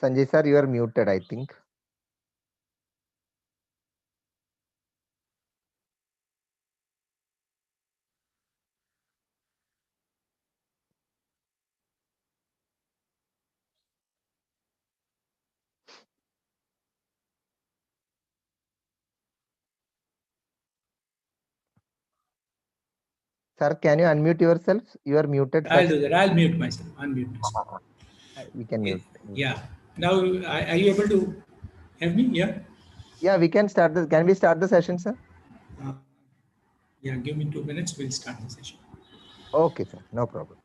Sanjay sir, you are muted, I think. Sir, can you unmute yourself? You are muted. I'll do that. I'll mute myself. Unmute myself. We can mute. Yeah. Now, are you able to have me? Yeah. Yeah, we can start this. Can we start the session, sir? Yeah, give me 2 minutes. We'll start the session. Okay, sir. No problem.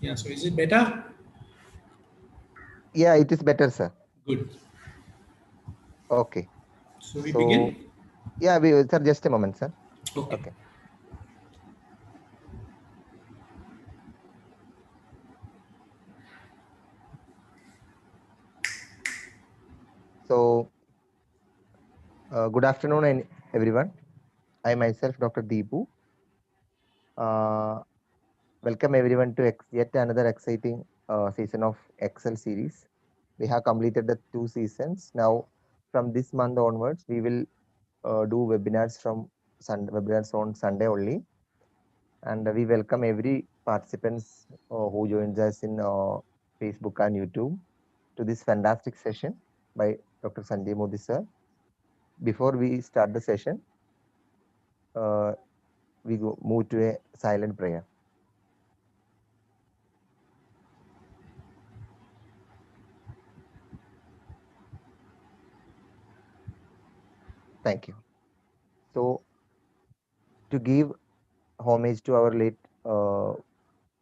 Yeah, so is it better? Yeah, it is better, sir. Good. Okay. So we begin? Yeah, sir, just a moment, sir. Okay. So, good afternoon, everyone. I myself, Dr. Deepu. Welcome everyone to yet another exciting season of Excel series. We have completed the 2 seasons. Now, from this month onwards, we will do webinars on Sunday only. And we welcome every participants who joins us in Facebook and YouTube to this fantastic session by Dr. Sanjay Modi sir. Before we start the session, we move to a silent prayer. Thank you. So, to give homage to our late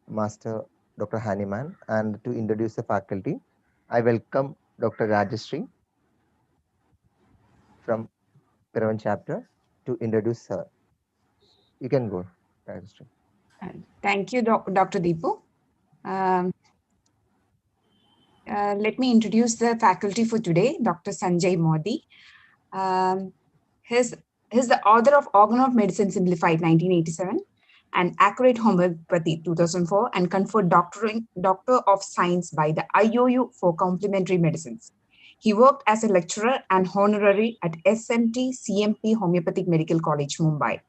Master Dr. Hahnemann and to introduce the faculty, I welcome Dr. Rajeshri from Piravan chapter to introduce her. You can go, Rajeshri. Thank you, Dr. Deepu. Let me introduce the faculty for today, Dr. Sanjay Modi. He's the author of Organ of Medicine Simplified 1987 and Accurate Homeopathy 2004 and conferred Doctor of Science by the I.O.U. for Complementary Medicines. He worked as a lecturer and honorary at SMT.C.M.P.Homoeopathic Medical College, Mumbai.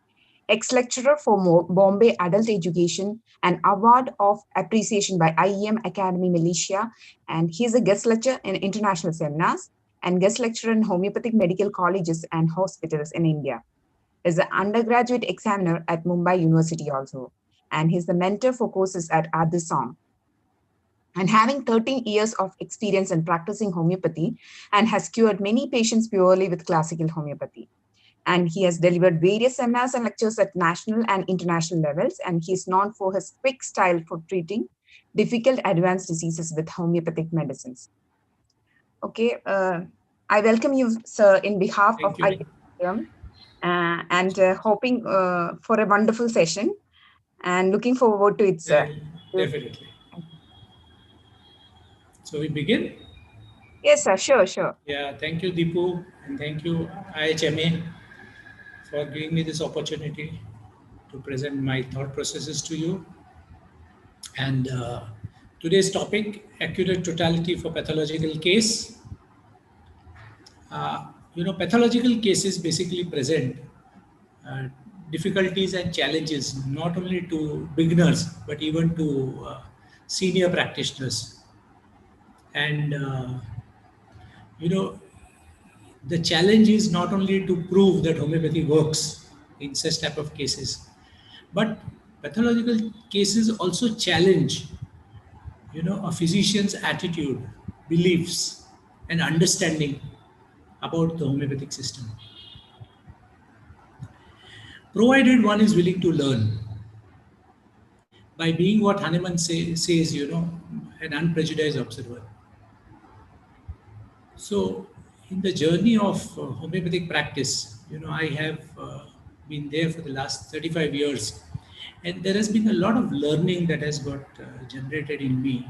Ex-lecturer for Bombay Adult Education, an award of appreciation by IEM Academy, Malaysia, and he's a guest lecturer in international seminars and guest lecturer in homeopathic medical colleges and hospitals in India. Is an undergraduate examiner at Mumbai University also, and he's the mentor for courses at Aphorism. And having 13 years of experience in practicing homeopathy and has cured many patients purely with classical homeopathy. And he has delivered various seminars and lectures at national and international levels. And he's known for his quick style for treating difficult advanced diseases with homeopathic medicines. Okay, I welcome you, sir, in behalf of IIM and hoping for a wonderful session and looking forward to it, sir. Definitely. So we begin? Yes, sir. Sure. Yeah, thank you, Deepu, and thank you, IHMA, for giving me this opportunity to present my thought processes to you. And today's topic, accurate totality for pathological case. Pathological cases basically present difficulties and challenges not only to beginners but even to senior practitioners. And the challenge is not only to prove that homeopathy works in such type of cases, but pathological cases also challenge a physician's attitude, beliefs, and understanding about the homeopathic system, provided one is willing to learn by being what Hahnemann says, an unprejudiced observer. So in the journey of homeopathic practice, I have been there for the last 35 years, And there has been a lot of learning that has got generated in me.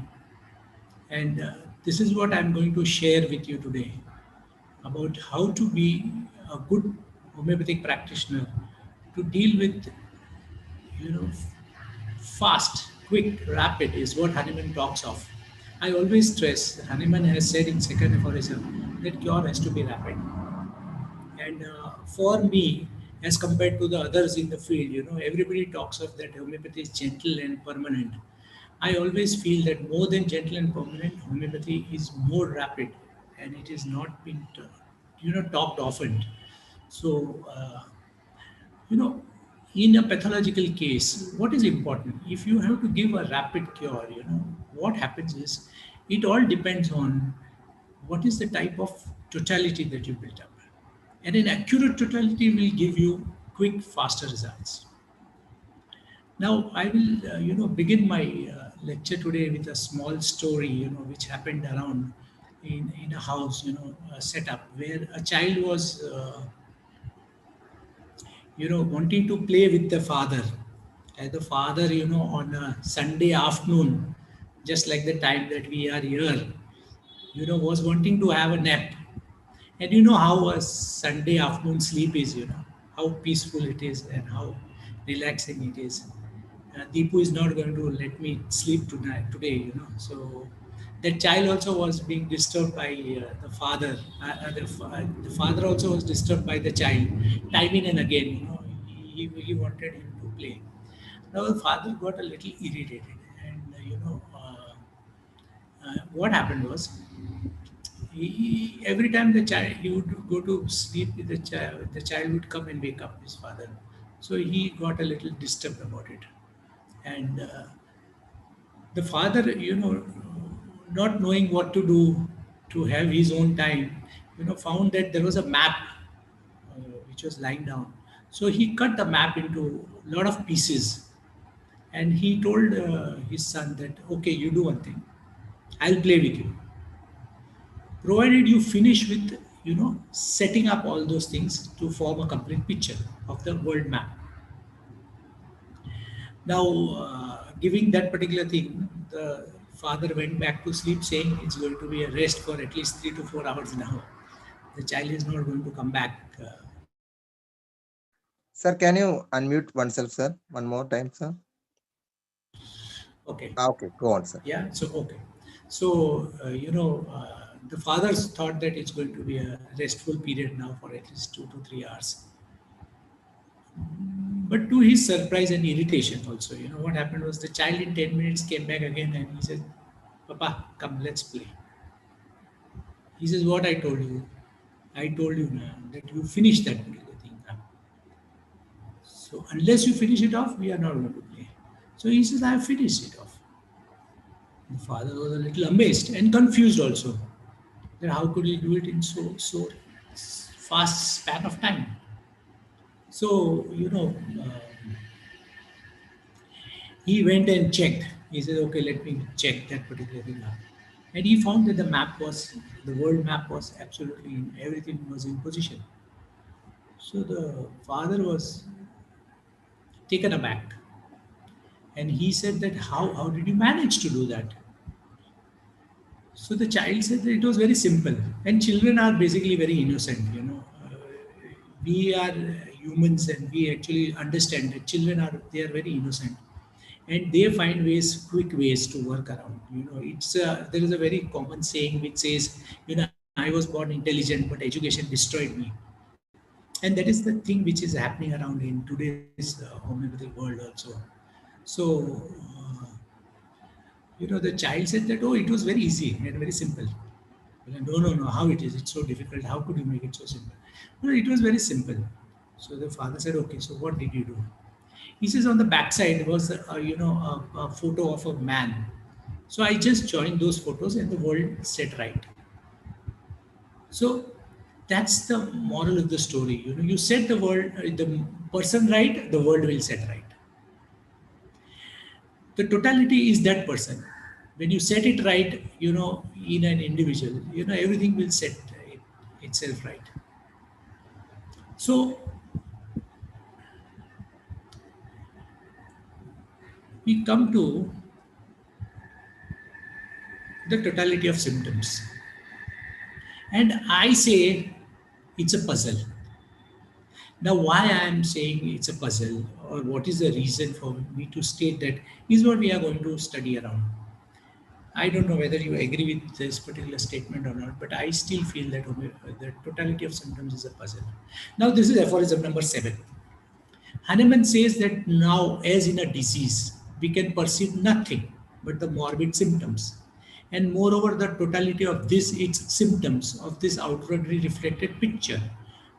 And this is what I'm going to share with you today about how to be a good homeopathic practitioner to deal with, fast, quick, rapid is what Hahnemann talks of. I always stress that Hahnemann has said in second aphorism that cure has to be rapid. And for me, as compared to the others in the field, everybody talks of that homeopathy is gentle and permanent. I always feel that more than gentle and permanent, homeopathy is more rapid, and it is not been, talked often. So, you know, in a pathological case, what is important? If you have to give a rapid cure, what happens is it all depends on what is the type of totality that you built up. And an accurate totality will give you quick, faster results. Now, I will, begin my lecture today with a small story, which happened around in a house, setup where a child was, wanting to play with the father. And the father, on a Sunday afternoon, just like the time that we are here, was wanting to have a nap. And you know how a Sunday afternoon sleep is, how peaceful it is and how relaxing it is. Deepu is not going to let me sleep today, So that child also was being disturbed by the father. The father also was disturbed by the child, time in and again, he wanted him to play. Now the father got a little irritated, and what happened was every time he would go to sleep, the child would come and wake up his father. So he got a little disturbed about it, and the father, not knowing what to do to have his own time, found that there was a map which was lying down. So he cut the map into a lot of pieces, and he told his son that, okay, you do one thing, I'll play with you, provided you finish with, setting up all those things to form a complete picture of the world map. Now, giving that particular thing, the father went back to sleep saying it's going to be a rest for at least 3 to 4 hours now. The child is not going to come back. Sir, can you unmute oneself, sir? One more time, sir. Okay. Okay, go on, sir. Yeah, so okay. So, the fathers thought that it's going to be a restful period now for at least 2 to 3 hours. But to his surprise and irritation also, what happened was the child in 10 minutes came back again and he said, Papa, come, let's play. He says, what I told you? I told you now that you finish that particular thing now. So unless you finish it off, we are not going to play. So he says, I have finished it off. The father was a little amazed and confused also. That how could he do it in so fast span of time? So, he went and checked. He said, okay, let me check that particular thing out. And he found that the world map was absolutely in, everything was in position. So the father was taken aback. And he said that, how did you manage to do that? So the child said that it was very simple. And children are basically very innocent, we are humans and we actually understand that they are very innocent, and they find quick ways to work around. There is a very common saying which says, I was born intelligent, but education destroyed me. And that is the thing which is happening around in today's homeopathic world also. So, the child said that, oh, it was very easy and very simple. No, how it is? It's so difficult. How could you make it so simple? No, it was very simple. So the father said, okay, so what did you do? He says on the backside was, a photo of a man. So I just joined those photos and the world set right. So that's the moral of the story. You set the person right, the world will set right. The totality is that person. When you set it right, in an individual, everything will set itself right. So we come to the totality of symptoms. And I say it's a puzzle. Now, why I am saying it's a puzzle, or what is the reason for me to state that, is what we are going to study around. I don't know whether you agree with this particular statement or not, but I still feel that the totality of symptoms is a puzzle. Now, this is aphorism number 7. Hahnemann says that now, as in a disease, we can perceive nothing but the morbid symptoms. And moreover, the totality of this, its symptoms of this outwardly reflected picture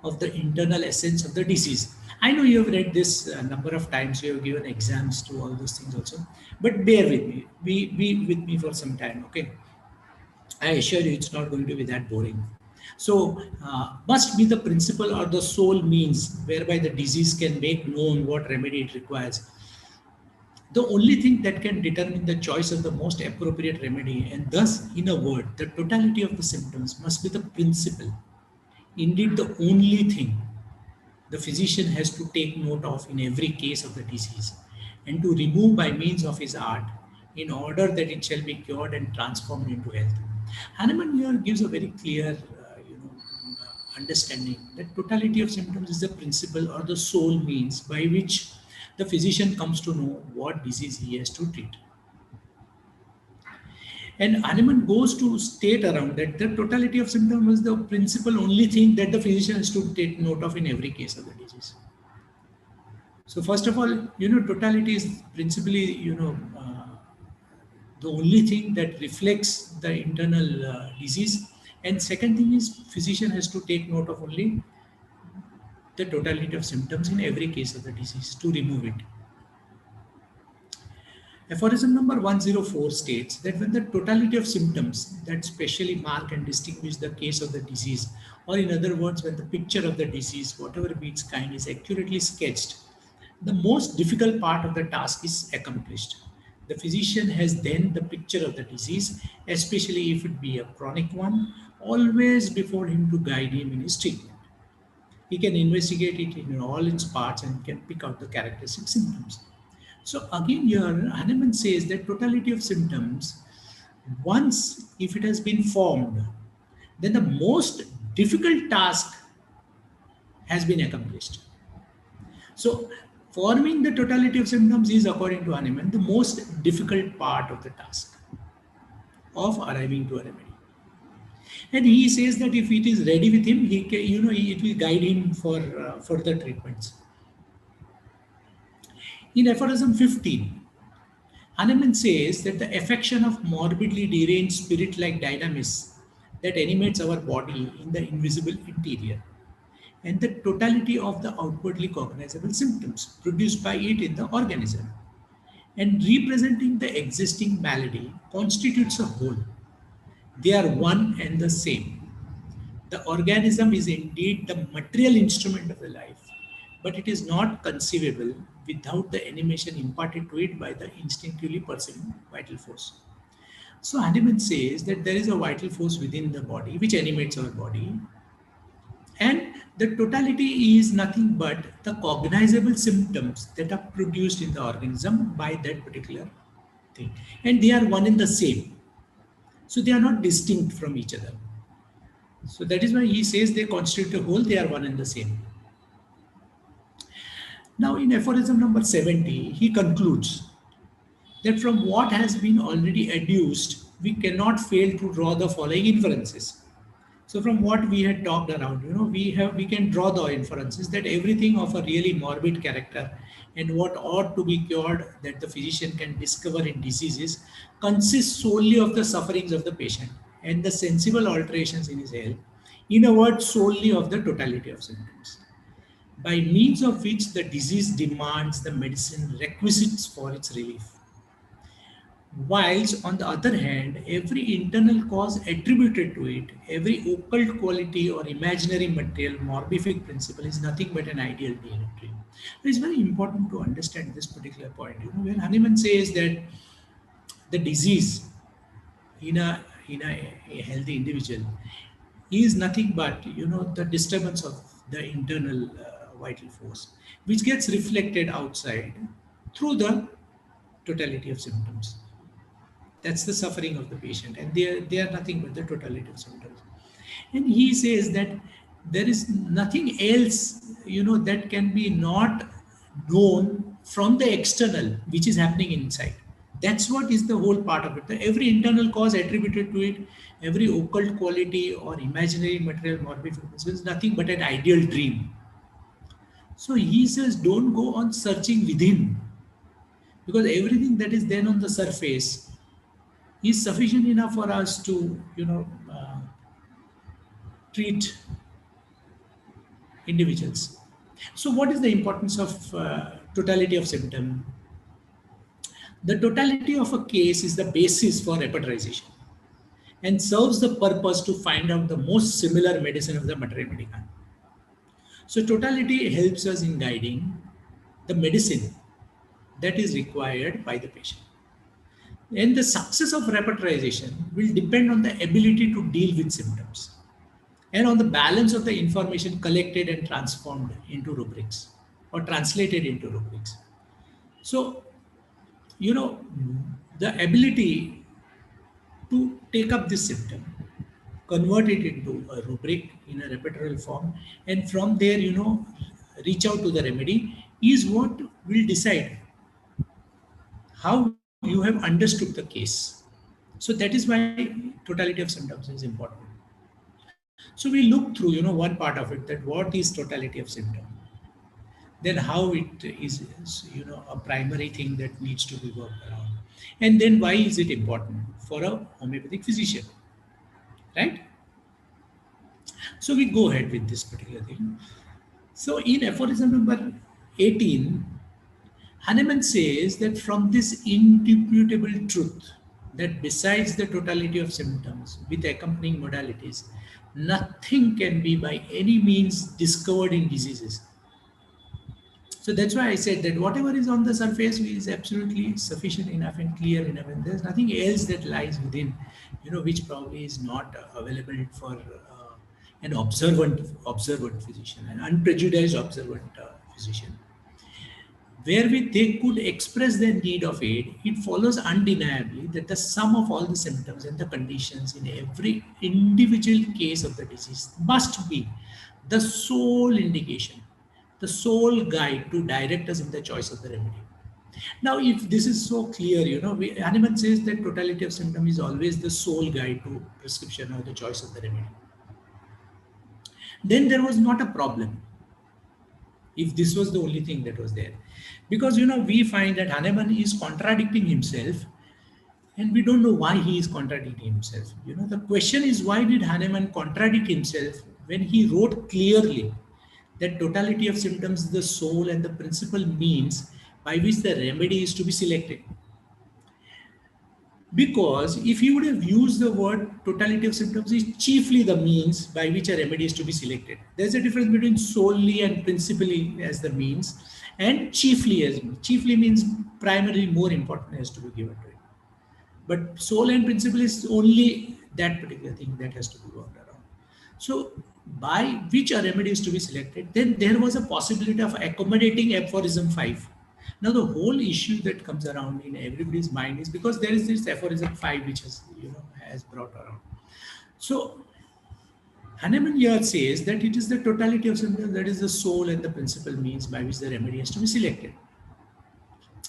of the internal essence of the disease. I know you have read this a number of times, you have given exams to all those things also, but bear with me, be with me for some time, okay? I assure you it's not going to be that boring. So, must be the principle or the sole means whereby the disease can make known what remedy it requires. The only thing that can determine the choice of the most appropriate remedy, and thus, in a word, the totality of the symptoms must be the principle, indeed the only thing the physician has to take note of in every case of the disease, and to remove by means of his art, in order that it shall be cured and transformed into health. Hahnemann here gives a very clear understanding that totality of symptoms is the principle or the sole means by which the physician comes to know what disease he has to treat. And Hahnemann goes to state around that the totality of symptoms is the principal only thing that the physician has to take note of in every case of the disease. So first of all, totality is principally, the only thing that reflects the internal disease. And second thing is physician has to take note of only the totality of symptoms in every case of the disease to remove it. Aphorism number 104 states that when the totality of symptoms that specially mark and distinguish the case of the disease, or in other words, when the picture of the disease, whatever be its kind, is accurately sketched, the most difficult part of the task is accomplished. The physician has then the picture of the disease, especially if it be a chronic one, always before him to guide him in his treatment. He can investigate it in all its parts and can pick out the characteristic symptoms. So again here, Hahnemann says that totality of symptoms, once if it has been formed, then the most difficult task has been accomplished. So forming the totality of symptoms is, according to Hahnemann, the most difficult part of the task of arriving to a remedy. And he says that if it is ready with him, he can, it will guide him for further treatments. In aphorism 15, Hahnemann says that the affection of morbidly deranged spirit-like dynamis that animates our body in the invisible interior, and the totality of the outwardly cognizable symptoms produced by it in the organism, and representing the existing malady, constitutes a whole. They are one and the same. The organism is indeed the material instrument of the life, but it is not conceivable without the animation imparted to it by the instinctively perceiving vital force. So Hahnemann says that there is a vital force within the body which animates our body, and the totality is nothing but the cognizable symptoms that are produced in the organism by that particular thing. And they are one and the same. So they are not distinct from each other. So that is why he says they constitute a whole, they are one and the same. Now in aphorism number 70, he concludes that from what has been already adduced, we cannot fail to draw the following inferences. So from what we had talked around, we can draw the inferences that everything of a really morbid character and what ought to be cured that the physician can discover in diseases consists solely of the sufferings of the patient and the sensible alterations in his health, in a word, solely of the totality of symptoms, by means of which the disease demands the medicine requisites for its relief. Whilst on the other hand, every internal cause attributed to it, every occult quality or imaginary material morbific principle is nothing but an ideal dream. It is very important to understand this particular point. When Hahnemann says that the disease in a healthy individual is nothing but the disturbance of the internal vital force, which gets reflected outside through the totality of symptoms. That's the suffering of the patient, and they are nothing but the totality of symptoms. And he says that there is nothing else, that can be not known from the external, which is happening inside. That's what is the whole part of it. Every internal cause attributed to it, every occult quality or imaginary material morbification is nothing but an ideal dream. So he says, don't go on searching within, because everything that is then on the surface is sufficient enough for us to, treat individuals. So what is the importance of totality of symptom? The totality of a case is the basis for repertorization and serves the purpose to find out the most similar medicine of the materia medica. So totality helps us in guiding the medicine that is required by the patient. And the success of repertorization will depend on the ability to deal with symptoms and on the balance of the information collected and transformed into rubrics or translated into rubrics. So, the ability to take up this symptom, convert it into a rubric in a repertorial form, and from there, reach out to the remedy is what will decide how you have understood the case. So that is why totality of symptoms is important. So we look through, one part of it, that what is totality of symptom, then how it is, a primary thing that needs to be worked around, and then why is it important for a homeopathic physician, right? So we go ahead with this particular thing. So in aphorism number 18, Hahnemann says that from this indubitable truth, that besides the totality of symptoms with accompanying modalities, nothing can be by any means discovered in diseases. So that's why I said that whatever is on the surface is absolutely sufficient enough and clear enough, and there's nothing else that lies within, which probably is not available for an observant physician, an unprejudiced observant physician. Wherewith they could express their need of aid, it follows undeniably that the sum of all the symptoms and the conditions in every individual case of the disease must be the sole indication, the sole guide to direct us in the choice of the remedy. Now, if this is so clear, Hahnemann says that totality of symptom is always the sole guide to prescription or the choice of the remedy. Then there was not a problem if this was the only thing that was there. Because, we find that Hahnemann is contradicting himself, and we don't know why he is contradicting himself. The question is, why did Hahnemann contradict himself when he wrote clearly that totality of symptoms is the sole and the principal means by which the remedy is to be selected? Because if he would have used the word totality of symptoms is chiefly the means by which a remedy is to be selected. There's a difference between solely and principally as the means, and chiefly as means. Chiefly means primarily more important has to be given to it. But sole and principal is only that particular thing that has to be worked around. So by which a remedy is to be selected, then there was a possibility of accommodating aphorism 5. Now the whole issue that comes around in everybody's mind is because there is this aphorism 5 which has brought around. So Hahnemann here says that it is the totality of symptoms that is the sole and the principal means by which the remedy is to be selected.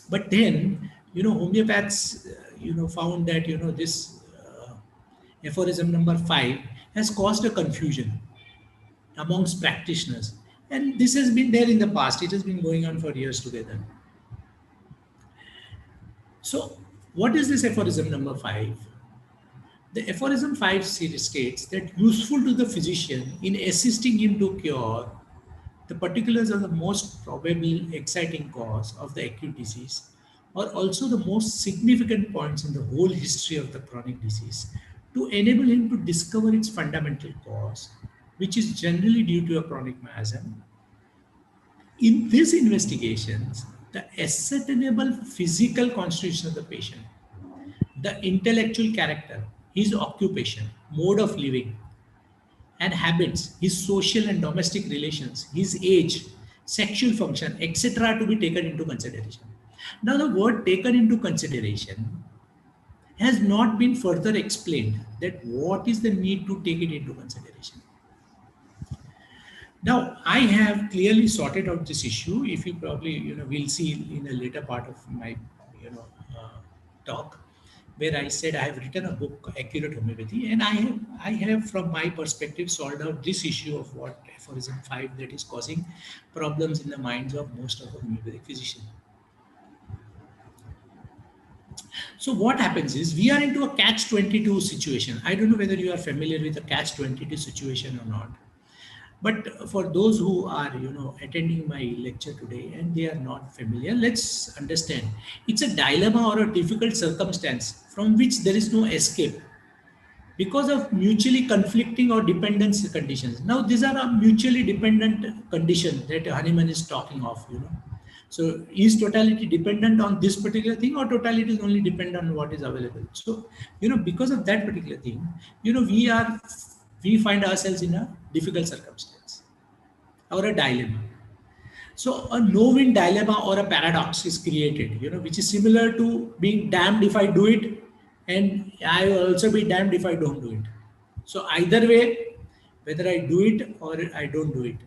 But then, homeopaths, found that, this aphorism number 5 has caused a confusion amongst practitioners. And this has been there in the past. It has been going on for years together. So what is this aphorism number 5? The aphorism 5 states that useful to the physician in assisting him to cure the particulars of the most probable exciting cause of the acute disease, or also the most significant points in the whole history of the chronic disease, to enable him to discover its fundamental cause, which is generally due to a chronic miasm. In these investigations, the ascertainable physical constitution of the patient, the intellectual character, his occupation, mode of living, and habits, his social and domestic relations, his age, sexual function, etc., to be taken into consideration. Now the word taken into consideration has not been further explained, that what is the need to take it into consideration. Now, I have clearly sorted out this issue. If you probably, we'll see in a later part of my, talk, where I said I have written a book, Accurate Homeopathy, and I have from my perspective solved out this issue of what Aphorism 5 that is causing problems in the minds of most of the homeopathic physicians. So what happens is we are into a catch-22 situation. I don't know whether you are familiar with a catch-22 situation or not. But for those who are, attending my lecture today and they are not familiar, let's understand. It's a dilemma or a difficult circumstance from which there is no escape because of mutually conflicting or dependence conditions. Now, these are a mutually dependent condition that Hahnemann is talking of. So is totality dependent on this particular thing, or totality is only dependent on what is available? So, because of that particular thing, we find ourselves in a difficult circumstance or a dilemma. So a no-win dilemma or a paradox is created, which is similar to being damned if I do it, and I will also be damned if I don't do it. So either way, whether I do it or I don't do it,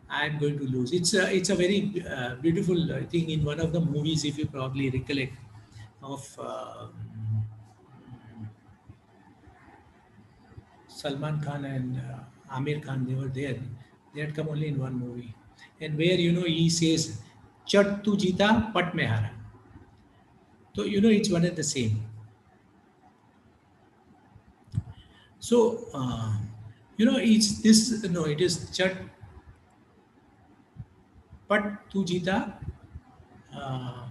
I'm going to lose. It's a very beautiful thing in one of the movies, if you probably recollect, of Salman Khan and Amir Khan. They were there. They had come only in one movie, and where he says, "Chat tu jeeta, pat mein hara." So it's one and the same. So it's this. No, it is chat pat tu jeeta, uh,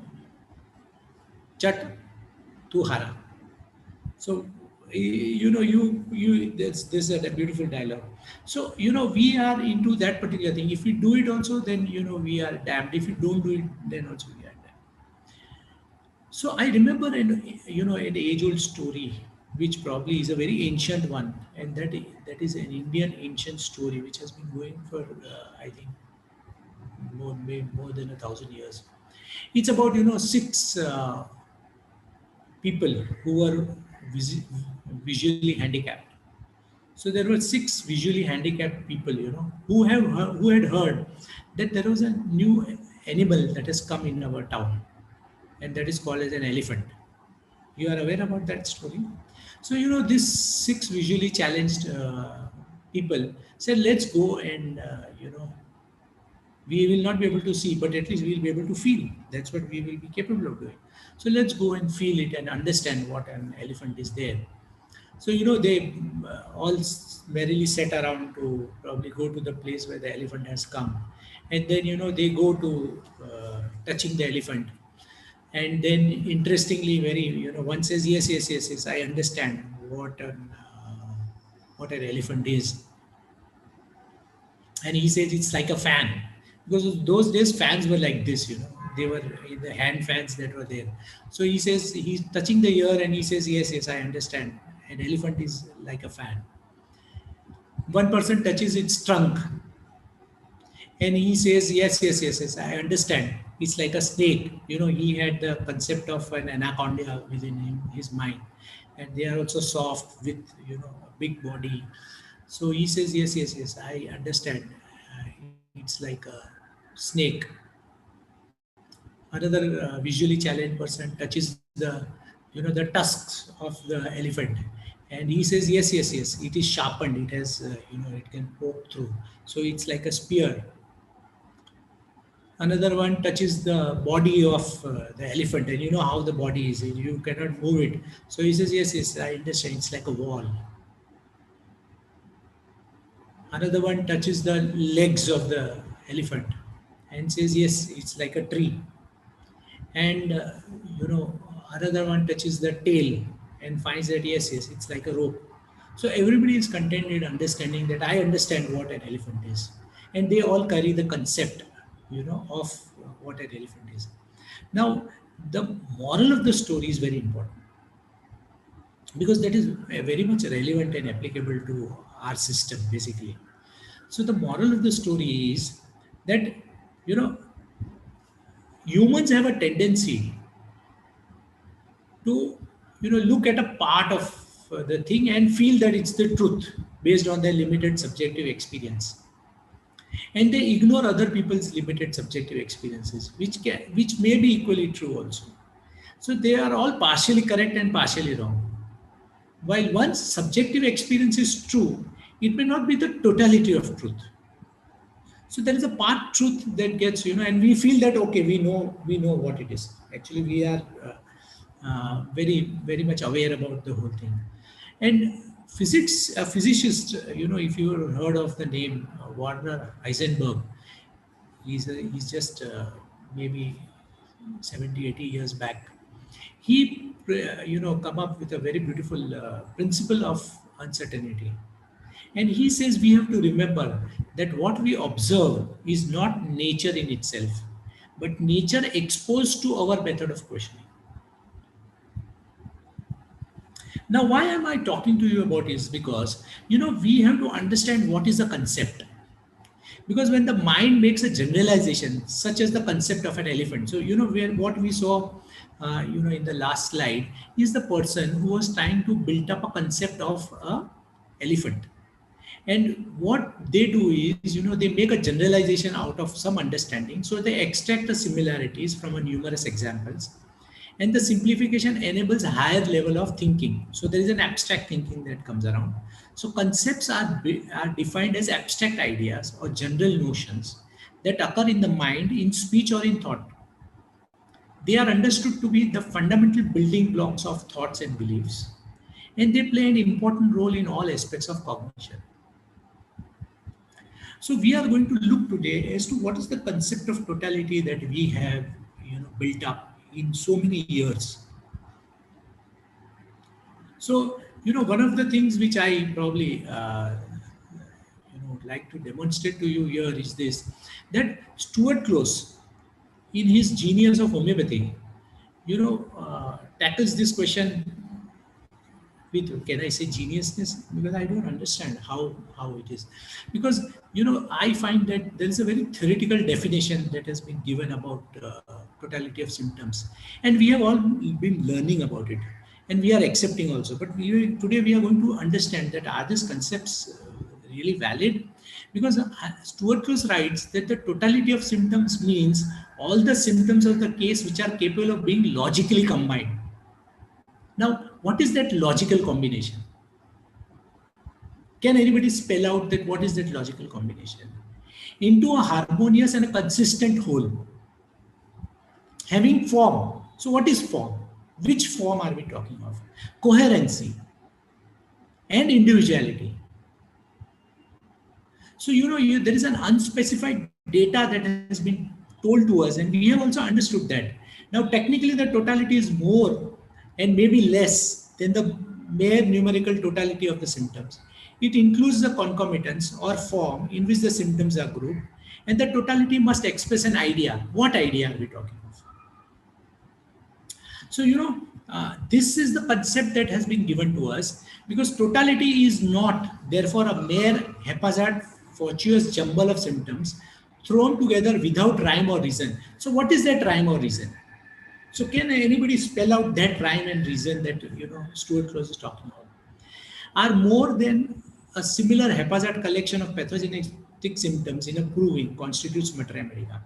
chat tu hara. So there's a beautiful dialogue. So we are into that particular thing. If we do it also, then we are damned. If we don't do it, then also we are damned. So I remember an age-old story, which probably is a very ancient one, and that is an Indian ancient story which has been going for I think more than 1,000 years. It's about six people who were visually handicapped. So there were six visually handicapped people, who had heard that there was a new animal that has come in our town, and that is called as an elephant. You are aware about that story? So these six visually challenged people said, "Let's go and we will not be able to see, but at least we will be able to feel. That's what we will be capable of doing. So let's go and feel it and understand what an elephant is there." So they all merrily sat around to probably go to the place where the elephant has come, and then they go to touching the elephant, and then interestingly, very one says, "Yes, yes, yes, yes, I understand what an elephant is," and he says it's like a fan, because those days fans were like this, they were in the hand fans that were there. So he says, he's touching the ear and he says, "Yes, yes, I understand. An elephant is like a fan." One person touches its trunk and he says, "Yes, yes, yes, yes, I understand. It's like a snake." He had the concept of an anaconda within his mind, and they are also soft with a big body. So he says, "Yes, yes, yes, I understand. It's like a snake." Another visually challenged person touches the tusks of the elephant, and he says, "Yes, yes, yes, it is sharpened. It has it can poke through. So it's like a spear." Another one touches the body of the elephant, and you know how the body is. You cannot move it. So he says, "Yes, yes, I understand. It's like a wall." Another one touches the legs of the elephant and says, "Yes, it's like a tree." And you know another one touches the tail and finds that, "Yes, yes, it's like a rope." So everybody is content in understanding that I understand what an elephant is, and they all carry the concept of what an elephant is. Now the moral of the story is very important, because that is very much relevant and applicable to our system basically. So the moral of the story is that you know humans have a tendency to, look at a part of the thing and feel that it's the truth based on their limited subjective experience, and they ignore other people's limited subjective experiences, which may be equally true also. So they are all partially correct and partially wrong. While one's subjective experience is true, it may not be the totality of truth. So there is a part truth that gets, and we feel that, okay, we know what it is. Actually, we are very, very much aware about the whole thing. And physics, a physicist, if you heard of the name Werner Heisenberg, he's just maybe 70, 80 years back. He, come up with a very beautiful principle of uncertainty. And he says we have to remember that what we observe is not nature in itself, but nature exposed to our method of questioning. Now, why am I talking to you about this? Because, we have to understand what is a concept. Because when the mind makes a generalization, such as the concept of an elephant, so, what we saw, in the last slide is the person who was trying to build up a concept of a elephant. And what they do is, they make a generalization out of some understanding. So they extract the similarities from a numerous examples. And the simplification enables a higher level of thinking. So there is an abstract thinking that comes around. So concepts are defined as abstract ideas or general notions that occur in the mind, in speech, or in thought. They are understood to be the fundamental building blocks of thoughts and beliefs. And they play an important role in all aspects of cognition. So we are going to look today as to what is the concept of totality that we have, built up in so many years. So, one of the things which I probably, like to demonstrate to you here is this, that Stuart Close, in his Genius of Homeopathy, tackles this question with, can I say geniusness? Because I don't understand how it is. Because, I find that there is a very theoretical definition that has been given about totality of symptoms. And we have all been learning about it. And we are accepting also. But today we are going to understand that are these concepts really valid? Because Stuart Close writes that the totality of symptoms means all the symptoms of the case which are capable of being logically combined. Now, what is that logical combination? Can anybody spell out that what is that logical combination? Into a harmonious and a consistent whole. Having form. So what is form? Which form are we talking of? Coherency and individuality. So, there is an unspecified data that has been told to us, and we have also understood that. Now, technically, the totality is more and maybe less than the mere numerical totality of the symptoms. It includes the concomitants or form in which the symptoms are grouped, and the totality must express an idea. What idea are we talking of? So, this is the concept that has been given to us, because totality is not, therefore, a mere haphazard, fortuitous jumble of symptoms thrown together without rhyme or reason. So, what is that rhyme or reason? So can anybody spell out that rhyme and reason that, Stuart Close is talking about? Are more than a similar haphazard collection of pathogenic symptoms in a proving constitutes materia medica.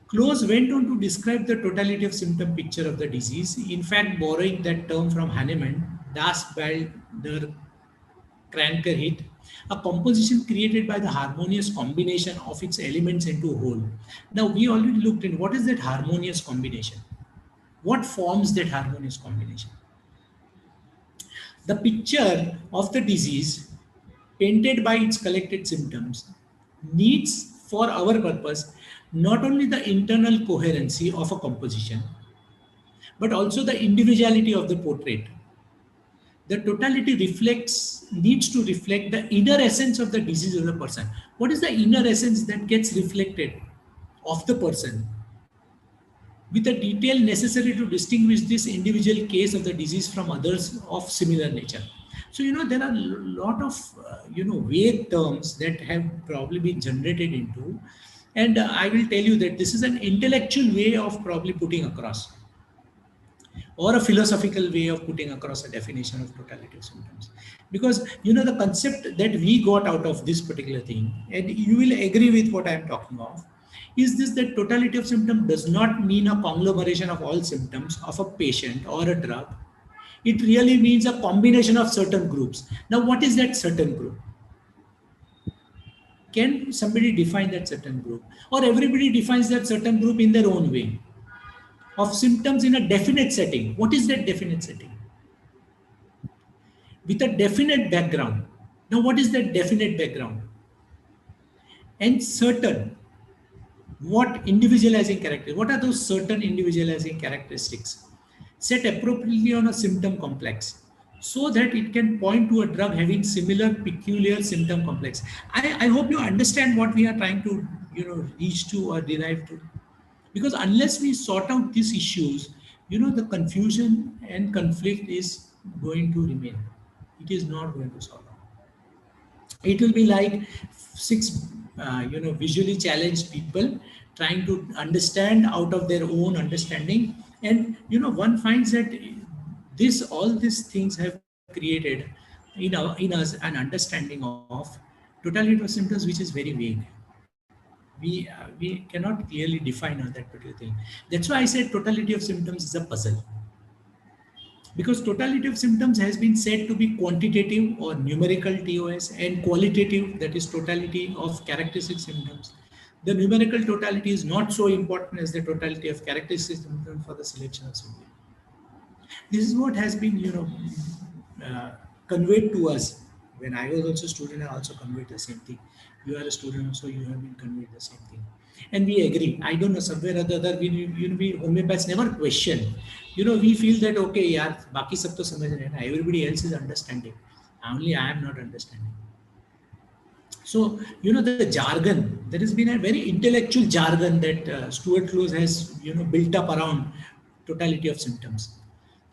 Close went on to describe the totality of symptom picture of the disease, in fact borrowing that term from Hahnemann, Das Bild der Krankheit, a composition created by the harmonious combination of its elements into a whole. Now, we already looked at what is that harmonious combination? What forms that harmonious combination? The picture of the disease painted by its collected symptoms needs, for our purpose, not only the internal coherency of a composition, but also the individuality of the portrait. The totality needs to reflect the inner essence of the disease of the person. What is the inner essence that gets reflected of the person, with the detail necessary to distinguish this individual case of the disease from others of similar nature? So, there are a lot of, vague terms that have probably been generated into And I will tell you that this is an intellectual way of probably putting across, or a philosophical way of putting across a definition of totality of symptoms. Because the concept that we got out of this particular thing, and you will agree with what I am talking of, is this: that totality of symptom does not mean a conglomeration of all symptoms of a patient or a drug. It really means a combination of certain groups. Now, what is that certain group? Can somebody define that certain group? Or everybody defines that certain group in their own way of symptoms in a definite setting. What is that definite setting? With a definite background. Now, what is that definite background? And certain, what individualizing characteristics? What are those certain individualizing characteristics set appropriately on a symptom complex, so that it can point to a drug having similar peculiar symptom complex? I hope you understand what we are trying to reach to or derive to. Because unless we sort out these issues, the confusion and conflict is going to remain. It is not going to solve out. It will be like six visually challenged people trying to understand out of their own understanding. And one finds that all these things have created in us an understanding of totality of symptoms which is very vague. We cannot clearly define on that particular thing. That's why I said totality of symptoms is a puzzle. Because totality of symptoms has been said to be quantitative or numerical TOS, and qualitative, that is totality of characteristic symptoms. The numerical totality is not so important as the totality of characteristic symptoms for the selection of symptoms. This is what has been conveyed to us. When I was also a student, I also conveyed the same thing. You are a student also, you have been conveyed the same thing. And we agree. I don't know, somewhere or the other, we homeopaths never question. We feel that, okay, yaar, baki sab to samajh rahe na, everybody else is understanding. Only I am not understanding. So, the jargon, there has been a very intellectual jargon that Stuart Close has, built up around totality of symptoms.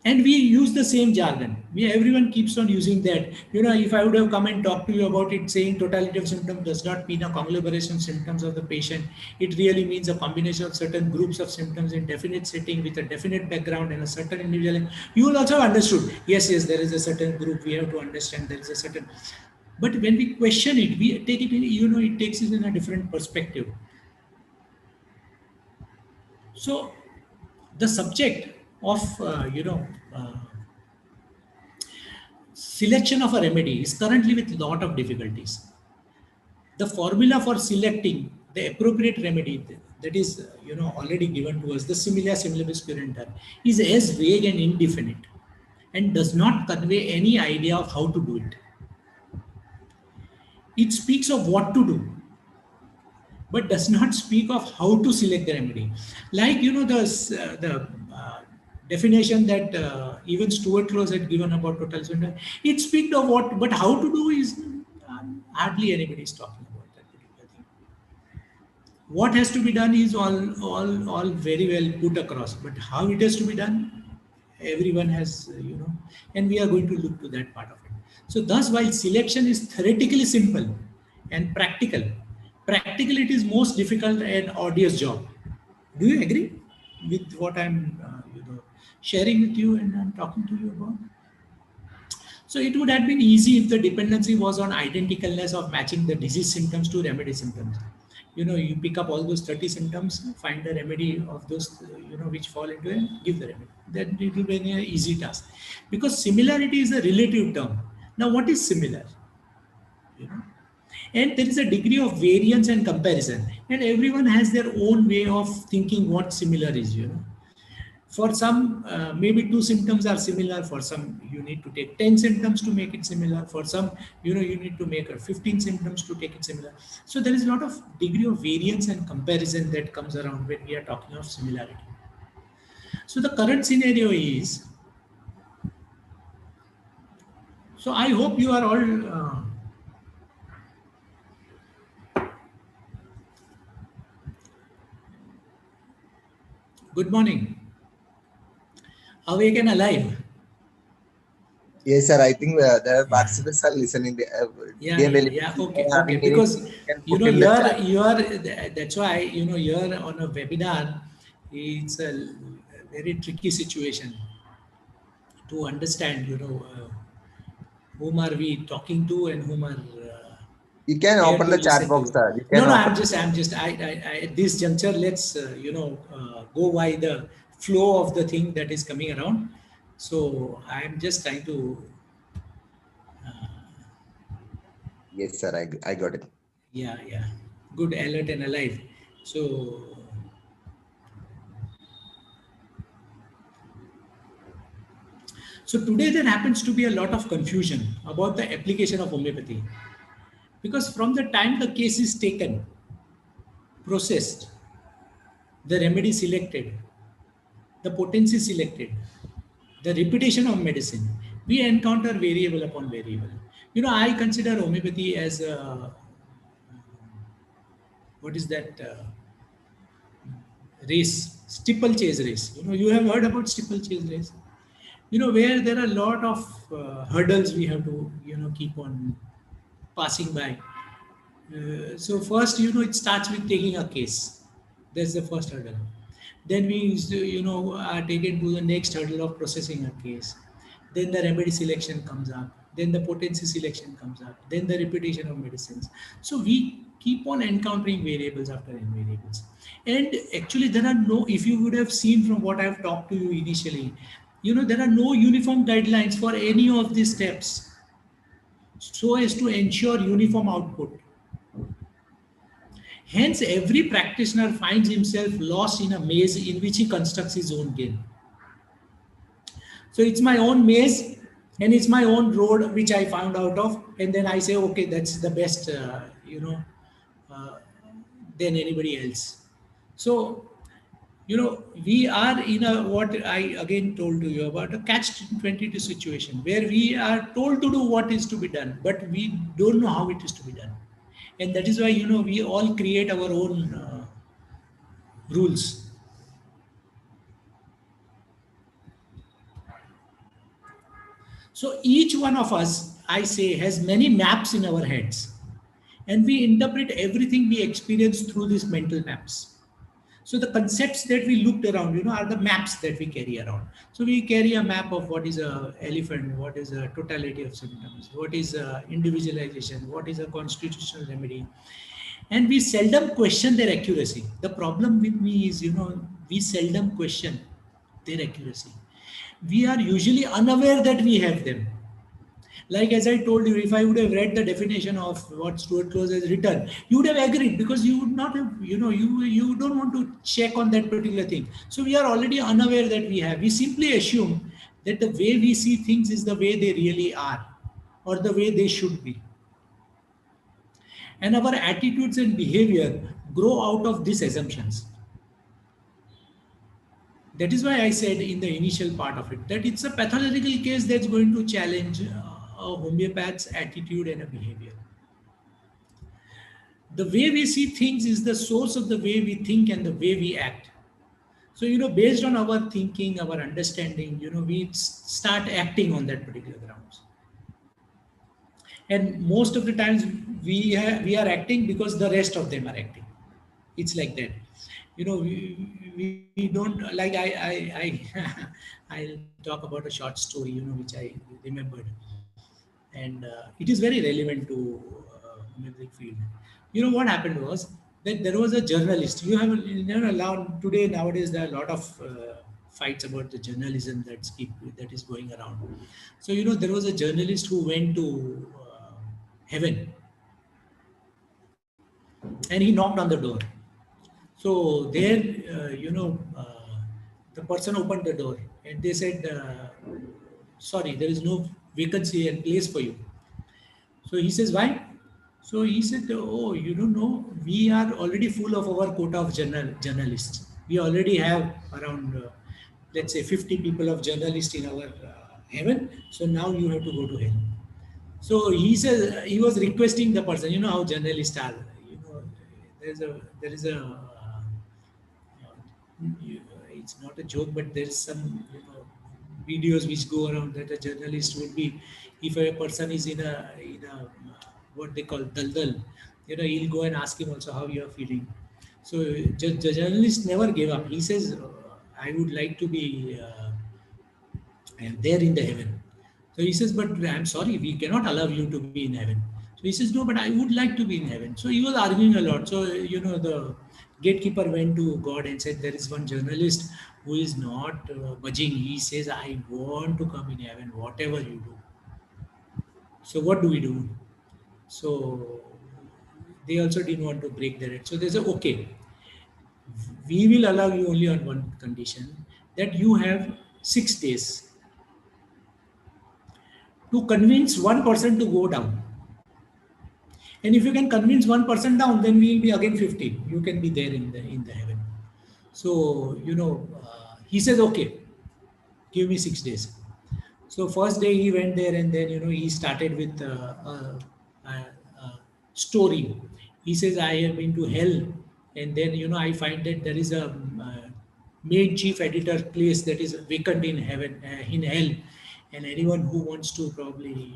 And we use the same jargon. Everyone keeps on using that. If I would have come and talked to you about it, saying totality of symptoms does not mean a conglomeration of symptoms of the patient. It really means a combination of certain groups of symptoms in definite setting with a definite background and a certain individual. You will also have understood. Yes, there is a certain group. We have to understand there is a certain. But when we question it, we take it in, it takes it in a different perspective. So the subject of, selection of a remedy is currently with a lot of difficulties. The formula for selecting the appropriate remedy that is, already given to us, the similia similibus currenter, is as vague and indefinite and does not convey any idea of how to do it. It speaks of what to do, but does not speak of how to select the remedy. Like, the definition that even Stuart Close had given about total symptom, it speaks of what, but how to do is hardly anybody is talking about that particular thing. What has to be done is all very well put across, but how it has to be done, everyone has, and we are going to look to that part of it. So thus, while selection is theoretically simple and practical it is most difficult and arduous job. Do you agree with what I'm sharing with you and I'm talking to you about? So it would have been easy if the dependency was on identicalness of matching the disease symptoms to remedy symptoms. You pick up all those 30 symptoms, find the remedy of those, which fall into it, give the remedy. Then it will be an easy task. Because similarity is a relative term. Now, what is similar? And there is a degree of variance and comparison. And everyone has their own way of thinking what similar is, For some, maybe 2 symptoms are similar. For some, you need to take 10 symptoms to make it similar. For some, you need to make 15 symptoms to take it similar. So there is a lot of degree of variance and comparison that comes around when we are talking of similarity. So the current scenario is, so I hope you are all good morning, awake and alive. Yes, sir. I think the Yeah. participants are listening. Yeah, They yeah, will yeah. if Okay, okay. having anything, Because you can you put know, in the chat. that's why you're on a webinar. It's a very tricky situation to understand. Whom are we talking to and whom are You can here open to the chat listen box, to. sir. You No, can no. open. I at this juncture, let's go by the flow of the thing that is coming around. So I'm just trying to, Yes, sir. I got it. yeah, yeah, good, alert, and alive. So. So today there happens to be a lot of confusion about the application of homeopathy because from the time the case is taken, processed, the remedy selected, the potency selected, the repetition of medicine, we encounter variable upon variable. I consider homeopathy as a, what is that race, steeplechase race. You have heard about steeplechase race. Where there are a lot of hurdles we have to keep on passing by. So first, it starts with taking a case. That's the first hurdle. Then we, are taken to the next hurdle of processing a case. Then the remedy selection comes up. Then the potency selection comes up. Then the repetition of medicines. So we keep on encountering variables after variables. And actually, there are no, if you would have seen from what I've talked to you initially, there are no uniform guidelines for any of these steps so as to ensure uniform output. Hence, every practitioner finds himself lost in a maze in which he constructs his own game. So it's my own maze and it's my own road which I found out of, and then I say, okay, that's the best, uh, than anybody else. So, we are in a what I again told to you about a catch-22 situation where we are told to do what is to be done, but we don't know how it is to be done, and that is why we all create our own rules. So each one of us, I say, has many maps in our heads, and we interpret everything we experience through these mental maps. So the concepts that we looked around, are the maps that we carry around. So we carry a map of what is a elephant, what is a totality of symptoms, what is a individualization, what is a constitutional remedy, and we seldom question their accuracy. The problem with me is, we seldom question their accuracy. We are usually unaware that we have them. Like as I told you, if I would have read the definition of what Stuart Close has written, you would have agreed because you would not have, you don't want to check on that particular thing. So we are already unaware that we have. We simply assume that the way we see things is the way they really are or the way they should be. And our attitudes and behavior grow out of these assumptions. That is why I said in the initial part of it that it's a pathological case that's going to challenge a homeopath's attitude and a behavior. The way we see things is the source of the way we think and the way we act. So, based on our thinking, our understanding, we start acting on that particular grounds. And most of the times we are acting because the rest of them are acting. It's like that. We don't like I'll talk about a short story, which I remembered. And it is very relevant to homeopathic field. What happened was that there was a journalist. Allowed today nowadays there are a lot of fights about the journalism that is going around. So there was a journalist who went to heaven and he knocked on the door. So there, the person opened the door and they said, "Sorry, there is no vacancy and place for you." So he says, "Why?" So he said, "Oh, you don't know, we are already full of our quota of journalists. We already have around, let's say, 50 people of journalists in our heaven. So now you have to go to hell." So he says he was requesting the person. You know how journalists are. There is a it's not a joke, but there is some videos which go around that a journalist would be, if a person is in a what they call daldal, he'll go and ask him also how you are feeling. So the journalist never gave up. He says, I would like to be there in the heaven. So he says, but I'm sorry, we cannot allow you to be in heaven. So he says, no, but I would like to be in heaven. So he was arguing a lot. So, the gatekeeper went to God and said, there is one journalist who is not budging. He says, I want to come in heaven, whatever you do. So what do we do? So they also didn't want to break their head. So they said, okay, we will allow you only on one condition, that you have 6 days to convince one person to go down. And if you can convince one person down, then we will be again 50. You can be there in the heaven. So, he says, okay, give me 6 days. So first day he went there, and then, he started with a story. He says, I have been to hell, and then, I find that there is a main chief editor place that is vacant in heaven, in hell, and anyone who wants to probably,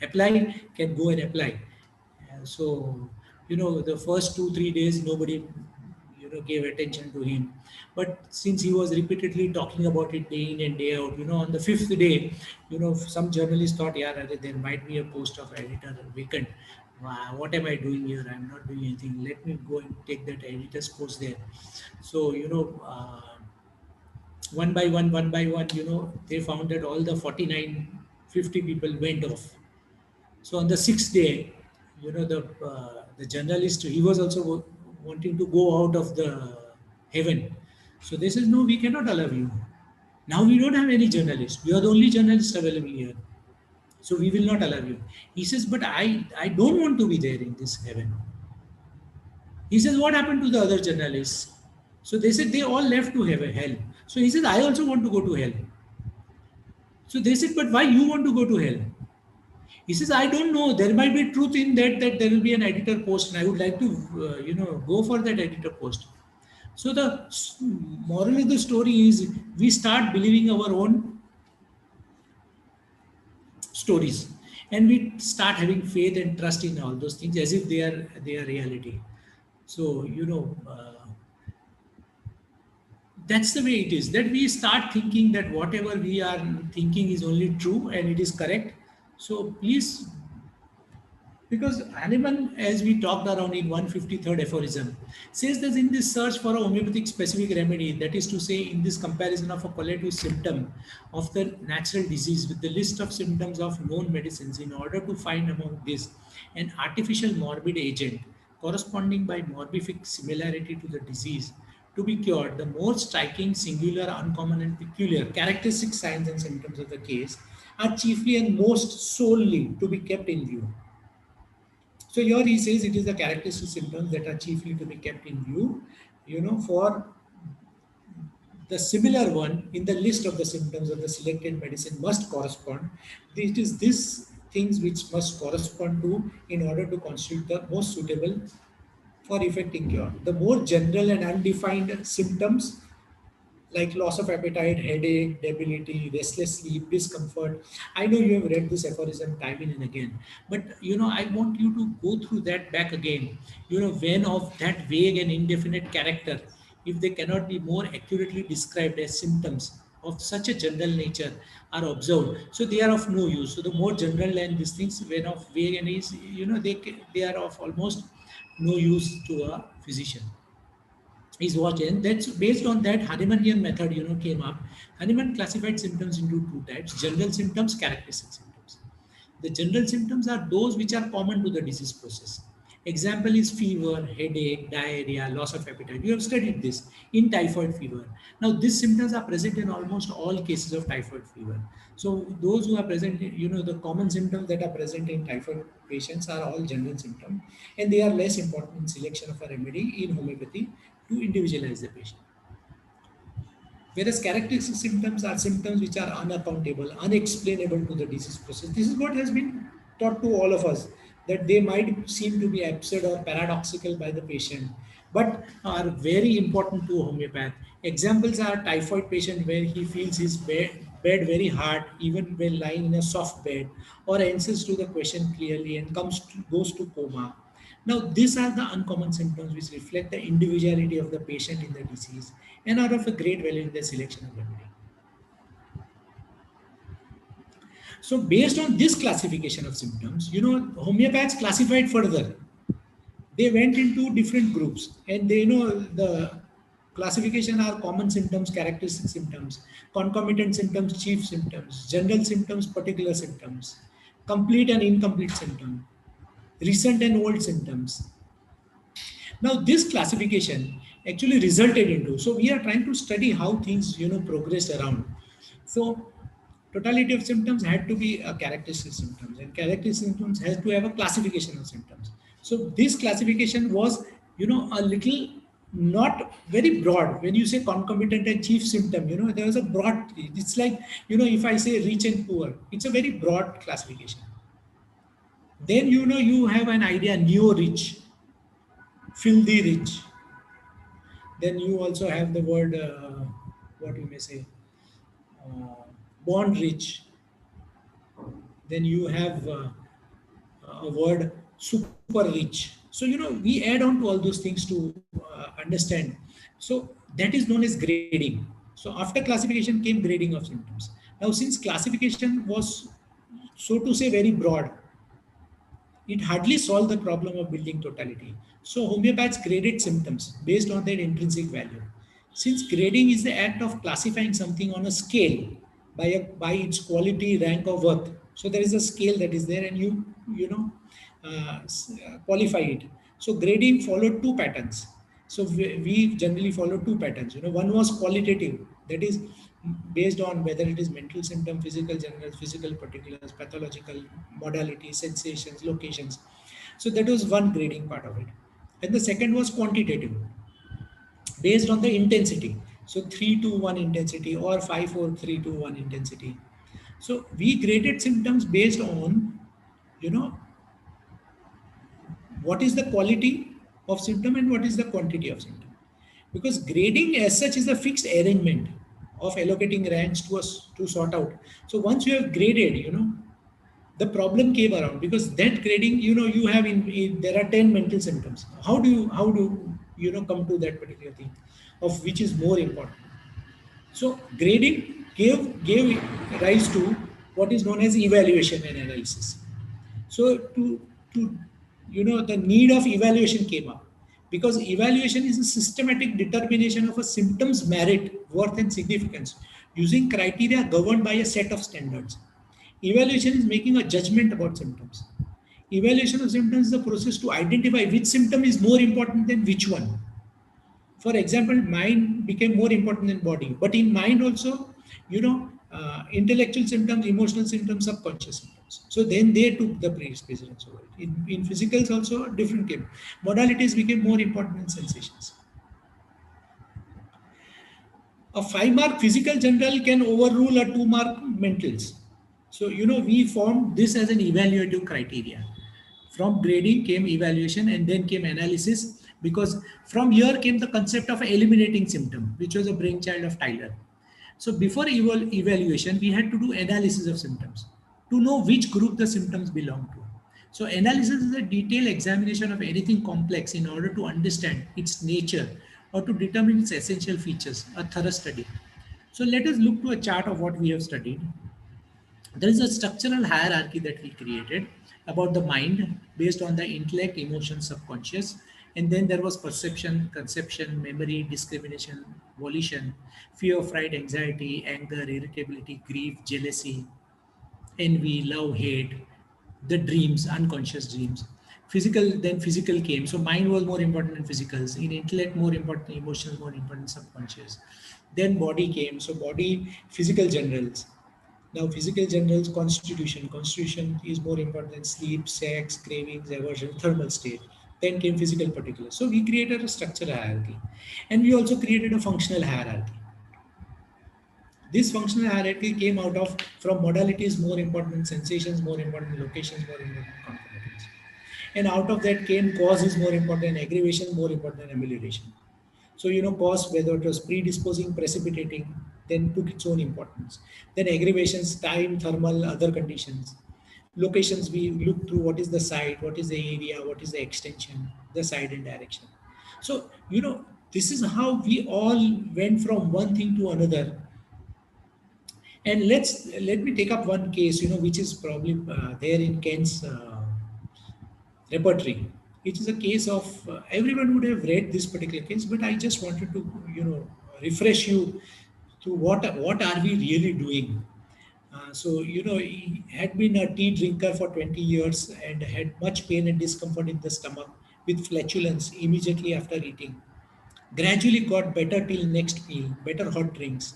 apply can go and apply. So, the first 2 3 days nobody gave attention to him, but since he was repeatedly talking about it day in and day out, on the fifth day, some journalists thought, yeah, there might be a post of editor vacant. What am I doing here? I'm not doing anything. Let me go and take that editor's post there. So, one by one, they found that all the 49 50 people went off. So on the sixth day, the journalist, he was also wanting to go out of the heaven. So they said, no, we cannot allow you. Now we don't have any journalist. You are the only journalist available here. So we will not allow you. He says, but I don't want to be there in this heaven. He says, what happened to the other journalists? So they said they all left to hell. So he says, I also want to go to hell. So they said, but why you want to go to hell? He says, I don't know. There might be truth in that there will be an editor post, and I would like to, go for that editor post. So the moral of the story is, we start believing our own stories, and we start having faith and trust in all those things as if they are reality. So that's the way it is, that we start thinking that whatever we are thinking is only true and it is correct. So please, because Hahnemann, as we talked around in 153rd aphorism, says that in this search for a homeopathic specific remedy, that is to say, in this comparison of a collective symptom of the natural disease with the list of symptoms of known medicines, in order to find among this an artificial morbid agent corresponding by morbific similarity to the disease to be cured, the more striking, singular, uncommon, and peculiar characteristic signs and symptoms of the case are chiefly and most solely to be kept in view. So here he says it is the characteristic symptoms that are chiefly to be kept in view, for the similar one in the list of the symptoms of the selected medicine must correspond. It is these things which must correspond to in order to constitute the most suitable for effecting cure. The more general and undefined symptoms like loss of appetite, headache, debility, restless sleep, discomfort. I know you have read this aphorism time and again, but I want you to go through that back again. When of that vague and indefinite character, if they cannot be more accurately described as symptoms of such a general nature are observed, so they are of no use. So the more general and these things, when of vague and is, they are of almost no use to a physician. Is what, and that's based on that Hahnemannian method came up. Hahnemann classified symptoms into two types: general symptoms, characteristic symptoms. The general symptoms are those which are common to the disease process. Example is fever, headache, diarrhea, loss of appetite. You have studied this in typhoid fever. Now these symptoms are present in almost all cases of typhoid fever. So those who are present, the common symptoms that are present in typhoid patients are all general symptoms, and they are less important in selection of a remedy in homeopathy to individualize the patient. Whereas characteristic symptoms are symptoms which are unaccountable, unexplainable to the disease process. This is what has been taught to all of us, that they might seem to be absurd or paradoxical by the patient, but are very important to homeopath. Examples are typhoid patient where he feels his bed very hard even when lying in a soft bed, or answers to the question clearly and goes to coma. Now, these are the uncommon symptoms which reflect the individuality of the patient in the disease and are of a great value in the selection of remedy. So based on this classification of symptoms, homeopaths classified further. They went into different groups, and they the classification are common symptoms, characteristic symptoms, concomitant symptoms, chief symptoms, general symptoms, particular symptoms, complete and incomplete symptom, recent and old symptoms. Now this classification actually resulted into, so we are trying to study how things progressed around. So totality of symptoms had to be a characteristic symptoms, and characteristic symptoms has to have a classification of symptoms. So this classification was a little not very broad. When you say concomitant and chief symptom, there was a broad, it's like if I say rich and poor, it's a very broad classification. Then you have an idea, neo rich, filthy rich. Then you also have the word what you may say, born rich. Then you have a word super rich. So we add on to all those things to understand. So that is known as grading. So after classification came grading of symptoms. Now, since classification was, so to say, very broad, it hardly solved the problem of building totality. So homeopaths graded symptoms based on their intrinsic value. Since grading is the act of classifying something on a scale by its quality, rank, or worth. So there is a scale that is there, and qualify it. So grading followed two patterns. So we generally follow two patterns. One was qualitative, that is based on whether it is mental symptom, physical generals, physical particulars, pathological, modalities, sensations, locations. So that was one grading part of it. And the second was quantitative, based on the intensity. So 3-to-1 intensity or 5-4-3-2-1 intensity. So we graded symptoms based on, what is the quality of symptom and what is the quantity of symptom. Because grading as such is a fixed arrangement of allocating ranks to sort out. So once you have graded, the problem came around, because that grading, you have there are 10 mental symptoms. How do you come to that particular thing of which is more important? So grading gave rise to what is known as evaluation and analysis. So the need of evaluation came up, because evaluation is a systematic determination of a symptom's merit, worth, and significance using criteria governed by a set of standards. Evaluation is making a judgment about symptoms. Evaluation of symptoms is a process to identify which symptom is more important than which one. For example, mind became more important than body, but in mind also, intellectual symptoms, emotional symptoms, subconscious symptoms. So then they took the precedence over it. In physicals also, different came. Modalities became more important than sensations. A 5-mark physical general can overrule a 2-mark mentals. So, we formed this as an evaluative criteria. From grading came evaluation, and then came analysis, because from here came the concept of eliminating symptom, which was a brainchild of Tyler. So before evaluation, we had to do analysis of symptoms to know which group the symptoms belong to. So analysis is a detailed examination of anything complex in order to understand its nature or to determine its essential features, a thorough study. So let us look to a chart of what we have studied. There is a structural hierarchy that we created about the mind based on the intellect, emotion, subconscious. And then there was perception, conception, memory, discrimination, volition, fear, fright, anxiety, anger, irritability, grief, jealousy, envy, love, hate, the dreams, unconscious dreams. Then physical came. So mind was more important than physicals. In intellect, more important, emotions, more important, subconscious. Then body came. So body, physical generals. Now, physical generals, constitution. Constitution is more important than sleep, sex, cravings, aversion, thermal state. Then came physical particulars. So we created a structural hierarchy. And we also created a functional hierarchy. This functional hierarchy came out of, from modalities more important than sensations, more important than locations, more important than concomitants. And out of that came cause is more important than aggravation, more important than amelioration. So, cause, whether it was predisposing, precipitating, then took its own importance. Then aggravations, time, thermal, other conditions. Locations, we look through what is the site, what is the area, what is the extension, the side and direction. So, this is how we all went from one thing to another. And let me take up one case, which is probably there in Kent's repertory. It is a case of everyone would have read this particular case, but I just wanted to refresh you to what are we really doing. He had been a tea drinker for 20 years and had much pain and discomfort in the stomach with flatulence immediately after eating. Gradually got better till next meal, better hot drinks,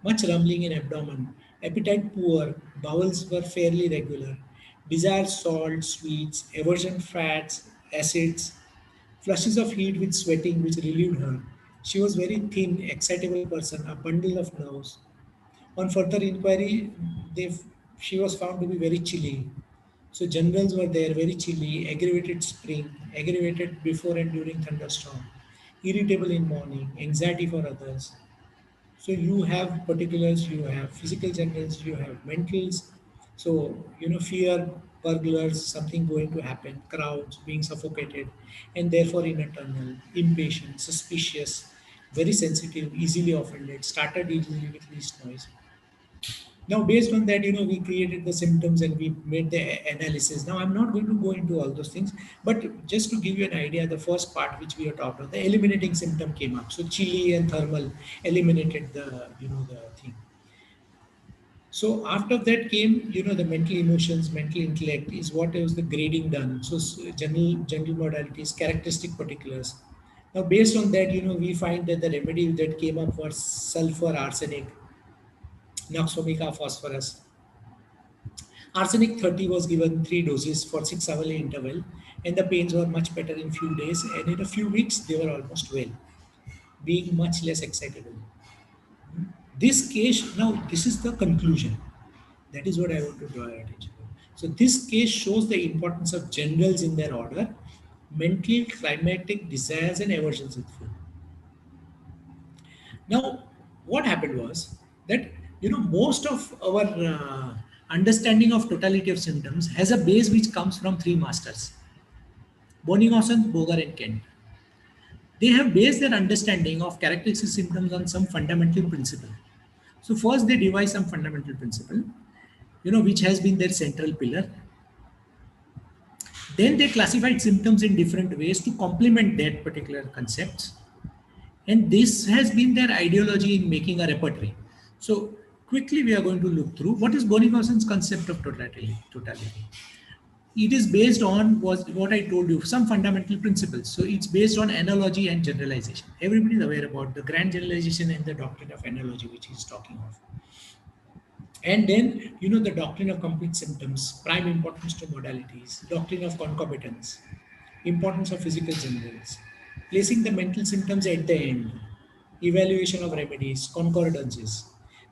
much rumbling in abdomen, appetite poor, bowels were fairly regular, desire salt, sweets, aversion fats, acids, flushes of heat with sweating which relieved her. She was very thin, excitable person, a bundle of nerves. On further inquiry, they, she was found to be very chilly. So generals were there, very chilly, aggravated spring, aggravated before and during thunderstorm, irritable in morning, anxiety for others. So you have particulars, you have physical generals, you have mentals. So, fear, burglars, something going to happen, crowds, being suffocated, and therefore in a tunnel, impatient, suspicious, very sensitive, easily offended, started easily with least noise. Now, based on that, we created the symptoms and we made the analysis. Now, I'm not going to go into all those things, but just to give you an idea, the first part which we are talked about, the eliminating symptom came up. So, chilly and thermal eliminated the thing. So after that came, the mental emotions, mental intellect is what was the grading done. So general modalities, characteristic particulars. Now, based on that, we find that the remedy that came up was sulfur, arsenic, Nux vomica, phosphorus. Arsenic 30 was given 3 doses for 6-hourly interval, and the pains were much better in few days, and in a few weeks they were almost well, being much less excitable. This case, now this is the conclusion. That is what I want to draw your attention to. So this case shows the importance of generals in their order: mental, climatic, desires, and aversions with food. Now, what happened was that most of our understanding of totality of symptoms has a base which comes from 3 masters: Bonington, Boger, and Kent. They have based their understanding of characteristic symptoms on some fundamental principle. So first they devise some fundamental principle, which has been their central pillar. Then they classified symptoms in different ways to complement that particular concepts. And this has been their ideology in making a repertory. So quickly we are going to look through what is Bonington's concept of totality. It is based on what I told you, some fundamental principles. So it's based on analogy and generalization. Everybody is aware about the grand generalization and the doctrine of analogy, which he's talking of. And then, the doctrine of complete symptoms, prime importance to modalities, doctrine of concomitance, importance of physical generals, placing the mental symptoms at the end, evaluation of remedies, concordances.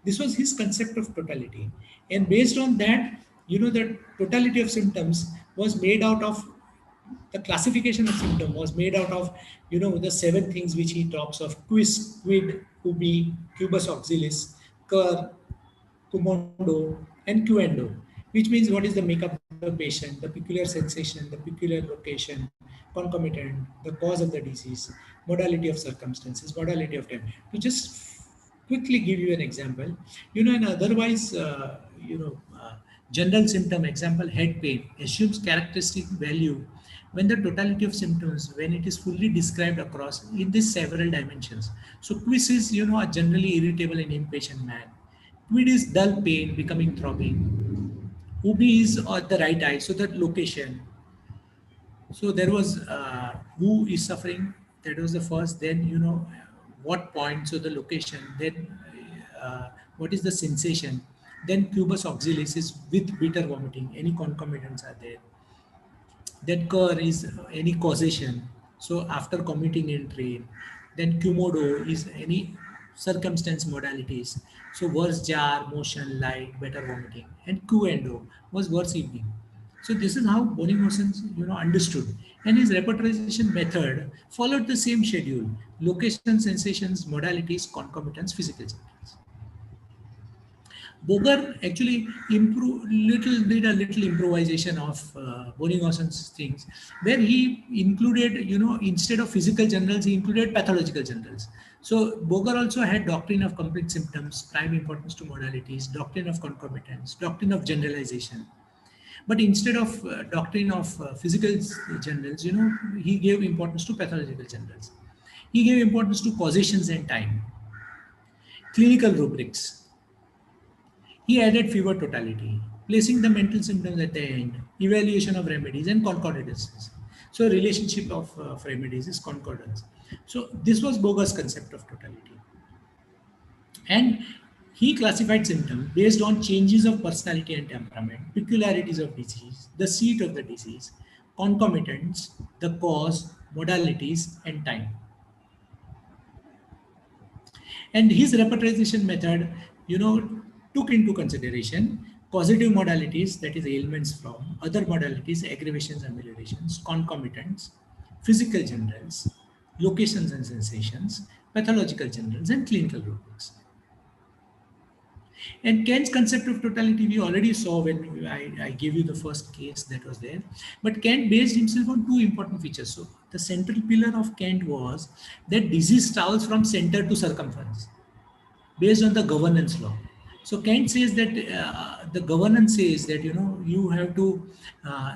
This was his concept of totality. And based on that, the totality of symptoms was made out of, the classification of symptom was made out of, the 7 things which he talks of: quis, quid, ubi, cubus auxilis, cur, Kumondo, and Qendo, which means what is the makeup of the patient, the peculiar sensation, the peculiar location, concomitant, the cause of the disease, modality of circumstances, modality of time. To just quickly give you an example, and otherwise, general symptom, example, head pain, assumes characteristic value when the totality of symptoms, when it is fully described across in these several dimensions. So quiz is, a generally irritable and impatient man. Quid is dull pain becoming throbbing. Ubi is at the right eye, so that location. So there was who is suffering, that was the first. Then, what point, so the location. Then what is the sensation. Then cubus auxilis is with bitter vomiting, any concomitants are there. Then cur is any causation. So after commuting in train. Then cumodo is any circumstance modalities. So worse jar, motion, light, better vomiting. And Qendo was worse evening. So this is how Bonington, understood. And his repertorization method followed the same schedule: location, sensations, modalities, concomitants, physical symptoms. Boger actually did a little improvisation of Boningossen's things, where he included, instead of physical generals, he included pathological generals. So Boger also had doctrine of complete symptoms, prime importance to modalities, doctrine of concomitance, doctrine of generalization. But instead of doctrine of physical generals, he gave importance to pathological generals. He gave importance to causations and time, clinical rubrics. He added fever totality, placing the mental symptoms at the end, evaluation of remedies and concordances. So relationship of remedies is concordance. So this was Boger's concept of totality. And he classified symptoms based on changes of personality and temperament, peculiarities of disease, the seat of the disease, concomitants, the cause, modalities, and time. And his repertorization method, took into consideration causative modalities, that is ailments from, other modalities, aggravations, ameliorations, concomitants, physical generals, locations and sensations, pathological generals, and clinical rubrics. And Kant's concept of totality we already saw when I gave you the first case that was there. But Kant based himself on two important features. So the central pillar of Kant was that disease travels from center to circumference based on the governance law. So Kant says that the governance says that, you have to,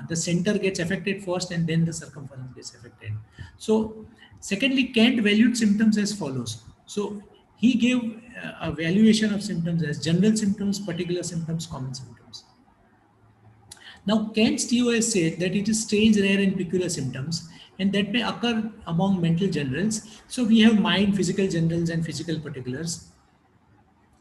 the center gets affected first and then the circumference gets affected. So secondly, Kant valued symptoms as follows. So he gave a valuation of symptoms as general symptoms, particular symptoms, common symptoms. Now Kant's TOS said that it is strange, rare and peculiar symptoms and that may occur among mental generals. So we have mind, physical generals and physical particulars.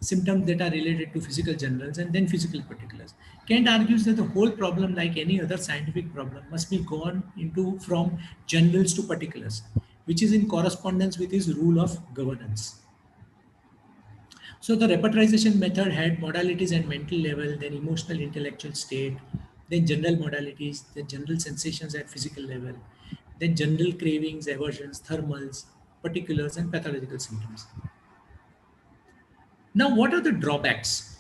Symptoms that are related to physical generals and then physical particulars. Kant argues that the whole problem, like any other scientific problem, must be gone into from generals to particulars, which is in correspondence with his rule of governance. So the repertorization method had modalities at mental level, then emotional intellectual state, then general modalities, then general sensations at physical level, then general cravings, aversions, thermals, particulars and pathological symptoms. Now, what are the drawbacks?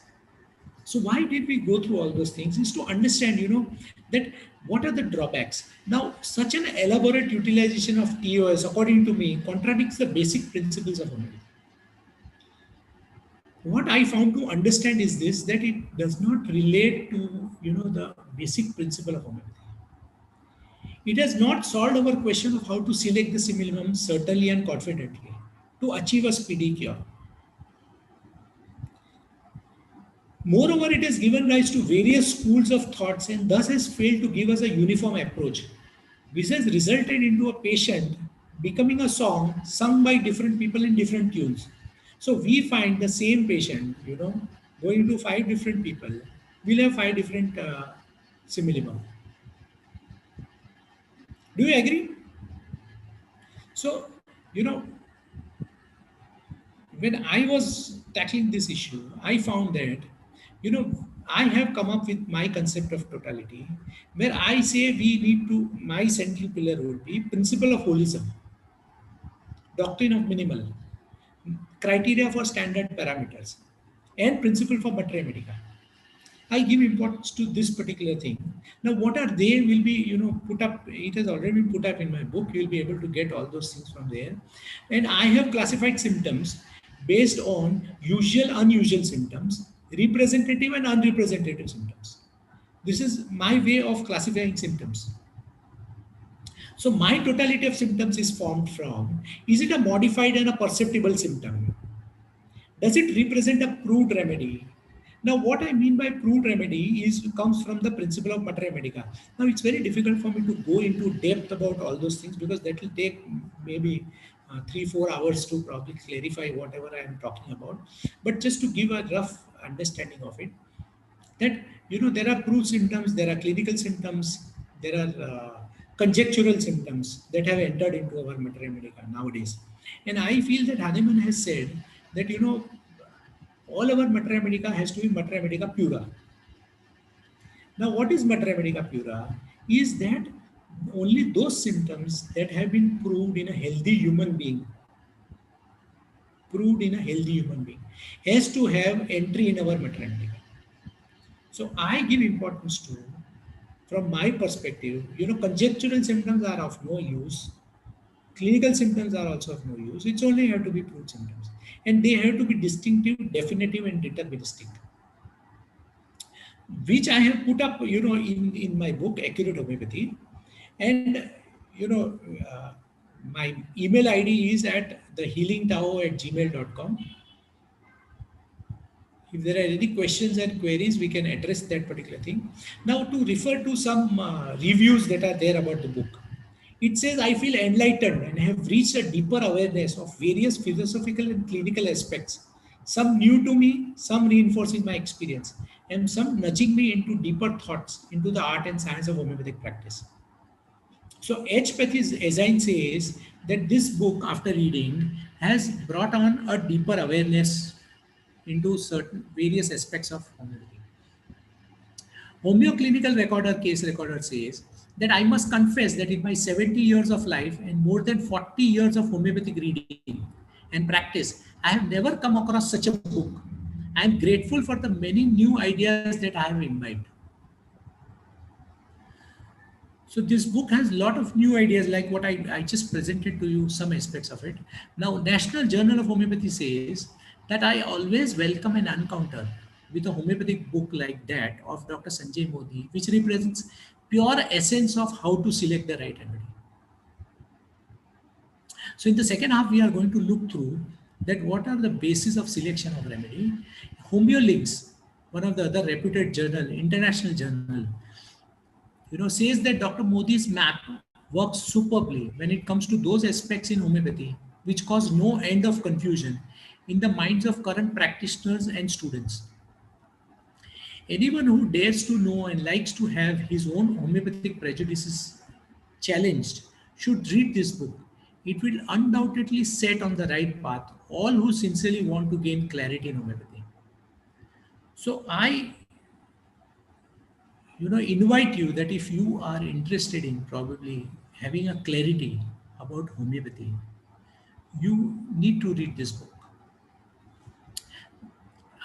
So why did we go through all those things is to understand, that what are the drawbacks. Now, such an elaborate utilization of TOS, according to me, contradicts the basic principles of homeopathy. What I found to understand is this, that it does not relate to, the basic principle of homeopathy. It has not solved our question of how to select the simillimum certainly and confidently to achieve a speedy cure. Moreover, it has given rise to various schools of thoughts and thus has failed to give us a uniform approach. This has resulted into a patient becoming a song sung by different people in different tunes. So we find the same patient, going to 5 different people, will have 5 different simillimum. Do you agree? So, when I was tackling this issue, I found that, I have come up with my concept of totality, where I say we need to, my central pillar would be principle of holism, doctrine of minimal, criteria for standard parameters, and principle for materia medica. I give importance to this particular thing. Now, what are they will be, put up, it has already been put up in my book. You will be able to get all those things from there. And I have classified symptoms based on usual, unusual symptoms, representative and unrepresentative symptoms. This is my way of classifying symptoms. So my totality of symptoms is formed from, is it a modified and a perceptible symptom? Does it represent a proved remedy? Now, what I mean by proved remedy comes from the principle of materia medica. Now, it's very difficult for me to go into depth about all those things because that will take maybe 3-4 hours to probably clarify whatever I am talking about. But just to give a rough understanding of it, that, there are proved symptoms, there are clinical symptoms, there are conjectural symptoms that have entered into our materia medica nowadays. And I feel that Hahnemann has said that, all our materia medica has to be materia medica pura. Now, what is materia medica pura? Is that only those symptoms that have been proved in a healthy human being, has to have entry in our materia medica. So I give importance to, from my perspective, conjectural symptoms are of no use. Clinical symptoms are also of no use. It's only have to be proved symptoms. And they have to be distinctive, definitive, and deterministic, which I have put up, in my book, Accurate Homeopathy. And, you know, uh, my email ID is at thehealingtao@gmail.com. If there are any questions and queries, we can address that particular thing. Now, to refer to some reviews that are there about the book, it says, I feel enlightened and have reached a deeper awareness of various philosophical and clinical aspects, some new to me, some reinforcing my experience, and some nudging me into deeper thoughts into the art and science of homeopathic practice. So H. Pathy's Design says that this book, after reading, has brought on a deeper awareness into certain various aspects of homeopathy. Homeoclinical recorder, case recorder says that I must confess that in my 70 years of life and more than 40 years of homeopathic reading and practice, I have never come across such a book. I am grateful for the many new ideas that I have imbibed. So this book has a lot of new ideas like what I just presented to you, some aspects of it. Now, National Journal of Homeopathy says that I always welcome an encounter with a homeopathic book like that of Dr. Sanjay Modi, which represents pure essence of how to select the right remedy. So in the second half, we are going to look through that what are the basis of selection of remedy. Homeolinks, one of the other reputed journal, international journal, says that Dr. Modi's map works superbly when it comes to those aspects in homeopathy which cause no end of confusion in the minds of current practitioners and students. Anyone who dares to know and likes to have his own homeopathic prejudices challenged should read this book. It will undoubtedly set on the right path all who sincerely want to gain clarity in homeopathy. So I invite you that if you are interested in probably having a clarity about homeopathy, you need to read this book.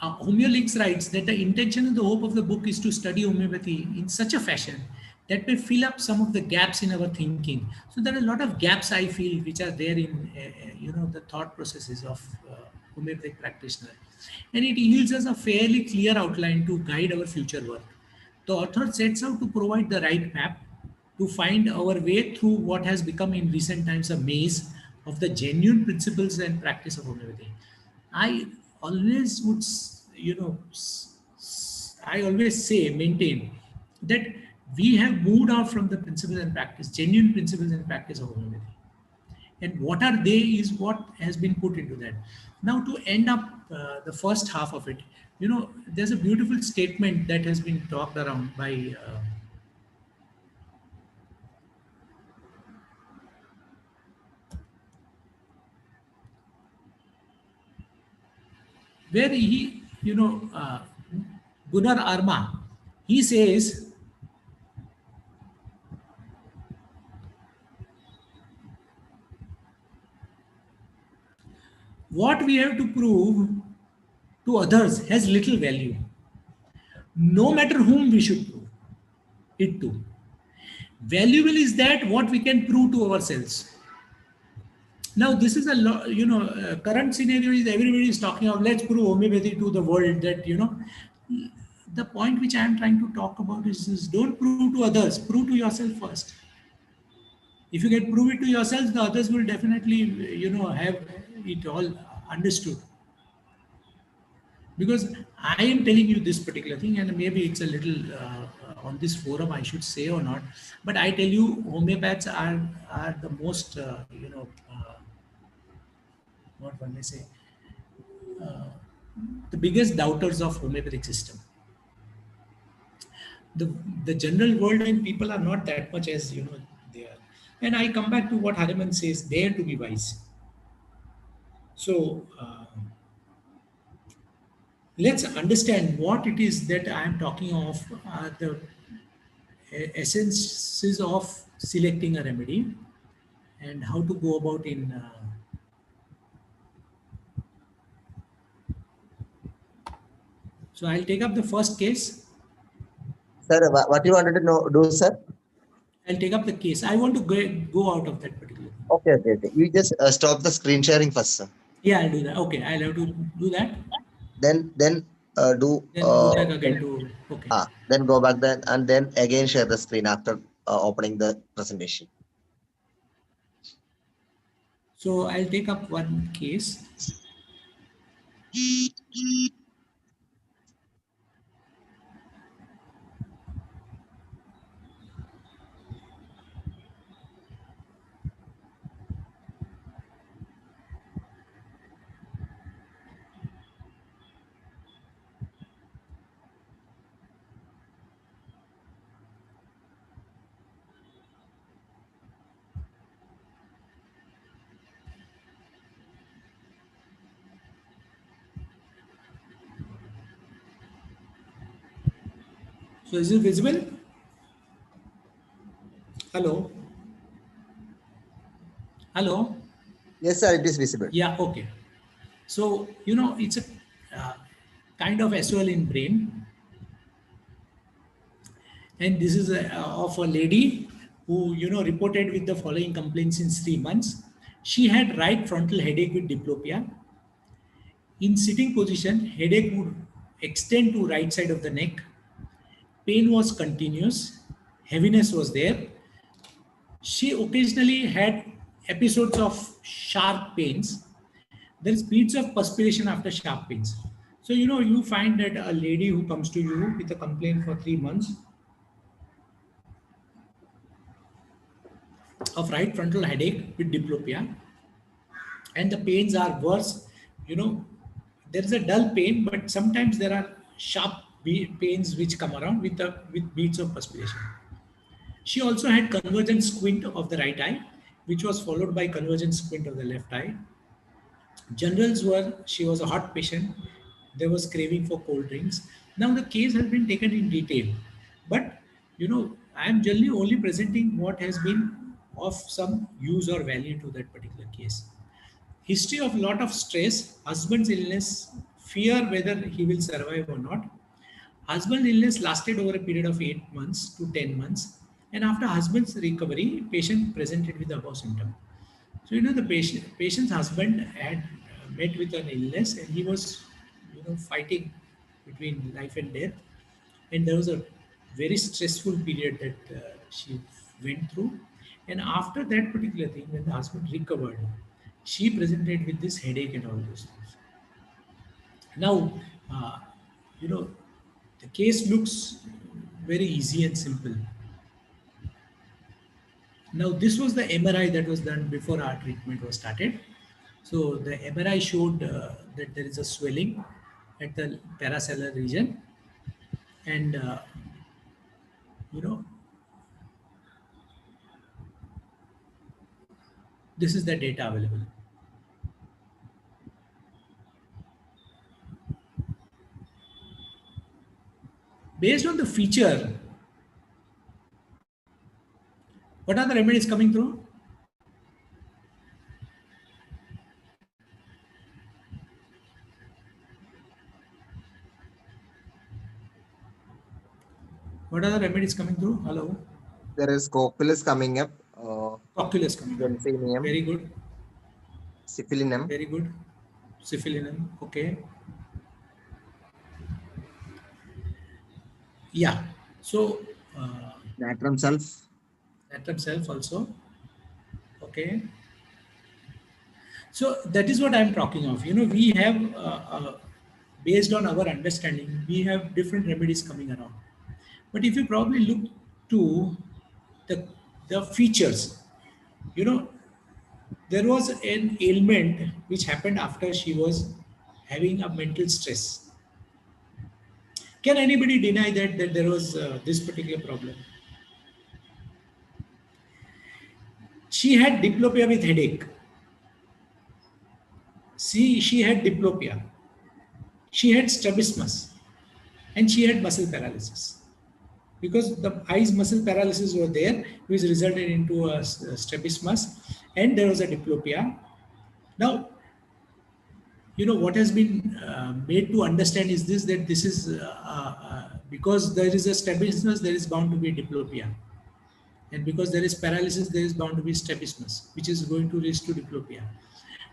Homeolinks writes that the intention and the hope of the book is to study homeopathy in such a fashion that may fill up some of the gaps in our thinking. So there are a lot of gaps I feel which are there in the thought processes of homeopathic practitioner, and it yields us a fairly clear outline to guide our future work. The author sets out to provide the right map to find our way through what has become in recent times a maze of the genuine principles and practice of homeopathy. I always would, I always say, maintain that we have moved out from the principles and practice, genuine principles and practice of homeopathy. And what are they is what has been put into that. Now, to end up the first half of it, there's a beautiful statement that has been talked around by where he, Gunnar Arma, he says, what we have to prove to others has little value, no matter whom we should prove it to. Valuable is that what we can prove to ourselves. Now, this is a current scenario is everybody is talking of let's prove homeopathy to the world that, the point which I am trying to talk about is don't prove to others, prove to yourself first. If you can prove it to yourself, the others will definitely, have it all understood. Because I am telling you this particular thing, and maybe it's a little on this forum I should say or not, but I tell you, homeopaths are the most, what one may say, uh, the biggest doubters of homeopathic system. The general world and people are not that much as they are. And I come back to what Hahnemann says, dare to be wise. So let's understand what it is that I am talking of, the essences of selecting a remedy and how to go about in so I'll take up the first case. Sir, what you wanted to know, do, sir? I'll take up the case. I want to go out of that particular thing. Okay, okay, okay. You just stop the screen sharing first, sir. Yeah, I'll do that. Okay, I'll have to do that. Then do. Then go back again to, okay. Then go back then and then again share the screen after opening the presentation. So I'll take up one case. So is it visible? Hello? Hello? Yes, sir, it is visible. Yeah, okay. So, it's a kind of SOL in brain. And this is of a lady who, reported with the following complaints in 3 months. She had right frontal headache with diplopia. In sitting position, headache would extend to right side of the neck. Pain was continuous. Heaviness was there. She occasionally had episodes of sharp pains. There is beads of perspiration after sharp pains. So, you find that a lady who comes to you with a complaint for 3 months of right frontal headache with diplopia, and the pains are worse. There is a dull pain, but sometimes there are sharp pains which come around with beads of perspiration. She also had convergent squint of the right eye, which was followed by convergent squint of the left eye. Generals were, she was a hot patient. There was craving for cold drinks. Now the case has been taken in detail, but I am generally only presenting what has been of some use or value to that particular case. History of lot of stress, husband's illness, fear whether he will survive or not. Husband's illness lasted over a period of 8 months to 10 months. And after husband's recovery, patient presented with the above symptom. So, the patient's husband had met with an illness, and he was, fighting between life and death. And there was a very stressful period that she went through. And after that particular thing, when the husband recovered, she presented with this headache and all those things. Now, the case looks very easy and simple. Now, this was the MRI that was done before our treatment was started. So the MRI showed that there is a swelling at the paracellular region, and this is the data available. Based on the feature, what are the remedies coming through? What are the remedies coming through? Hello? There is Cocculus coming up. Cocculus coming up. Very good. Syphilinum. Very good. Syphilinum. Okay. Yeah. So, Natrum sulf. Natrum sulf also. Okay. So that is what I am talking of. We have, based on our understanding, we have different remedies coming around. But if you probably look to the features, there was an ailment which happened after she was having a mental stress. Can anybody deny that there was this particular problem? She had diplopia with headache. She had diplopia. She had strabismus, and she had muscle paralysis. Because the eyes muscle paralysis were there, which resulted into a strabismus, and there was a diplopia. Now, what has been made to understand is this, that this is Because there is a strabismus, there is bound to be diplopia. And because there is paralysis, there is bound to be strabismus, which is going to lead to diplopia.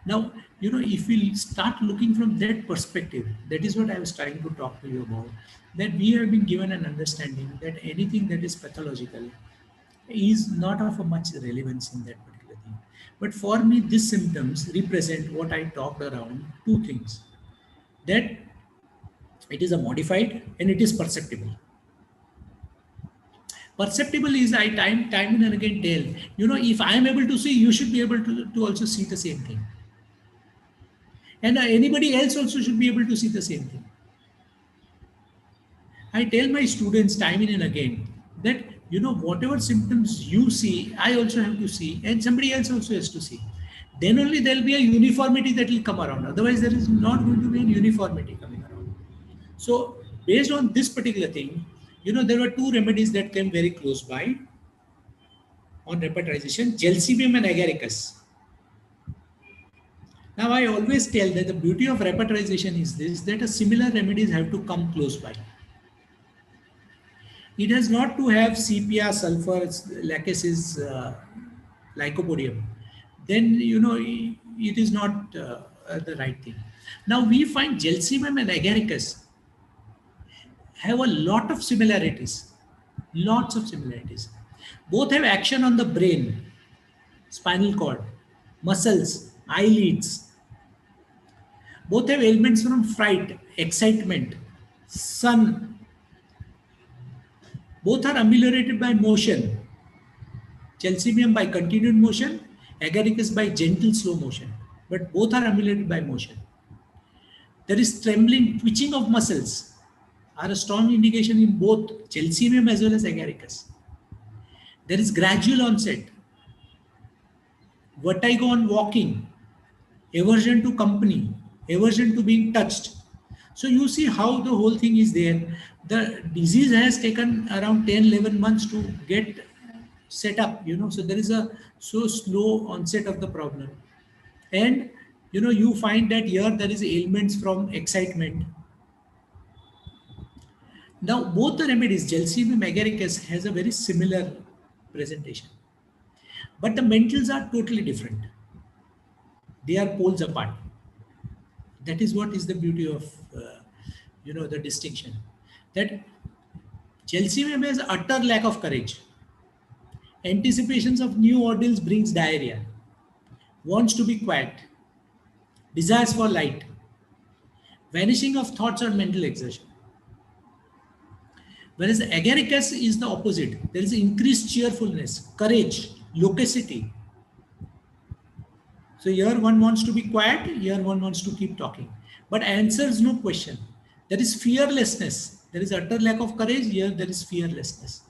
Now, if we start looking from that perspective, that is what I was trying to talk to you about, that we have been given an understanding that anything that is pathological is not of a much relevance in that particular thing. But for me, these symptoms represent what I talked around, two things. That it is a modified and it is perceptible. Perceptible is I time and again tell, if I am able to see, you should be able to also see the same thing. And anybody else also should be able to see the same thing. I tell my students time and again that, whatever symptoms you see, I also have to see, and somebody else also has to see. Then only there will be a uniformity that will come around. Otherwise, there is not going to be any uniformity coming around. So, based on this particular thing, there were two remedies that came very close by on repetization, L.C.E.H and agaricus. Now, I always tell that the beauty of repetization is this, that a similar remedies have to come close by. It has not to have sepia, sulfur, lachesis, lycopodium. Then, it is not the right thing. Now, we find L.C.E.H and agaricus have a lot of similarities. Lots of similarities. Both have action on the brain, spinal cord, muscles, eyelids. Both have ailments from fright, excitement, sun. Both are ameliorated by motion. L.C.E.H by continued motion, agaricus by gentle slow motion. But both are ameliorated by motion. There is trembling, twitching of muscles are a strong indication in both L.C.E.H as well as agaricus. There is gradual onset, vertigo on walking, aversion to company, aversion to being touched. So you see how the whole thing is there. The disease has taken around 10-11 months to get set up, so there is a so slow onset of the problem. And, you find that here there is ailments from excitement. Now, both the remedies, L.C.E.H and agaricus, has a very similar presentation. But the mentals are totally different. They are poles apart. That is what is the beauty of, the distinction. That L.C.E.H has utter lack of courage. Anticipations of new ordeals brings diarrhea. Wants to be quiet. Desires for light. Vanishing of thoughts or mental exertion. Whereas agaricus is the opposite. There is increased cheerfulness, courage, loquacity. So here one wants to be quiet, here one wants to keep talking. But answers no question. There is fearlessness. There is utter lack of courage, here there is fearlessness.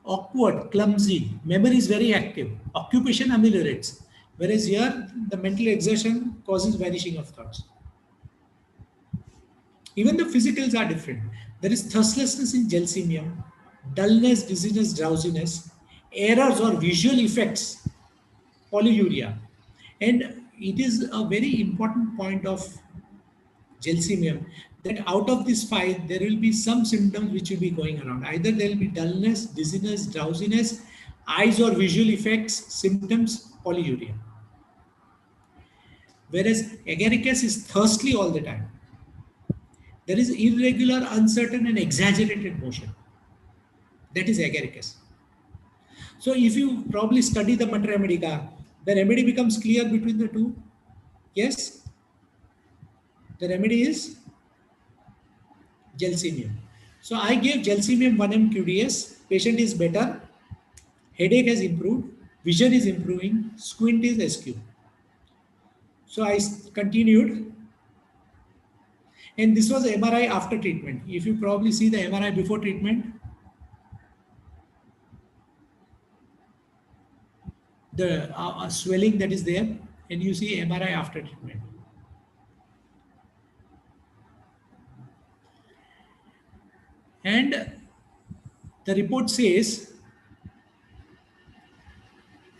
Awkward, clumsy, memory is very active. Occupation ameliorates. Whereas here the mental exertion causes vanishing of thoughts. Even the physicals are different. There is thirstlessness in L.C.E.H, dullness, dizziness, drowsiness, errors or visual effects, polyuria. And it is a very important point of L.C.E.H that out of this 5, there will be some symptoms which will be going around. Either there will be dullness, dizziness, drowsiness, eyes or visual effects, symptoms, polyuria. Whereas agaricus is thirsty all the time. There is irregular, uncertain and exaggerated motion. That is agaricus. So if you probably study the Mater Medica, the remedy becomes clear between the two. Yes? The remedy is L.C.E.H. So I gave L.C.E.H 1 QDS. Patient is better. Headache has improved. Vision is improving. Squint is SQ. So I continued. And this was MRI after treatment. If you probably see the MRI before treatment, the swelling that is there, and you see MRI after treatment. And the report says,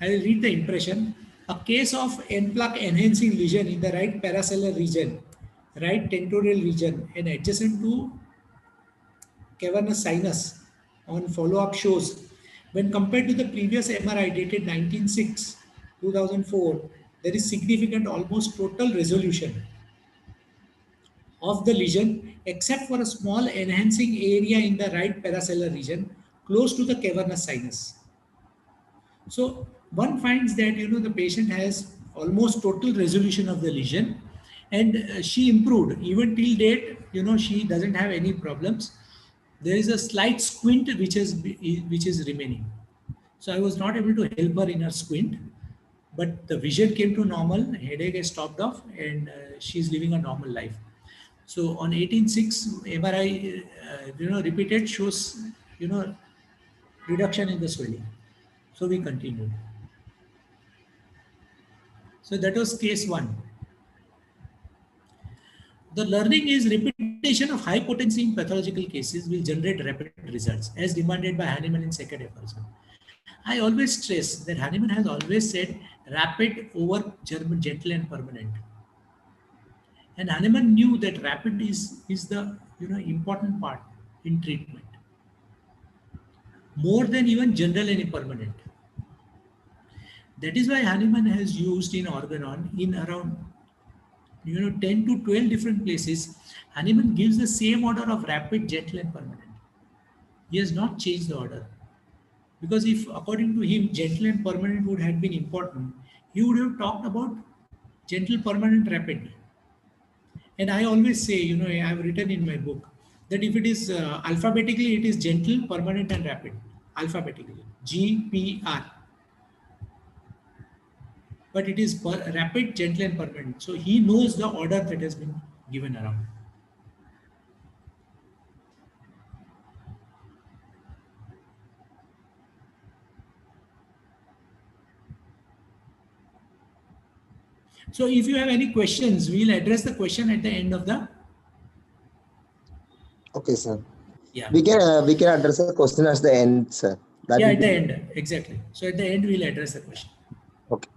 I will read the impression, a case of N-plaque enhancing lesion in the right paracellular region, right tentorial region and adjacent to cavernous sinus on follow-up shows when compared to the previous MRI dated 1906, 2004, there is significant almost total resolution of the lesion except for a small enhancing area in the right paracellular region close to the cavernous sinus. So one finds that the patient has almost total resolution of the lesion, and she improved even till date. She doesn't have any problems. There is a slight squint which is remaining. So I was not able to help her in her squint, but the vision came to normal. Headache has stopped off, and she's living a normal life. So on 18/6 MRI, repeated shows reduction in the swelling. So we continued. So that was case 1. The learning is repetition of high potency in pathological cases will generate rapid results as demanded by Hahnemann in second aphorism. I always stress that Hahnemann has always said rapid over gentle and permanent. And Hahnemann knew that rapid is the important part in treatment, more than even general and permanent. That is why Hahnemann has used in Organon in around 10 to 12 different places. Hahnemann gives the same order of rapid, gentle and permanent. He has not changed the order. Because if according to him gentle and permanent would have been important, he would have talked about gentle, permanent, rapid. And I always say, I have written in my book that if it is alphabetically, it is gentle, permanent and rapid. Alphabetically, GPR. But it is rapid, gentle and permanent. So he knows the order that has been given around. So if you have any questions, we'll address the question at the end of the. Okay, sir. Yeah. We can address the question at the end, sir. At the end, exactly. So at the end, we'll address the question. Okay.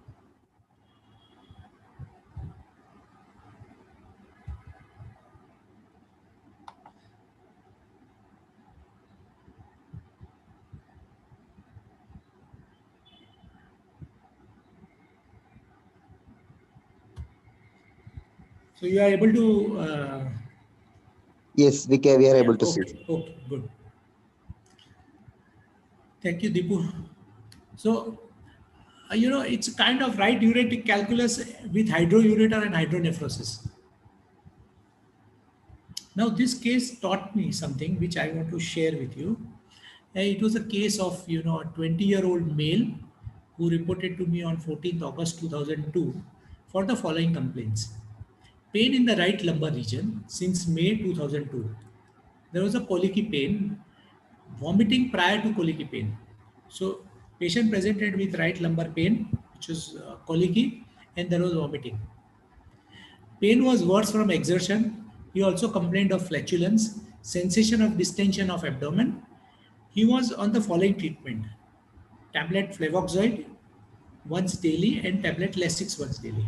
So you are able to. Yes, we are able to see. Okay, good. Thank you, Deepu. So, it's kind of right uretic calculus with hydroureter and hydronephrosis. Now, this case taught me something which I want to share with you. It was a case of, a 20-year-old male who reported to me on 14th August 2002 for the following complaints. Pain in the right lumbar region since May 2002. There was a colicky pain, vomiting prior to colicky pain. So patient presented with right lumbar pain, which was colicky, and there was vomiting. Pain was worse from exertion. He also complained of flatulence, sensation of distension of abdomen. He was on the following treatment: tablet flavoxoid once daily and tablet Lasix once daily.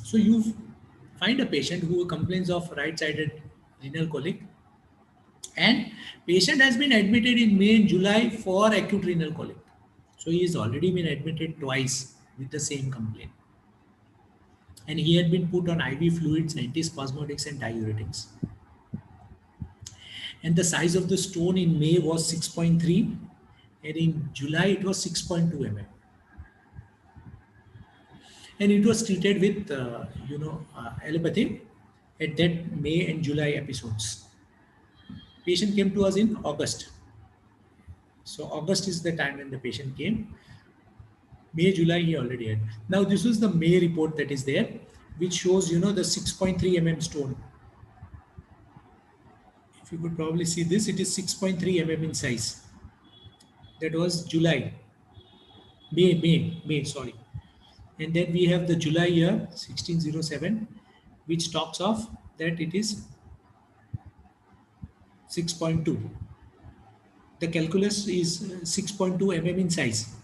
So you find a patient who complains of right-sided renal colic, and patient has been admitted in May and July for acute renal colic. So he has already been admitted twice with the same complaint. And he had been put on IV fluids, antispasmodics and diuretics. And the size of the stone in May was 6.3 and in July it was 6.2 mm. And it was treated with, allopathy at that May and July episodes. Patient came to us in August. So August is the time when the patient came. May, July he already had. Now this was the May report that is there, which shows, the 6.3 mm stone. If you could probably see this, it is 6.3 mm in size. That was July. May, sorry. And then we have the July year, 1607, which talks of that it is 6.2. The calculus is 6.2 mm in size.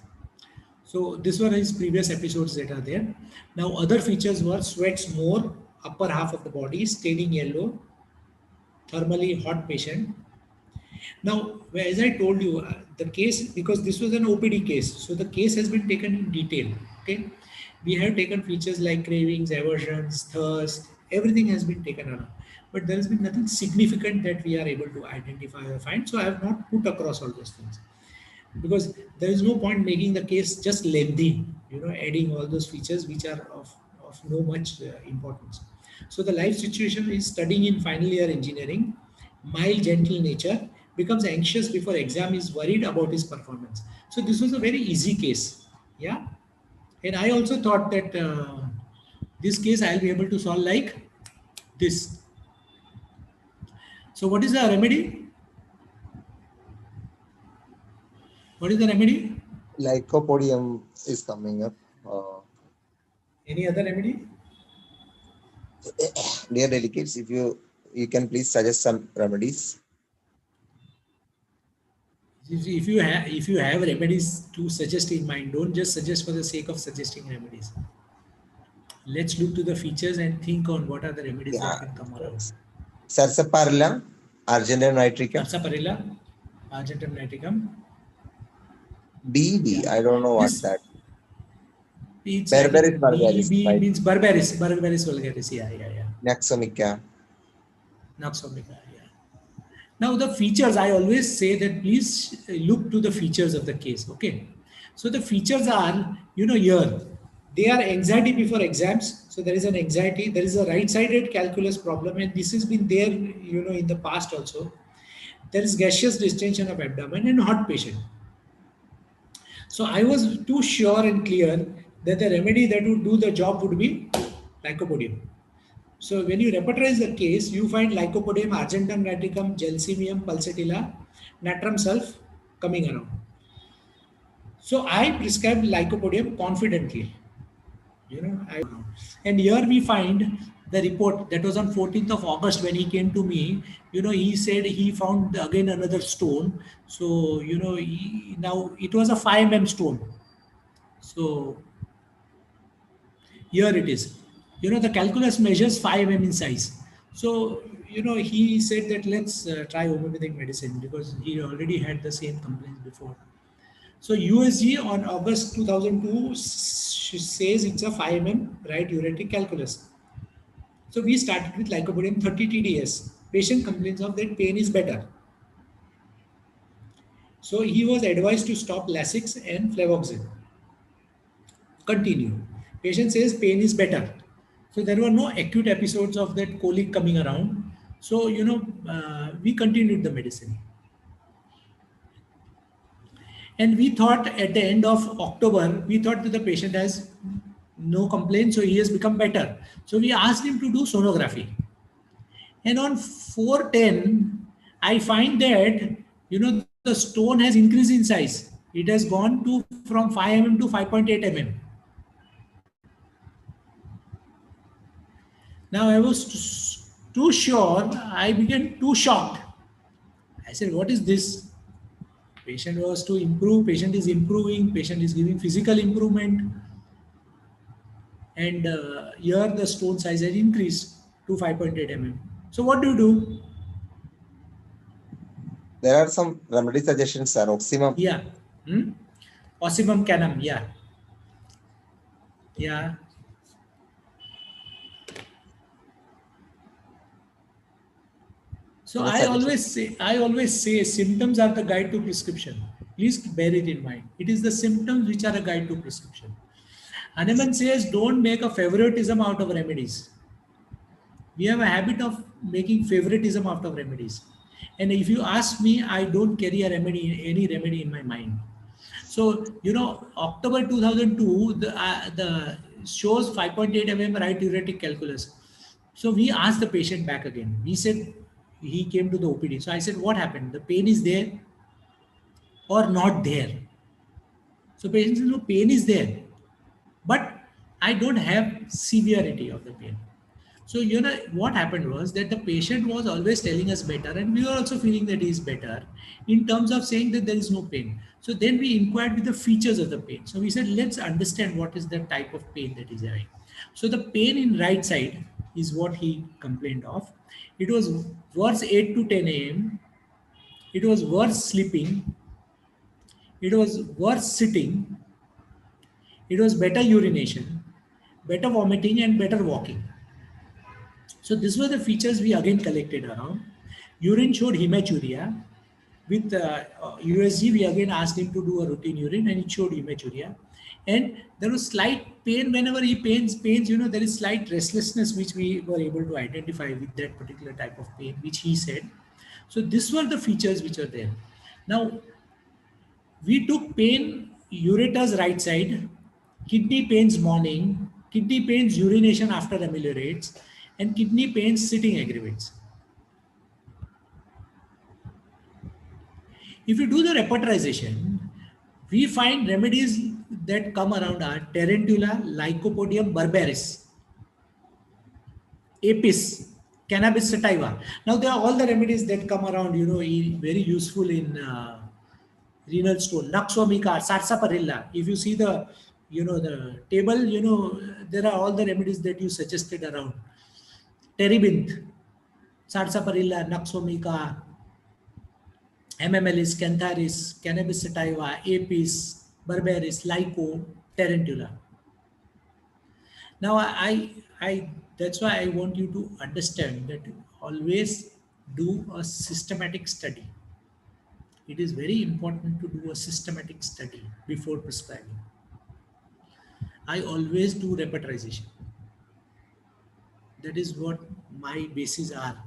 So this were his previous episodes that are there. Now other features were sweats more, upper half of the body, staining yellow, thermally hot patient. Now, as I told you, the case, because this was an OPD case, so the case has been taken in detail. Okay, we have taken features like cravings, aversions, thirst, everything has been taken around, but there has been nothing significant that we are able to identify or find. So I have not put across all those things, because there is no point making the case just lengthy, adding all those features which are of no much importance. So the life situation is studying in final year engineering, mild, gentle nature, becomes anxious before exam, is worried about his performance. So this was a very easy case. Yeah. And I also thought that this case I'll be able to solve like this. So what is the remedy? What is the remedy? Lycopodium is coming up. Any other remedy? Dear delegates, if you can please suggest some remedies. If you have remedies to suggest in mind, don't just suggest for the sake of suggesting remedies. Let's look to the features and think on what are the remedies that can come around. Sarsaparilla, Argentum nitricum. Sarsaparilla, Argentum nitricum. BB, I don't know what's that. It's Berberis vulgaris. BB Right? means Berberis vulgaris. Yeah. Naxomica. Naxomica. Yeah. Now the features, I always say that please look to the features of the case. Okay. So the features are, here, they are anxiety before exams. So there is an anxiety. There is a right-sided calculus problem, and this has been there, in the past also. There is gaseous distension of abdomen and hot patient. So I was too sure and clear that the remedy that would do the job would be lycopodium. So when you repertorize the case, you find lycopodium, argentum nitricum, gelsemium, pulsatilla, natrum sulf coming around. So I prescribed lycopodium confidently. And here we find the report that was on 14th of August when he came to me. He said he found again another stone. So, now it was a 5 mm stone. So here it is. The calculus measures 5 mm in size. So, he said that let's try homeopathic medicine because he already had the same complaints before. So USG on August 2002 says it's a 5 mm right ureteric calculus. So we started with lycopodium 30 TDS. Patient complains of that pain is better. So he was advised to stop Lasix and flavoxin. Continue. Patient says pain is better. So there were no acute episodes of that colic coming around. So, we continued the medicine. And we thought at the end of October, we thought that the patient has no complaints, so he has become better. So we asked him to do sonography. And on 410, I find that, the stone has increased in size. It has gone from 5 mm to 5.8 mm. Now I was too sure, I became too shocked. I said, what is this? Patient was to improve, patient is improving, patient is giving physical improvement. And here the stone size has increased to 5.8 mm. So what do? There are some remedy suggestions, sir. Oximum. Yeah. Osimum canum, yeah. Yeah. So I always say symptoms are the guide to prescription. Please bear it in mind. It is the symptoms which are a guide to prescription. Hahnemann says don't make a favoritism out of remedies. We have a habit of making favoritism out of remedies. And if you ask me, I don't carry any remedy in my mind. So, October 2002, the shows 5.8 mm right ureteric calculus. So we asked the patient back again. We said, he came to the OPD. So I said, what happened? The pain is there or not there? So patient says, no, pain is there, but I don't have severity of the pain. So, what happened was that the patient was always telling us better, and we were also feeling that he is better in terms of saying that there is no pain. So then we inquired with the features of the pain. So we said, let's understand what is the type of pain that is having. So the pain in right side is what he complained of. It was worse 8 to 10 a.m. It was worse sleeping. It was worse sitting. It was better urination, better vomiting, and better walking. So these were the features we again collected around. Urine showed hematuria. With USG, we again asked him to do a routine urine and it showed hematuria. And there was slight pain whenever he pains, there is slight restlessness which we were able to identify with that particular type of pain, which he said. So these were the features which are there. Now, we took pain, ureters right side, kidney pains morning, kidney pains urination after ameliorates, and kidney pains sitting aggravates. If you do the repertorization, we find remedies that come around are Tarantula, Lycopodium barbaris, Apis, Cannabis sativa. Now there are all the remedies that come around, very useful in renal stone. Naxomica, Sarsaparilla. If you see the, the table, there are all the remedies that you suggested around. Terebinth, Sarsaparilla, Naxomica, MMLis, Cantharis, Cannabis sativa, Apis, Barbaris, Lyco, Tarantula. Now that's why I want you to understand that always do a systematic study. It is very important to do a systematic study before prescribing. I always do repertorization. That is what my bases are.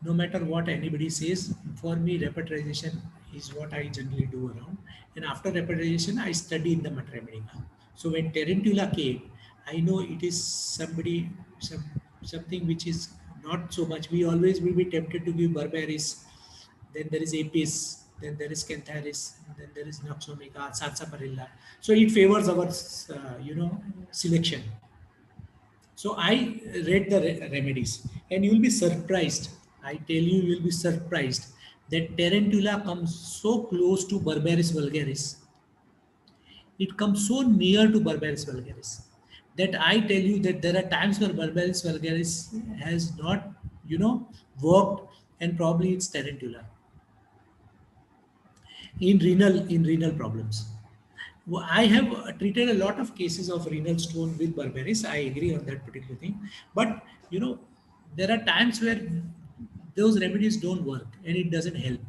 No matter what anybody says, for me repertorization is what I generally do around. And after repertorization, I study in the Matra Medica. So when Tarantula came, I know it is something which is not so much. We always will be tempted to give Barbaris, then there is Apis, then there is Cantharis, then there is Naxomica, Sarsaparilla. So it favors our, selection. So I read the remedies and you will be surprised. I tell you, you will be surprised that Tarantula comes so close to Barbaris vulgaris. It comes so near to Barbaris vulgaris that I tell you that there are times where Barbaris vulgaris has not, worked, and probably it's Tarantula in renal problems. I have treated a lot of cases of renal stone with Barbaris. I agree on that particular thing. But, there are times where those remedies don't work and it doesn't help.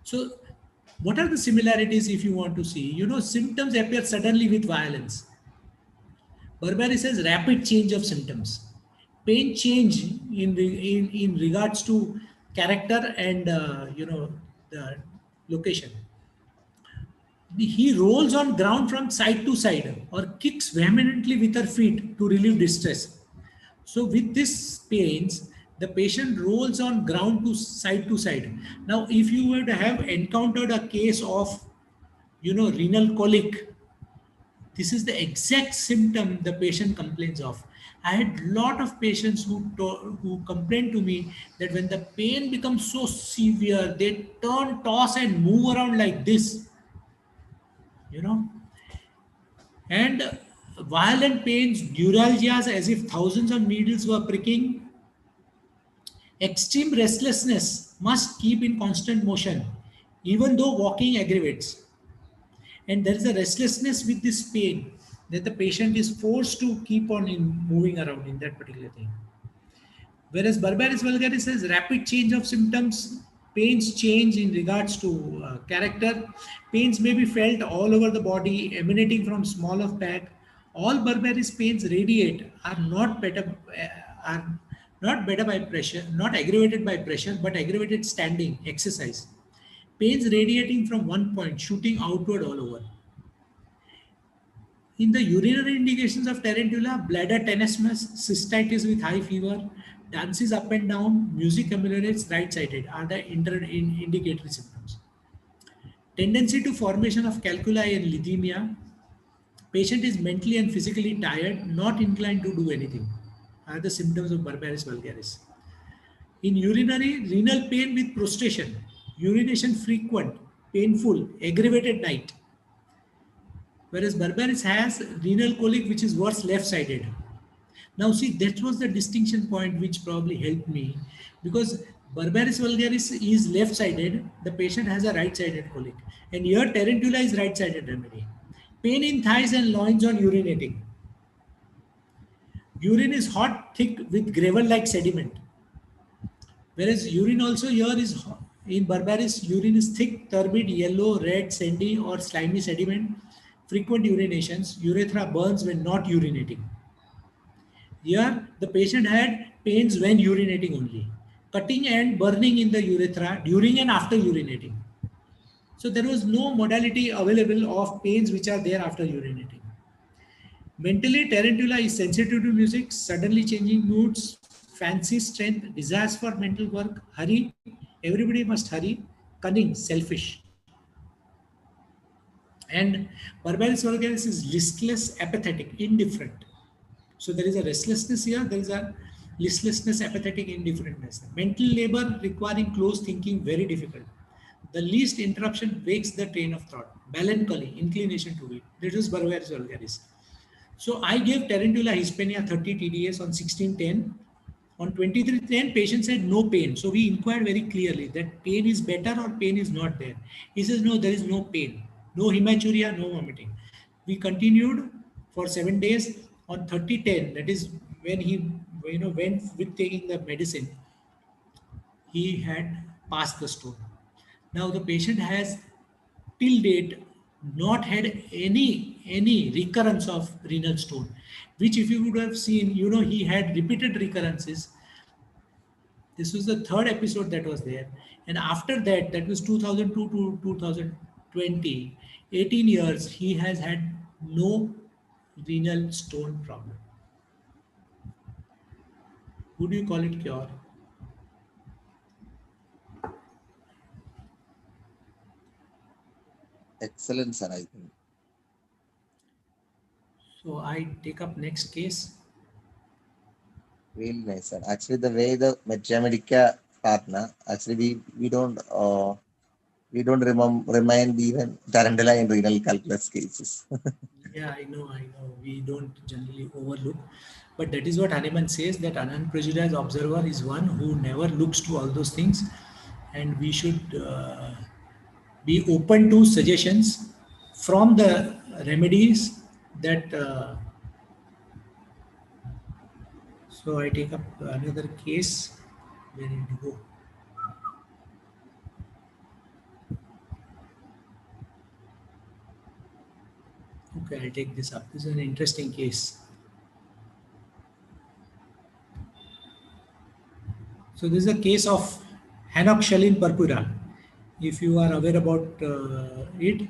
So what are the similarities if you want to see? Symptoms appear suddenly with violence. Barbaris has rapid change of symptoms. Pain change in regards to character and, the location. He rolls on ground from side to side or kicks vehemently with her feet to relieve distress. So with this pains, the patient rolls on ground to side. Now, if you were to have encountered a case of, renal colic, this is the exact symptom the patient complains of. I had a lot of patients who complained to me that when the pain becomes so severe, they turn, toss and move around like this. And violent pains, neuralgias as if thousands of needles were pricking, extreme restlessness, must keep in constant motion, even though walking aggravates. And there is a restlessness with this pain that the patient is forced to keep on moving around in that particular thing. Whereas Barbaris vulgaris has rapid change of symptoms, pains change in regards to character. Pains may be felt all over the body, emanating from small of back. All Barbaris pains radiate are not better by pressure, not aggravated by pressure, but aggravated standing, exercise. Pains radiating from one point, shooting outward all over. In the urinary indications of Tarantula, bladder tenesmus, cystitis with high fever, dances up and down, music ameliorates right-sided are the indicatory symptoms. Tendency to formation of calculi and lithemia. Patient is mentally and physically tired, not inclined to do anything, are the symptoms of Barbaris vulgaris. In urinary, renal pain with prostration, urination frequent, painful, aggravated night. Whereas Barbaris has renal colic which is worse left-sided. Now see, that was the distinction point which probably helped me, because Barbaris vulgaris is left-sided, the patient has a right-sided colic. And here tarantula is right-sided remedy. Pain in thighs and loins on urinating. Urine is hot, thick with gravel-like sediment. Whereas urine also here is, in Barbaris, urine is thick, turbid, yellow, red, sandy or slimy sediment. Frequent urinations, urethra burns when not urinating. Here, the patient had pains when urinating only. Cutting and burning in the urethra during and after urinating. So there was no modality available of pains which are there after urinating. Mentally, tarantula is sensitive to music, suddenly changing moods, fancy strength, desires for mental work, hurry, everybody must hurry, cunning, selfish. And Barbaris vulgaris is listless, apathetic, indifferent. So there is a restlessness here, there is a listlessness, apathetic, indifferentness. Mental labor requiring close thinking, very difficult. The least interruption breaks the train of thought. Melancholy, inclination to it. This is Barbaris vulgaris. So I gave Tarantula Hispania 30 TDS on 1610. On 2310, patient said no pain. So we inquired very clearly that pain is better or pain is not there. He says, no, there is no pain. No hematuria, no vomiting. We continued for 7 days. On 3010, that is when he went with taking the medicine, he had passed the stone. Now the patient has till date not had any recurrence of renal stone, which if you would have seen, he had repeated recurrences. This was the third episode that was there, and after that, that was 2002 to 2020, 18 years, he has had no renal stone problem. Would you call it cure? Excellent, sir, I think. So I take up next case. Really nice, sir. Actually, the way the Medica partner, actually we don't remind even tarantula in renal calculus cases. Yeah, I know. We don't generally overlook. But that is what Hahnemann says, that an unprejudiced observer is one who never looks to all those things. And we should be open to suggestions from the remedies that... so I take up another case. Where did you go? Okay, I'll take this up. This is an interesting case. So this is a case of Hanoxhalin purpura. If you are aware about it.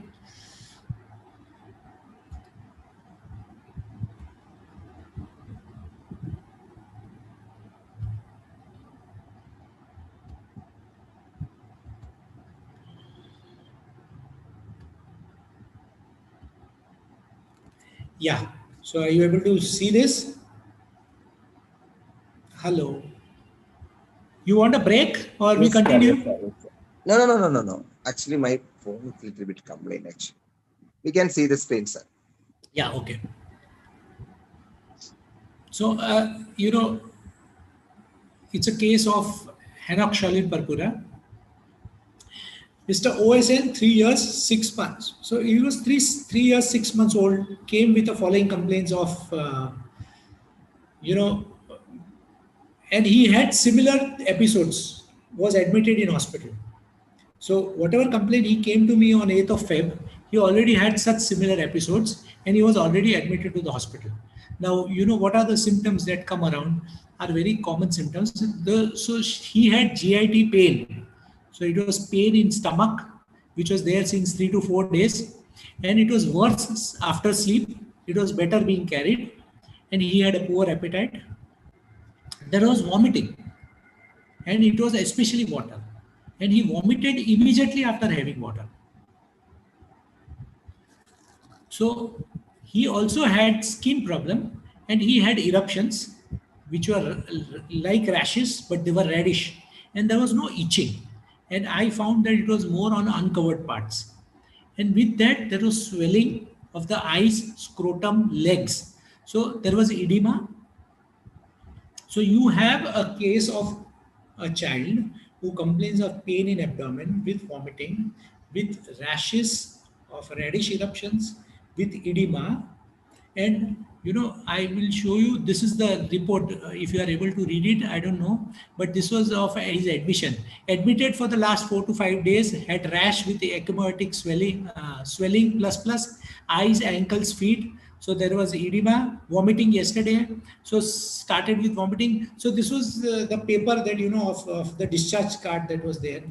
Yeah. So are you able to see this? Hello. You want a break or we continue? Yes, sir. No. Actually, my phone is a little bit complaint, actually. We can see the screen, sir. Yeah, okay. So, it's a case of Hanoxhalin purpura. Mr. OSN, 3 years, 6 months. So he was 3 years, 6 months old, came with the following complaints of, and he had similar episodes, was admitted in hospital. So whatever complaint he came to me on 8th of Feb, he already had such similar episodes and he was already admitted to the hospital. Now, what are the symptoms that come around are very common symptoms. So he had GIT pain. So it was pain in stomach, which was there since 3 to 4 days. And it was worse after sleep. It was better being carried. And he had a poor appetite. There was vomiting. And it was especially water. And he vomited immediately after having water. So he also had skin problem and he had eruptions, which were like rashes, but they were reddish. And there was no itching. And I found that it was more on uncovered parts. And with that, there was swelling of the eyes, scrotum, legs. So there was edema So you have a case of a child who complains of pain in abdomen with vomiting, with rashes of radish eruptions, with edema, and I will show you, this is the report, if you are able to read it, I don't know, but this was of his admission. Admitted for the last 4 to 5 days, had rash with the ecchymotic swelling plus eyes, ankles, feet. So there was edema, vomiting yesterday. So started with vomiting. So this was the paper that of the discharge card that was there,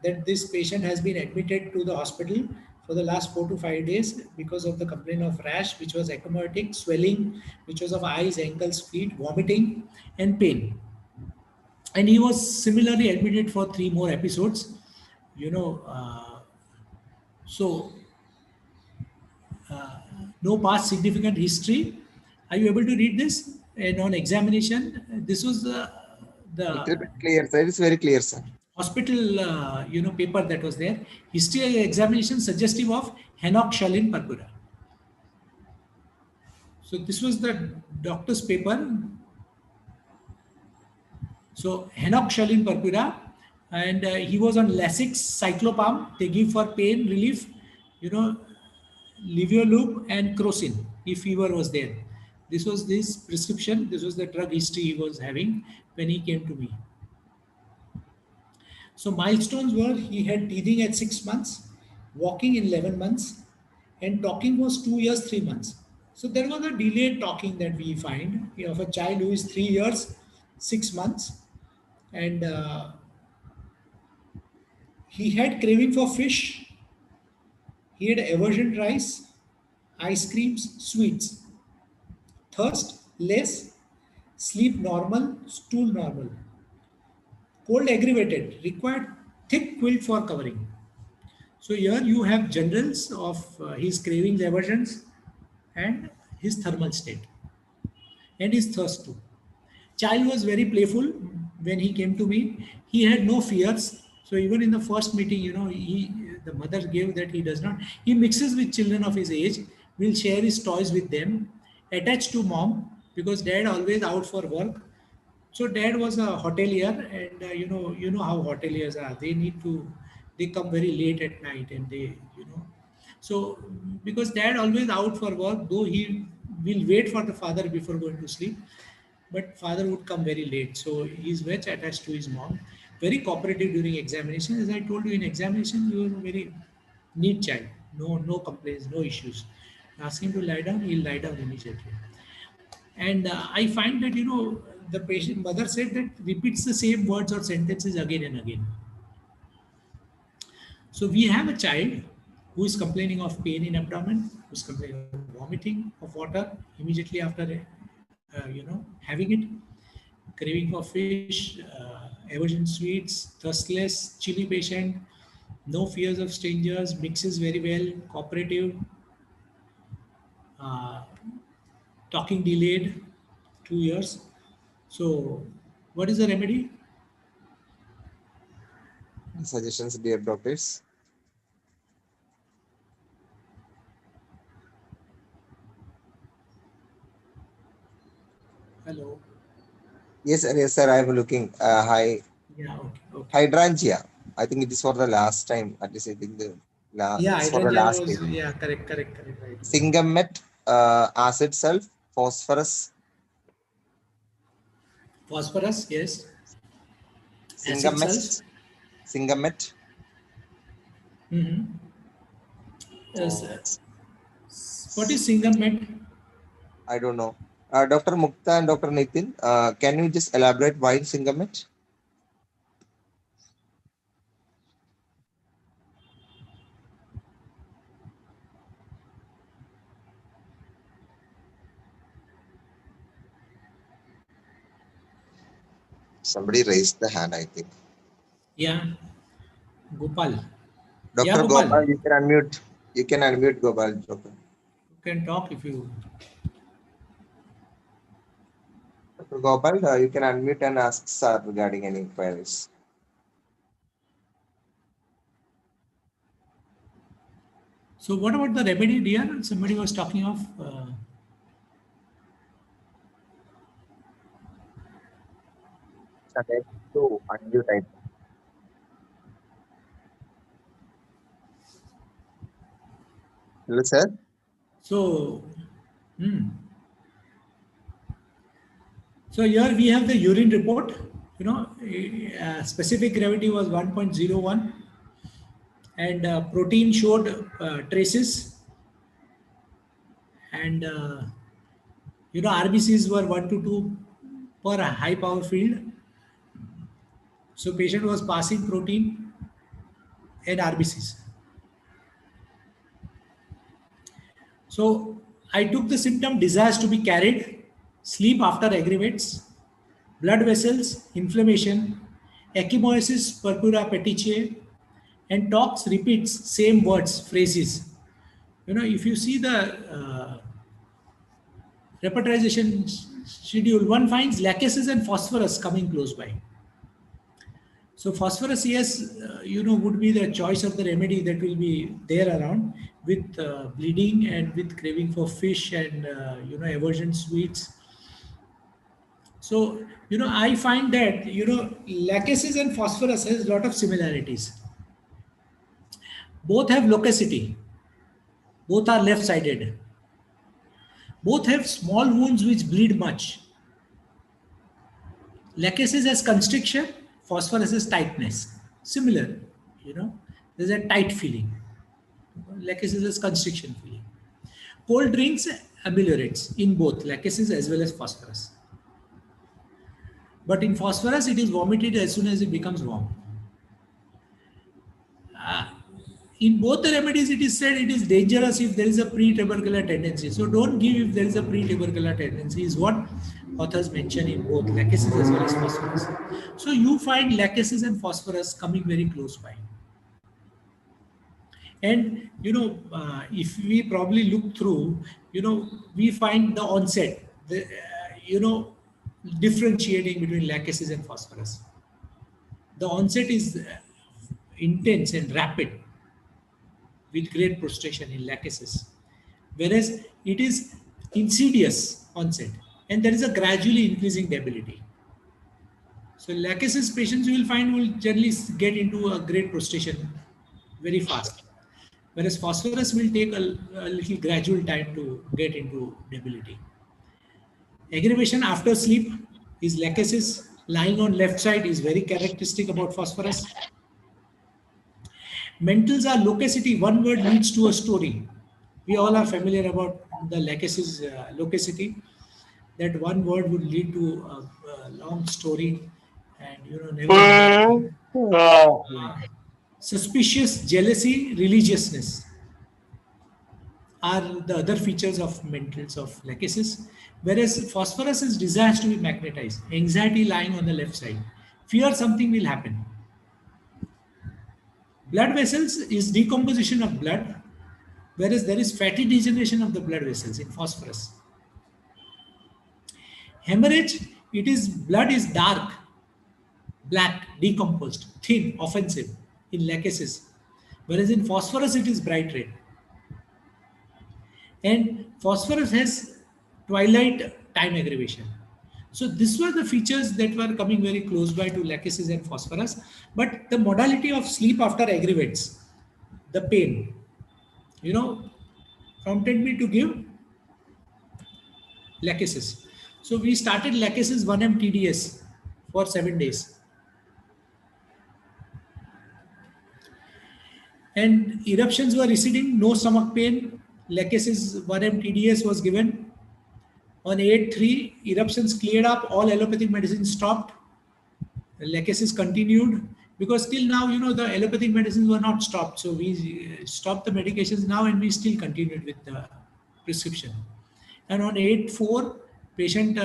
that this patient has been admitted to the hospital for the last 4 to 5 days because of the complaint of rash, which was ecchymotic, swelling, which was of eyes, ankles, feet, vomiting, and pain. And he was similarly admitted for 3 more episodes. You know, so no past significant history. Are you able to read this? And on examination, this was the Little bit clear, sir. It's very clear, sir. hospital paper that was there. History examination suggestive of Henoch-Schulin purpura. So this was the doctor's paper. So Henoch-Schulin purpura, and he was on Lasix, cyclopam. They give for pain relief, Levodopa and crocin if fever was there. This was this prescription. This was the drug history he was having when he came to me. So milestones were, he had teething at 6 months, walking in 11 months, and talking was 2 years, 3 months. So there was a delayed talking that we find of a child who is 3 years, 6 months, and he had craving for fish, he had aversion to rice, ice creams, sweets, thirst less, sleep normal, stool normal, cold aggravated, required thick quilt for covering. So here you have generals of his cravings, aversions, and his thermal state, and his thirst too. Child was very playful when he came to me. He had no fears. So even in the first meeting, the mother gave that he does not. He mixes with children of his age, will share his toys with them, attached to mom because dad always out for work. So dad was a hotelier, and you know how hoteliers are. They come very late at night, and so because dad always out for work, though he will wait for the father before going to sleep, but father would come very late. So he's much attached to his mom, very cooperative during examination. As I told you, in examination, you are a very neat child, no complaints, no issues. Ask him to lie down, he'll lie down immediately. And I find that, the patient mother said that repeats the same words or sentences again and again. So we have a child who is complaining of pain in abdomen, who is complaining of vomiting of water immediately after, having it, craving for fish, aversion sweets, thirstless, chilly patient, no fears of strangers, mixes very well, cooperative, uh, talking delayed, 2 years. So, what is the remedy? Suggestions, dear doctors. Hello. Yes, sir. I am looking. Yeah. Okay. Hydrangea. I think it is for the last time. At least I think Yeah, it's for the hydrangea last was, time. yeah, correct, right. Singamet, acid sulf, phosphorus. Phosphorus, yes. Acid sulfs. Singamet. Singamet. Mm-hmm. Yes. Oh, What is Singamet? I don't know. Dr. Mukta and Dr. Nitin, can you just elaborate why Singamet? Somebody raised the hand, I think. Yeah, Gopal. Yeah, Dr. Gopal. Gopal, you can unmute. You can unmute Gopal. Dr. You can talk if you. Dr. Gopal, you can unmute and ask sir regarding any inquiries. So, what about the remedy, dear? Somebody was talking of. Sanjay to unmute type. Hello, sir. So, so here we have the urine report. You know, specific gravity was 1.01, and protein showed traces, and RBCs were 1 to 2 per high power field. So patient was passing protein and RBCs. So I took the symptom desires to be carried, sleep after aggravates, blood vessels, inflammation, ecchymosis purpura petechiae, and talks repeats same words, phrases. If you see the repertorization schedule, one finds lachesis and phosphorus coming close by. So phosphorus, yes, would be the choice of the remedy that will be there around, with bleeding and with craving for fish and aversion sweets. So I find that lachesis and phosphorus has a lot of similarities. Both have locacity. Both are left-sided. Both have small wounds which bleed much. Lachesis has constriction, phosphorus has tightness. Similar, there's a tight feeling. Lachesis has constriction feeling. Cold drinks ameliorates in both lachesis as well as phosphorus. But in phosphorus, it is vomited as soon as it becomes warm. In both the remedies, it is said it is dangerous if there is a pre-tubercular tendency. So don't give if there is a pre-tubercular tendency, is what authors mention in both lachesis as well as phosphorus. So you find lachesis and phosphorus coming very close by. And, if we probably look through, we find the onset, differentiating between lachesis and phosphorus. The onset is intense and rapid with great prostration in lachesis, whereas it is insidious onset and there is a gradually increasing debility. So lachesis patients you will find will generally get into a great prostration very fast, whereas phosphorus will take a little gradual time to get into debility. Aggravation after sleep is lachesis. Lying on left side is very characteristic about phosphorus. Mentals are locacity. One word leads to a story. We all are familiar about the lachesis locacity. That one word would lead to a long story, and never. Suspicious, jealousy, religiousness are the other features of mentals of lachesis, whereas phosphorus is desires to be magnetized, anxiety lying on the left side, fear something will happen. Blood vessels is decomposition of blood, whereas there is fatty degeneration of the blood vessels in phosphorus. Hemorrhage, it is blood is dark, black, decomposed, thin, offensive in lachesis, whereas in phosphorus it is bright red. And phosphorus has twilight time aggravation. So these were the features that were coming very close by to lachesis and phosphorus. But the modality of sleep after aggravates, the pain, prompted me to give lachesis. So we started lachesis 1 TDS for 7 days. And eruptions were receding, no stomach pain. Lachesis 1 TDS was given. On 8/3, eruptions cleared up, all allopathic medicine stopped. Lachesis continued because till now, the allopathic medicines were not stopped. So we stopped the medications now and we still continued with the prescription. And on 8/4, patient,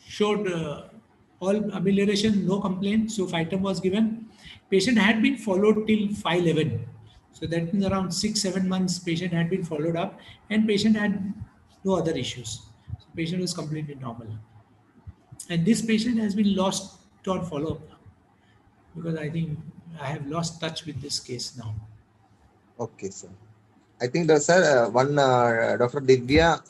showed all amelioration, no complaint. So Phytum was given. Patient had been followed till 5/11. So that means around 6-7 months patient had been followed up and patient had no other issues. So patient was completely normal. And this patient has been lost on follow-up because I think I have lost touch with this case now. Okay, sir. I think, sir, one Dr. Divya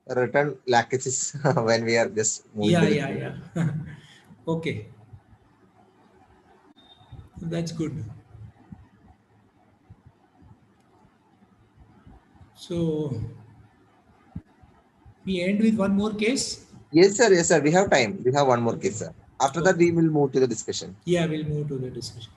Return lackages when we are just moving Yeah, to the yeah, yeah. Okay, that's good. So we end with one more case. Yes, sir. Yes, sir. We have time. We have one more case, sir. After that, Okay. we will move to the discussion. Yeah, we'll move to the discussion.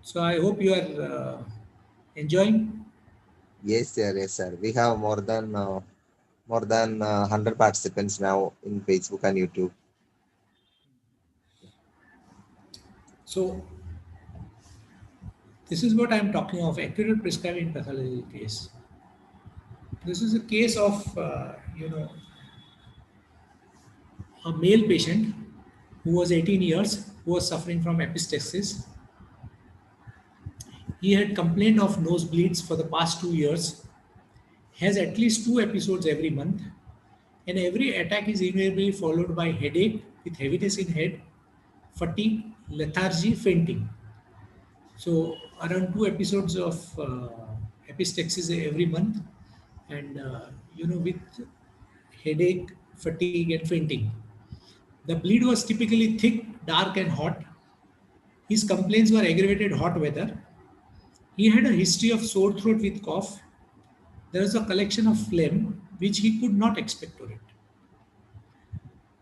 So I hope you are enjoying. Yes, sir. Yes, sir. We have more than 100 participants now in Facebook and YouTube. So this is what I am talking of, accurate prescribing pathology case. This is a case of, a male patient who was 18 years, who was suffering from epistaxis. He had complained of nosebleeds for the past 2 years, has at least 2 episodes every month, and every attack is invariably followed by headache with heaviness in head, fatigue, lethargy, fainting. So around 2 episodes of epistaxis every month, and with headache, fatigue, and fainting. The bleed was typically thick, dark, and hot. His complaints were aggravated hot weather. He had a history of sore throat with cough. There was a collection of phlegm which he could not expectorate.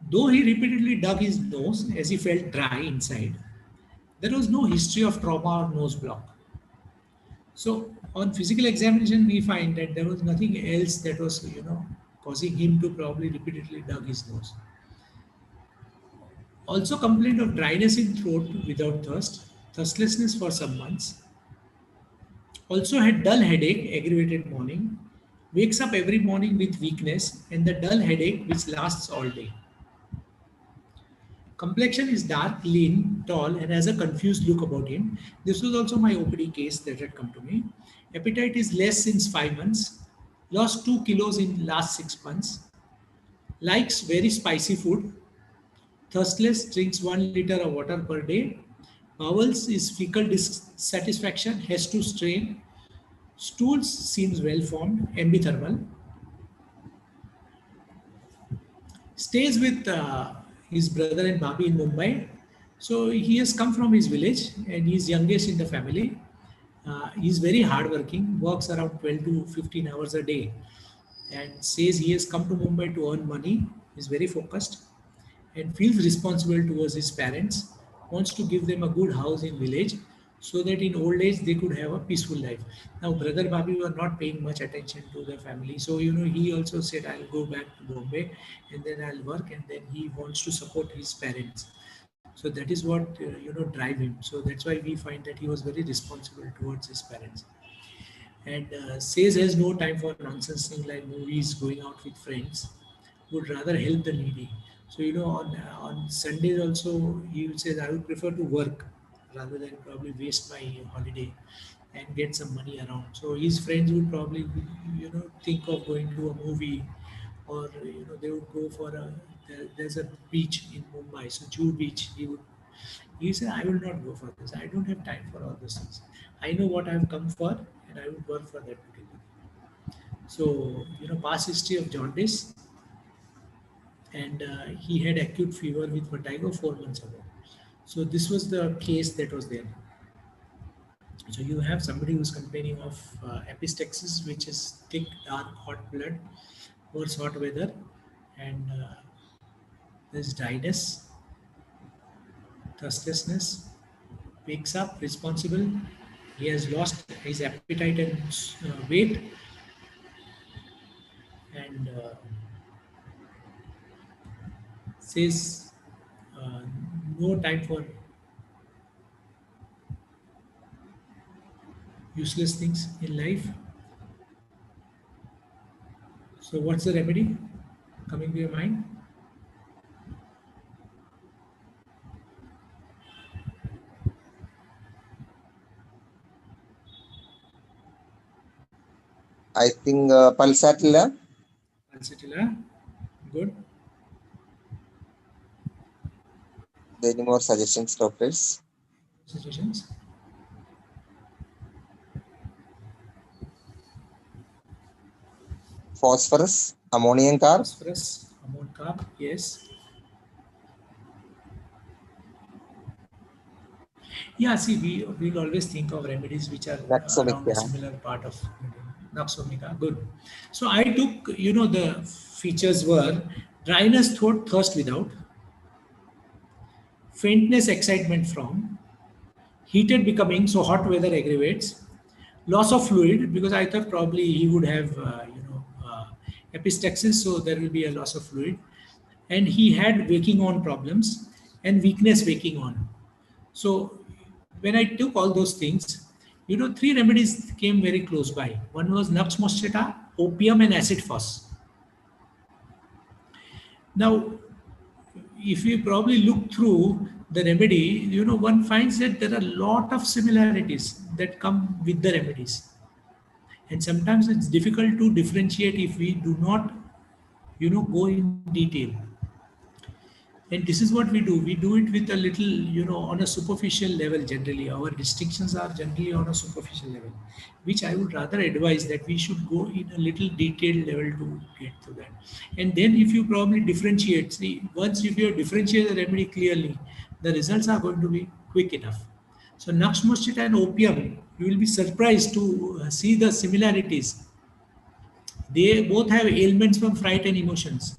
Though he repeatedly dug his nose as he felt dry inside, there was no history of trauma or nose block. So on physical examination, we find that there was nothing else that was, causing him to probably repeatedly dug his nose. Also complained of dryness in throat without thirst, thirstlessness for some months. Also had dull headache, aggravated morning. Wakes up every morning with weakness and the dull headache which lasts all day. Complexion is dark, lean, tall, and has a confused look about him. This was also my OPD case that had come to me. Appetite is less since 5 months. Lost 2 kilos in last 6 months. Likes very spicy food. Thirstless, drinks 1 liter of water per day. Bowels is fecal dissatisfaction, has to strain. Stools seems well formed, ambithermal. Stays with his brother and Babi in Mumbai. So he has come from his village and he's youngest in the family. He's very hardworking, works around 12 to 15 hours a day, and says he has come to Mumbai to earn money. He's very focused and feels responsible towards his parents, wants to give them a good house in village so that in old age they could have a peaceful life. Now, brother Babi were not paying much attention to the family. So, he also said, I'll go back to Bombay and then I'll work, and then he wants to support his parents. So that is what, drive him. So that's why we find that he was very responsible towards his parents. And says has no time for nonsense things like movies, going out with friends, would rather help the needy. So on Sundays also he would say I would prefer to work rather than probably waste my holiday and get some money around. So his friends would probably think of going to a movie, or they would go for there's a beach in Mumbai, so Jew beach. He said I will not go for this. I don't have time for all those things. I know what I have come for, and I would work for that particular. So past history of jaundice, and he had acute fever with vertigo 4 months ago. So this was the case that was there. So you have somebody who's complaining of epistaxis, which is thick, dark, hot blood, worse hot weather, and there's dryness, thirstlessness, wakes up responsible. He has lost his appetite and weight, and says No time for useless things in life. So what's the remedy coming to your mind? I think pulsatilla. Pulsatilla. Good. Any more suggestions, doctors? Suggestions. Phosphorus, ammonium carb. Phosphorus, ammonium carb. Yes. Yeah, see, we'll always think of remedies which are around a Naxomica. similar part of Naxomica. Good. So I took, the features were dryness, throat, thirst without, faintness, excitement from, heated becoming, so hot weather aggravates, loss of fluid, because I thought probably he would have, epistaxis, so there will be a loss of fluid, and he had waking on problems and weakness waking on. So when I took all those things, three remedies came very close by. One was Nux mosquita, opium, and acid phos. Now, if you probably look through the remedy, one finds that there are a lot of similarities that come with the remedies. And sometimes it's difficult to differentiate if we do not, go in detail. And this is what we do. We do it with a little, on a superficial level generally. Our distinctions are generally on a superficial level, which I would rather advise that we should go in a little detailed level to get to that. And then if you probably differentiate, see, once if you differentiate the remedy clearly, the results are going to be quick enough. So Nux mosquita and opium, you will be surprised to see the similarities. They both have ailments from fright and emotions.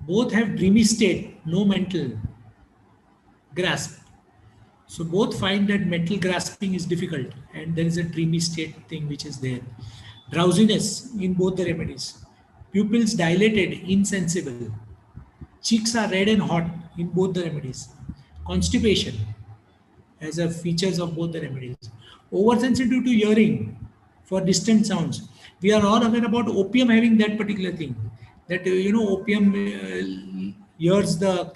Both have dreamy state, no mental grasp. So both find that mental grasping is difficult and there is a dreamy state thing which is there. Drowsiness in both the remedies. Pupils dilated, insensible. Cheeks are red and hot in both the remedies. Constipation as a features of both the remedies. Oversensitive to hearing for distant sounds. We are all aware about opium having that particular thing. That opium hears the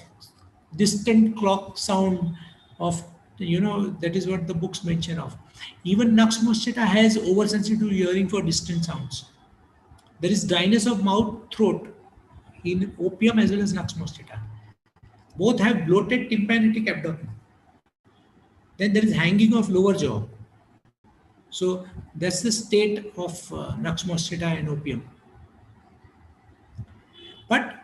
distant clock sound of that is what the books mention of. Even Nux mosquita has oversensitive hearing for distant sounds. There is dryness of mouth, throat in opium as well as Nux mosquita. Both have bloated tympanic abdomen. Then there is hanging of lower jaw. So that's the state of Nux mosquita and opium. But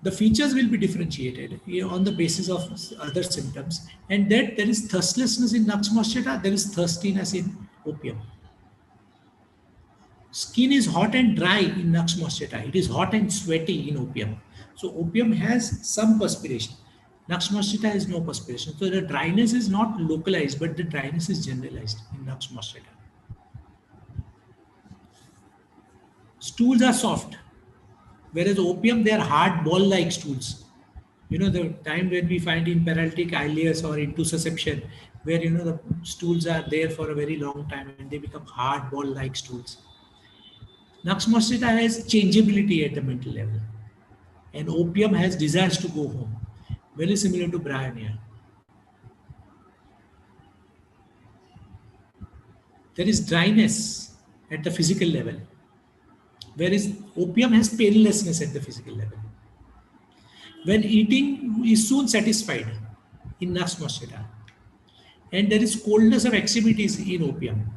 the features will be differentiated on the basis of other symptoms, and that there is thirstlessness in Nux mosquita, there is thirstiness in opium. Skin is hot and dry in Nux mosquita. It is hot and sweaty in opium. So opium has some perspiration. Nux mosquita has no perspiration. So the dryness is not localized, but the dryness is generalized in Nux mosquita. Stools are soft, whereas opium, they are hard ball-like stools. The time when we find in paralytic ileus or intussusception, where the stools are there for a very long time and they become hard ball-like stools. Nux mosquita has changeability at the mental level, and opium has desires to go home, very similar to bryonia. There is dryness at the physical level, whereas opium has painlessness at the physical level. When eating is soon satisfied in Nux mosquita, and there is coldness of extremities in opium.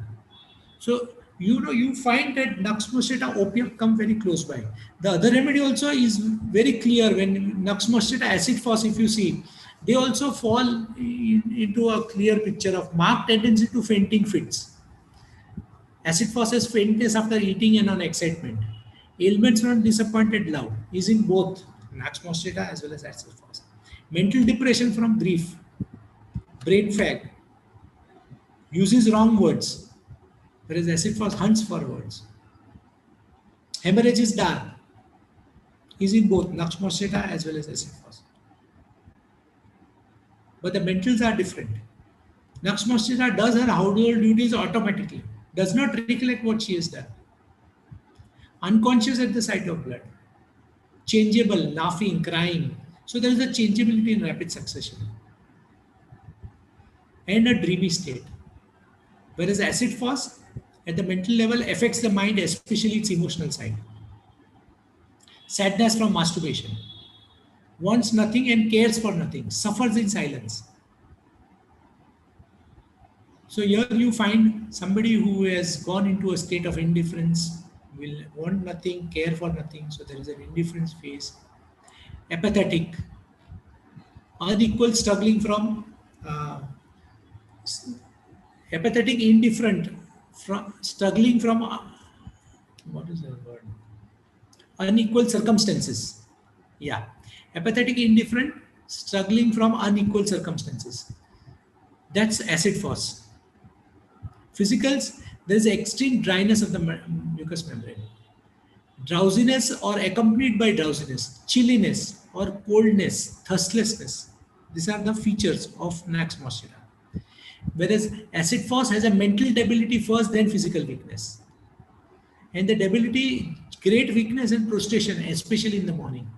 So you find that Nux mosquita, opium come very close by. The other remedy also is very clear. When Nux mosquita, acid phos, if you see, they also fall into a clear picture of marked tendency to fainting fits. Acid phos has faintness after eating and on excitement. Ailments from disappointed love is in both Nux mosquita as well as acid phos. Mental depression from grief, brain fag, uses wrong words, whereas acid phos hunts for words. Hemorrhage is dark, is in both Nux mosquita as well as acid phos. but the mentals are different. Nux does her household duties automatically, does not recollect what she has done. Unconscious at the sight of blood. Changeable, laughing, crying. So there is a changeability in rapid succession. And a dreamy state. Whereas acid fast at the mental level affects the mind, especially its emotional side. Sadness from masturbation. Wants nothing and cares for nothing. Suffers in silence. So here you find somebody who has gone into a state of indifference, will want nothing, care for nothing. So there is an indifference phase. Apathetic. Unequal struggling from apathetic, indifferent, from struggling from what is the word? Unequal circumstances. Yeah, apathetic, indifferent, struggling from unequal circumstances. That's acid fast. Physicals, there is extreme dryness of the mucous membrane. Drowsiness or accompanied by drowsiness, chilliness or coldness, thirstlessness. These are the features of Nux mosquita. Whereas acid fast has a mental debility first, then physical weakness. And the debility, great weakness and prostration, especially in the morning.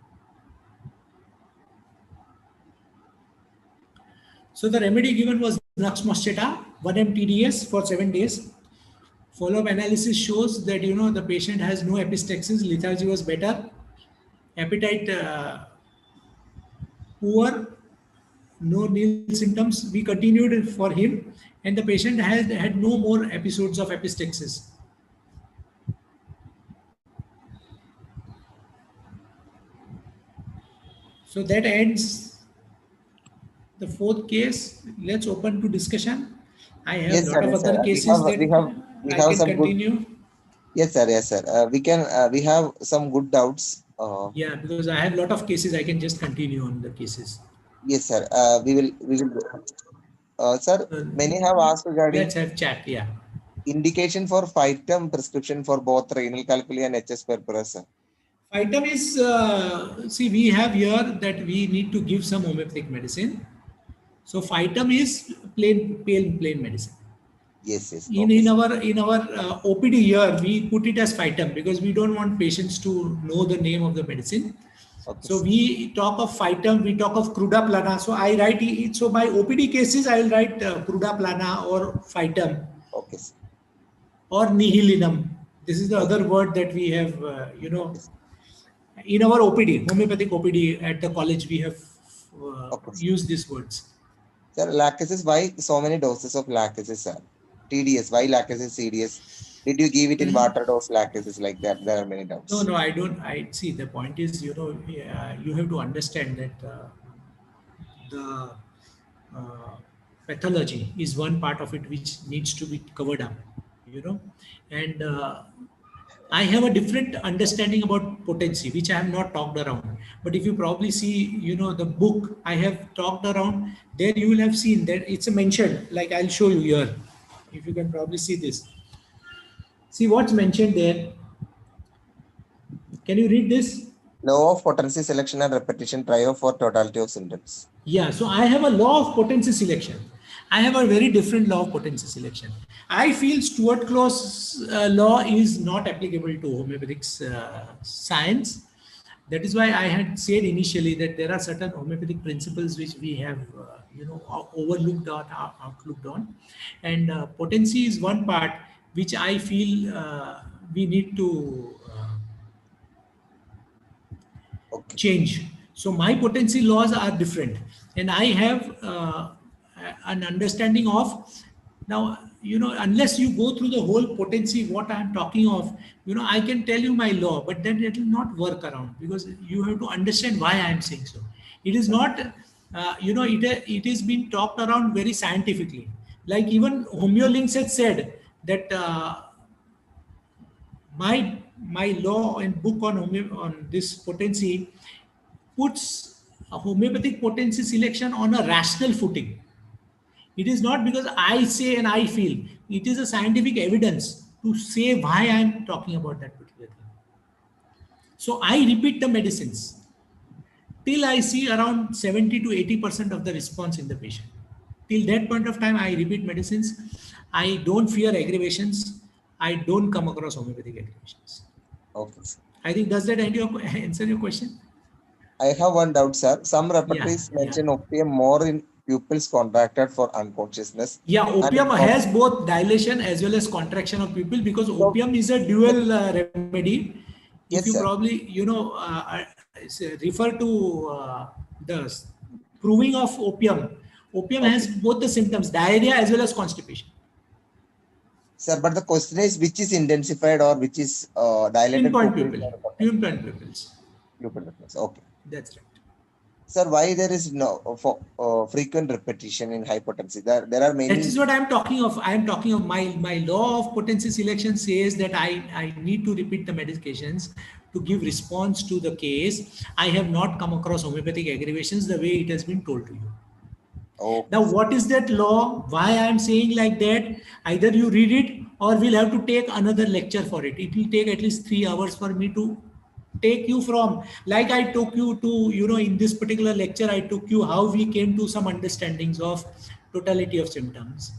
So the remedy given was Nux mosquita, 1 mTDS for 7 days. Follow-up analysis shows that the patient has no epistaxis, lethargy was better, appetite poor, no nil symptoms. We continued for him, and the patient had no more episodes of epistaxis. So that ends the 4th case. Let's open to discussion. I have Yes, a sir, lot of yes, sir. other cases We that I have can some good. continue. Yes, sir. Yes, sir. We have some good doubts. Yeah, because I have a lot of cases. I can just continue on the cases. Yes, sir. We will. Sir, many have asked regarding Let's have chat. Yeah. indication for phytum prescription for both renal calculi and HS purpura. Phytum is, see, we have here that we need to give some homeopathic medicine. So phytum is plain medicine. Yes, yes. In our OPD here, we put it as phytum because we don't want patients to know the name of the medicine. Okay, so we talk of phytum, we talk of cruda plana. So I write it. So my OPD cases, I will write cruda plana or phytum. Okay. Or nihilinum. This is the other word that we have, in our OPD, homeopathic OPD at the college, we have used these words. Sir, lactasis, why so many doses of lactasis, sir? TDS, why lactasis, CDS? Did you give it in water dose lactasis like that? There are many doubts. No, I don't. I see. The point is, you have to understand that the pathology is one part of it which needs to be covered up, and I have a different understanding about potency, which I have not talked around. But if you probably see, the book I have talked around, there you will have seen that it's a mention. Like I'll show you here, if you can probably see this. See what's mentioned there. Can you read this? Law of potency selection and repetition trio for totality of symptoms. Yeah, so I have a law of potency selection. I have a very different law of potency selection. I feel Stuart Close law is not applicable to homeopathic science. That is why I had said initially that there are certain homeopathic principles which we have, overlooked or outlooked on. And potency is one part which I feel we need to change. So my potency laws are different, and I have an understanding of now. Unless you go through the whole potency, what I am talking of, I can tell you my law, but then it will not work around because you have to understand why I am saying so. It is not, it is being talked around very scientifically. Like even Homeolinks had said that my law and book on this potency puts a homeopathic potency selection on a rational footing. It is not because I say and I feel. It is a scientific evidence to say why I am talking about that particular thing. So I repeat the medicines. till I see around 70 to 80% of the response in the patient. Till that point of time, I repeat medicines. I don't fear aggravations. I don't come across homeopathic aggravations. Okay, sir. I think, does that answer your question? I have one doubt, sir. Some Yeah, repertories yeah. mention opium more in pupils contracted for unconsciousness. Yeah, opium and has both dilation as well as contraction of pupil, because opium is a dual remedy. If Yes, you sir. probably, refer to the proving of opium, opium has Okay. both the symptoms, diarrhea as well as constipation. Sir, but the question is which is intensified or which is dilated Pinpoint pupils pupil, or contracted pinpoint pupils. pupil thickness. Okay. That's right. Sir, why there is no frequent repetition in hypotension? There are That is many. what I am talking of. I am talking of my law of potency selection says that I need to repeat the medications to give response to the case. I have not come across homeopathic aggravations the way it has been told to you. Okay, Now, sir. what is that law? Why I am saying like that? Either you read it or we'll have to take another lecture for it. It will take at least 3 hours for me to take you from, like I took you to, in this particular lecture, I took you how we came to some understandings of totality of symptoms.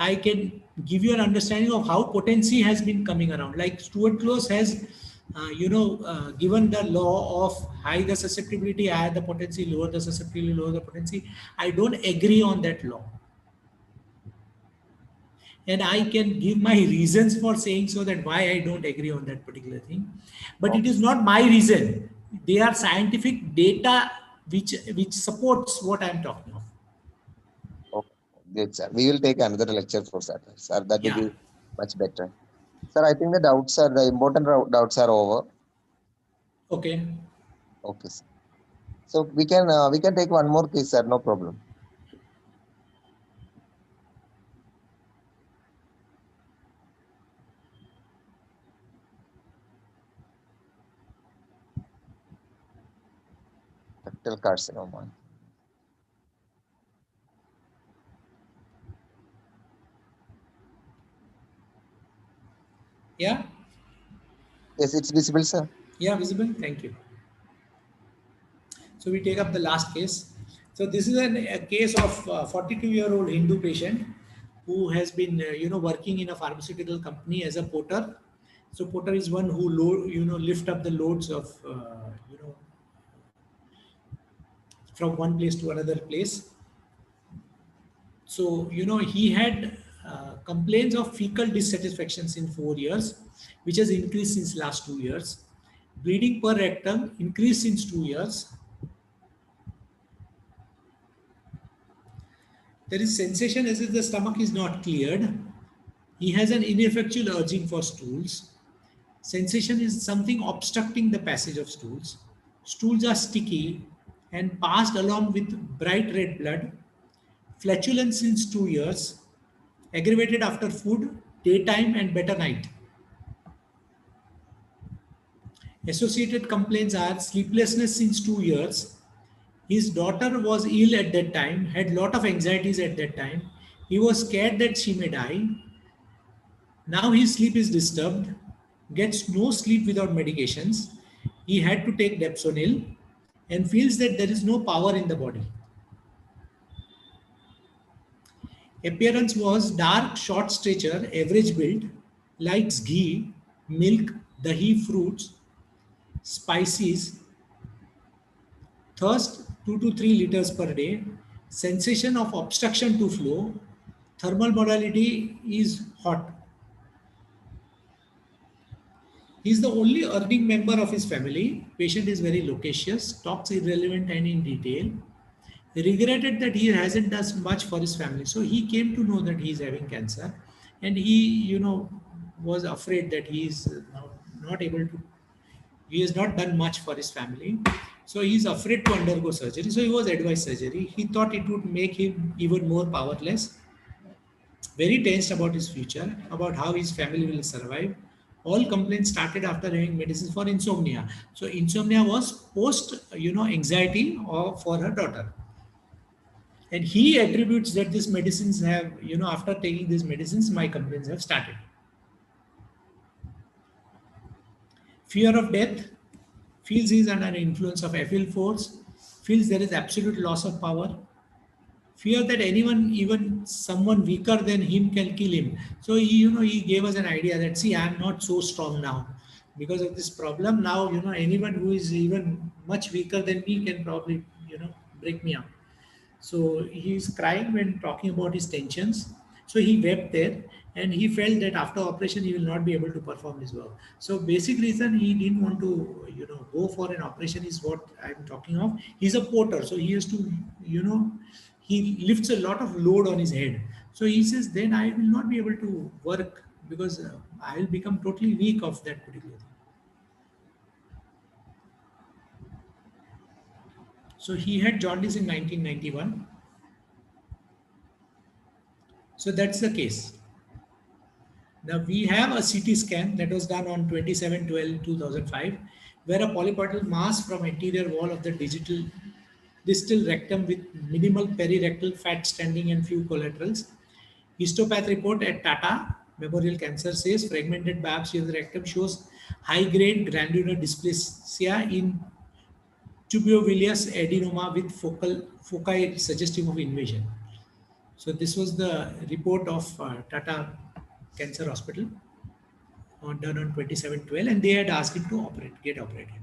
I can give you an understanding of how potency has been coming around. Like Stuart Close has, given the law of high the susceptibility, higher the potency, lower the susceptibility, lower the potency. I don't agree on that law. And I can give my reasons for saying so, that why I don't agree on that particular thing. But it Okay, is not my reason. They are scientific data which supports what I'm talking of. okay. Good, sir. We will take another lecture for that, sir. That will Yeah. be much better. Sir, I think the important doubts are over. Okay. Okay, sir. So we can take one more case, sir. No problem. Rectal carcinoma. Yeah. Yes, it's visible, sir. Yeah, visible. Thank you. So we take up the last case. So this is a case of a 42-year-old Hindu patient who has been, working in a pharmaceutical company as a porter. So porter is one who lift up the loads of, from one place to another place. So, he had complaints of fecal dissatisfactions in 4 years, which has increased since last 2 years. Bleeding per rectum increased since 2 years. There is sensation as if the stomach is not cleared. He has an ineffectual urging for stools. Sensation is something obstructing the passage of stools. Stools are sticky and passed along with bright red blood. Flatulence since 2 years. Aggravated after food, daytime and better night. Associated complaints are sleeplessness since 2 years. His daughter was ill at that time, had lot of anxieties at that time. He was scared that she may die. Now his sleep is disturbed, gets no sleep without medications. He had to take Depsonil and feels that there is no power in the body. Appearance was dark, short stature, average build, likes ghee, milk, dahi, fruits, spices, thirst 2 to 3 liters per day, sensation of obstruction to flow, thermal modality is hot. He is the only earning member of his family. Patient is very loquacious, talks irrelevant and in detail. He regretted that he hasn't done much for his family. So he came to know that he is having cancer, and he, was afraid that he is not able to, he has not done much for his family. So he is afraid to undergo surgery. So he was advised surgery. He thought it would make him even more powerless, very tensed about his future, about how his family will survive. All complaints started after having medicines for insomnia. So insomnia was post, anxiety for her daughter. And he attributes that these medicines have, after taking these medicines, my complaints have started. Fear of death, feels he is under an influence of evil force, feels there is absolute loss of power, fear that anyone, even someone weaker than him, can kill him. So he, he gave us an idea that, see, I am not so strong now because of this problem. Now, anyone who is even much weaker than me can probably, break me up. So he's crying when talking about his tensions. So he wept there, and he felt that after operation he will not be able to perform his work. So basic reason he didn't want to, go for an operation is what I'm talking of. He's a porter, so he has to, he lifts a lot of load on his head. So he says, then I will not be able to work because I will become totally weak of that particular thing. So he had jaundice in 1991. So that's the case. Now we have a CT scan that was done on 27/12/2005, where a polypoidal mass from anterior wall of the distal rectum with minimal perirectal fat standing and few collaterals. Histopath report at Tata Memorial Cancer says fragmented biopsy of the rectum shows high-grade granular dysplasia in tuberculous adenoma with foci suggestive of invasion. So this was the report of Tata Cancer Hospital done on 27/12, and they had asked him to get operated.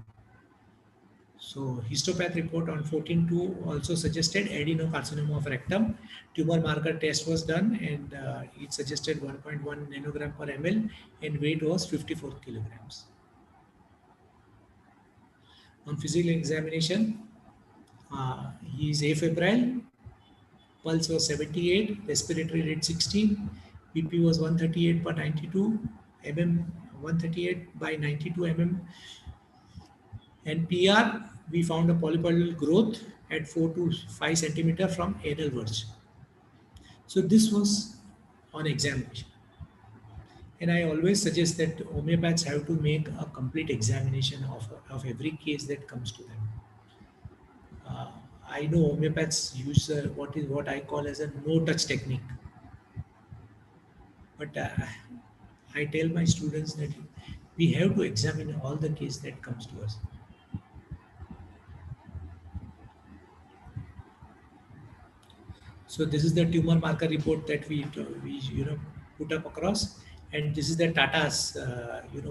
So histopath report on 14/2 also suggested adenocarcinoma of rectum. Tumor marker test was done, and it suggested 1.1 nanogram per ml, and weight was 54 kilograms. On physical examination, he is afebrile, pulse was 78, respiratory rate 16, BP was 138/92 mm, 138 by 92 mm, and PR, we found a polypoidal growth at 4 to 5 centimeter from anal verge. So this was on examination. And I always suggest that homeopaths have to make a complete examination of every case that comes to them. I know homeopaths use what I call as a no-touch technique. But I tell my students that we have to examine all the case that comes to us. So this is the tumor marker report that we put up across, and this is the Tata's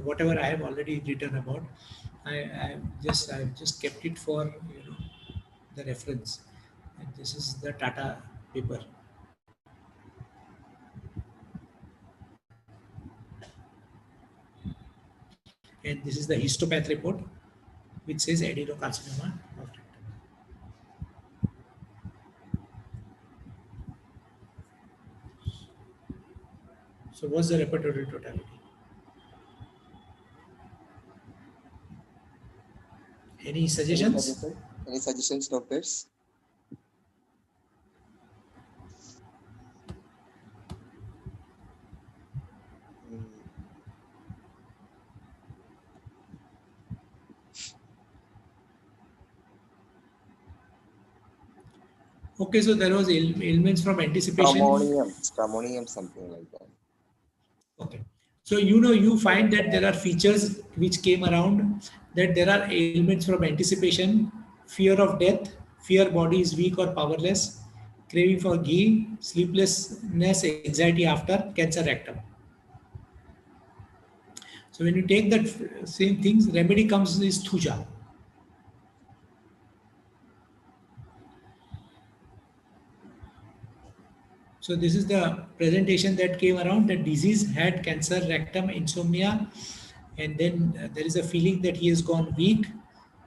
whatever I have already written about. I've just kept it for the reference, and this is the Tata paper. And this is the histopath report, which says adenocarcinoma of rectum. So what's the repertory totality? Any suggestions? Any suggestions, doctors? Okay, so there was ailments from anticipation. Stramonium, something like that. Okay, so you find that there are features which came around, that there are ailments from anticipation, fear of death, fear body is weak or powerless, craving for ghee, sleeplessness, anxiety after cancer rectum. So when you take that same things, remedy comes is thuja. So this is the presentation that came around. The disease had cancer, rectum, insomnia, and then there is a feeling that he has gone weak.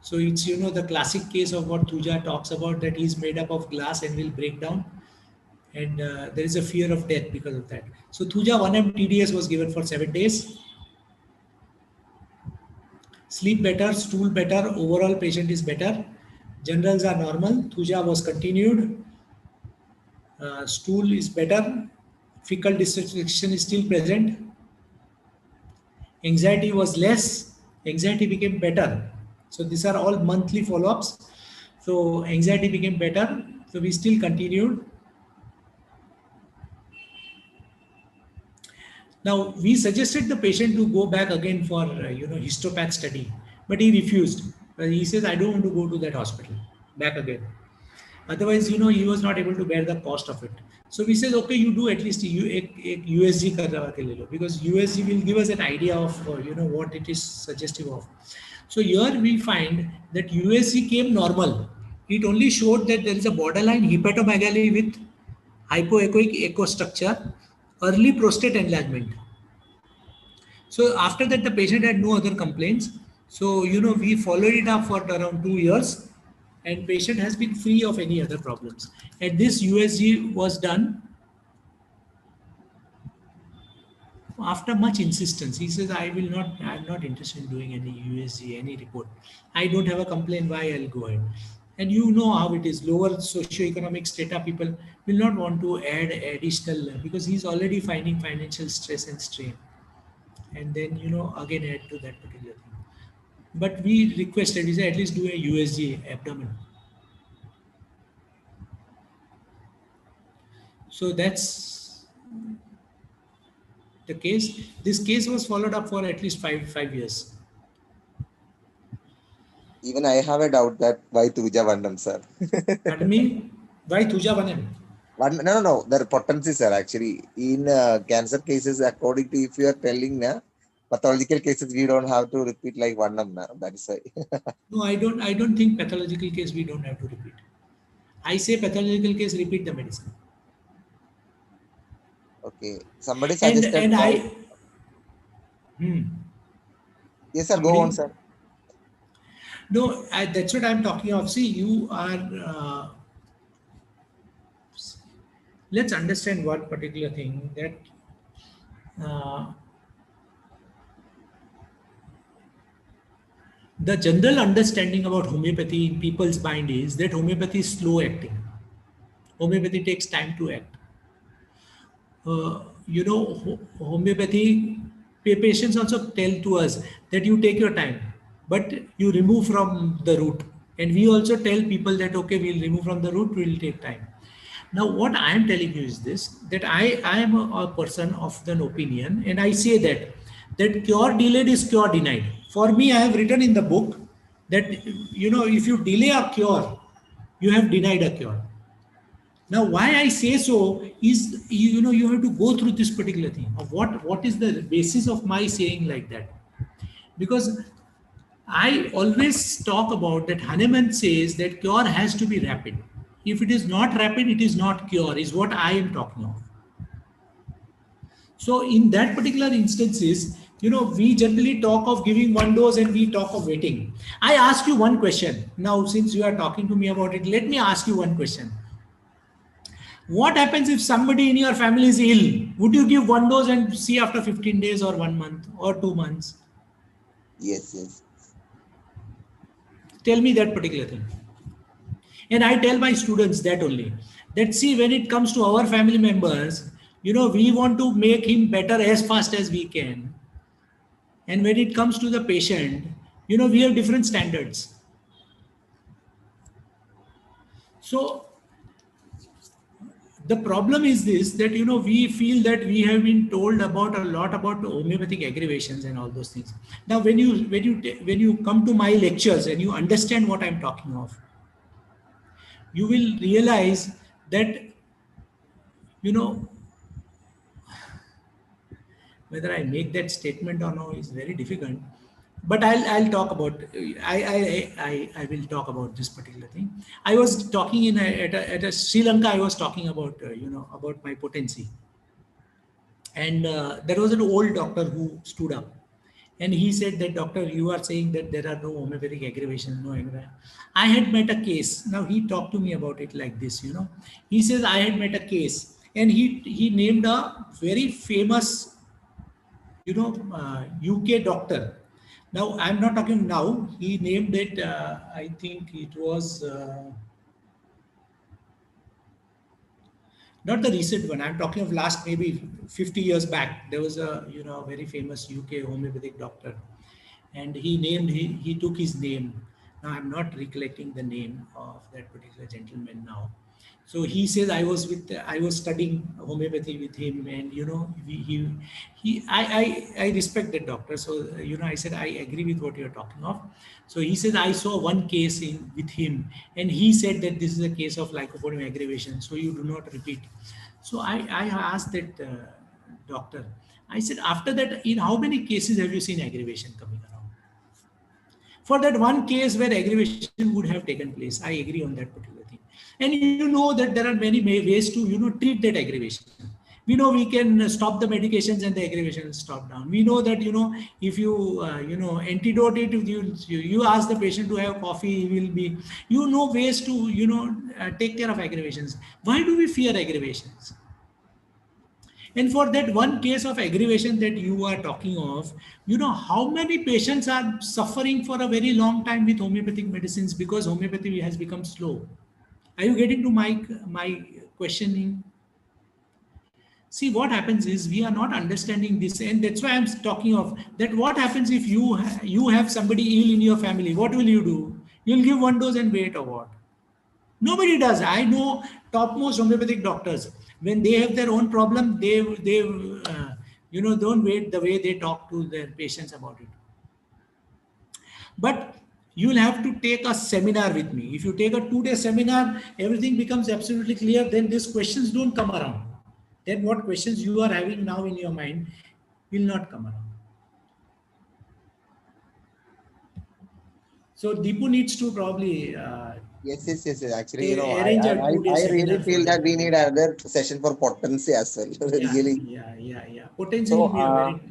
So it's the classic case of what Thuja talks about, that he is made up of glass and will break down, and there is a fear of death because of that. So Thuja 1M TDS was given for 7 days. Sleep better, stool better, overall patient is better. Generals are normal. Thuja was continued. Stool is better, fecal dissection is still present, anxiety was less, anxiety became better. So these are all monthly follow-ups. So anxiety became better, so we still continued. Now we suggested the patient to go back again for histopath study, but he refused. But he says, I don't want to go to that hospital back again. Otherwise, you know, he was not able to bear the cost of it. So we said, okay, you do at least एक USG करवा के ले लो, because USG will give us an idea of you know what it is suggestive of. So here we find that USG came normal. It only showed that there is a borderline hepatomegaly with hypoechoic echo structure, early prostate enlargement. So after that, the patient had no other complaints. So, you know, we followed it up for around 2 years, and patient has been free of any other problems. And this USG was done after much insistence. He says, I'm not interested in doing any USG, any report. I don't have a complaint, why I'll go ahead. And you know how it is, lower socioeconomic strata people will not want to add additional, because he's already finding financial stress and strain. And then, you know, again add to that particular thing. But we requested, we said, at least do a USG abdomen. So that's the case. This case was followed up for at least five years. Even I have a doubt that why Tuja Vandam, sir. Pardon me? Why Tuja Vandam? No. There are potency, sir. Actually, in cancer cases, according to if you are telling na pathological cases, we don't have to repeat like Vandam na. That is why. No, I don't think pathological case we don't have to repeat. I say pathological case, repeat the medicine. Okay. Somebody suggested. And I. Yes, sir. Go on, sir. No, that's what I'm talking of. See, you are. Let's understand one particular thing, that the general understanding about homeopathy in people's mind is that homeopathy is slow acting. Homeopathy takes time to act. You know, homeopathy patients also tell to us that you take your time, but you remove from the root. And we also tell people that, okay, we'll remove from the root, we'll take time. Now, what I am telling you is this, that I am a person of an opinion, and I say that cure delayed is cure denied. For me, I have written in the book that, you know, if you delay a cure, you have denied a cure. Now, why I say so is, you know, you have to go through this particular thing of what is the basis of my saying like that. Because I always talk about that Hahnemann says that cure has to be rapid. If it is not rapid, it is not cure, is what I am talking of. So in that particular instances, you know, we generally talk of giving one dose and we talk of waiting. I ask you one question. Now, since you are talking to me about it, let me ask you one question. What happens if somebody in your family is ill? Would you give one dose and see after 15 days or 1 month or 2 months? Yes. Tell me that particular thing. And I tell my students that only. That see, when it comes to our family members, you know, we want to make him better as fast as we can. And when it comes to the patient, you know, we have different standards. So the problem is this, that, you know, we feel that we have been told about a lot about homeopathic aggravations and all those things. Now, when you come to my lectures and you understand what I'm talking of, you will realize that, you know, whether I make that statement or no is very difficult. But I'll talk about, I will talk about this particular thing. I was talking at a Sri Lanka. I was talking about you know, about my potency, and there was an old doctor who stood up, and he said that, doctor, you are saying that there are no homeopathic aggravations, no aggravation. I had met a case. Now he talked to me about it like this, you know. He says, I had met a case, and he named a very famous, you know, UK doctor. Now, I'm not talking now. He named it, I think it was not the recent one. I'm talking of last maybe 50 years back. There was a, you know, very famous UK homeopathic doctor, and he took his name. Now, I'm not recollecting the name of that particular gentleman now. So he says I was studying homeopathy with him, and I respect that doctor. So I said I agree with what you're talking of. So he said I saw one case with him, and he said that this is a case of lycopodium aggravation. So you do not repeat. So I asked that doctor. I said, after that, in how many cases have you seen aggravation coming around? For that one case where aggravation would have taken place, I agree on that particular thing. And you know that there are many ways to treat that aggravation. We know we can stop the medications and the aggravation will stop down. We know that if you antidote it, you ask the patient to have coffee, he will be ways to take care of aggravations. Why do we fear aggravations? And for that one case of aggravation that you are talking of, how many patients are suffering for a very long time with homeopathic medicines because homeopathy has become slow? Are you getting to my questioning? See, what happens is we are not understanding this, and that's why I'm talking of that. What happens if you have somebody ill in your family? What will you do? You'll give one dose and wait, or what? Nobody does. I know topmost homeopathic doctors. When they have their own problem, they don't wait the way they talk to their patients about it. But you'll have to take a seminar with me. If you take a 2-day seminar, everything becomes absolutely clear. Then these questions don't come around. Then what questions you are having now in your mind will not come around. So Deepu needs to probably Yes. Actually, arrange a 2-day I seminar really for feel that that. we need another session for potency as well. Really. Yeah. Potency So, will be a very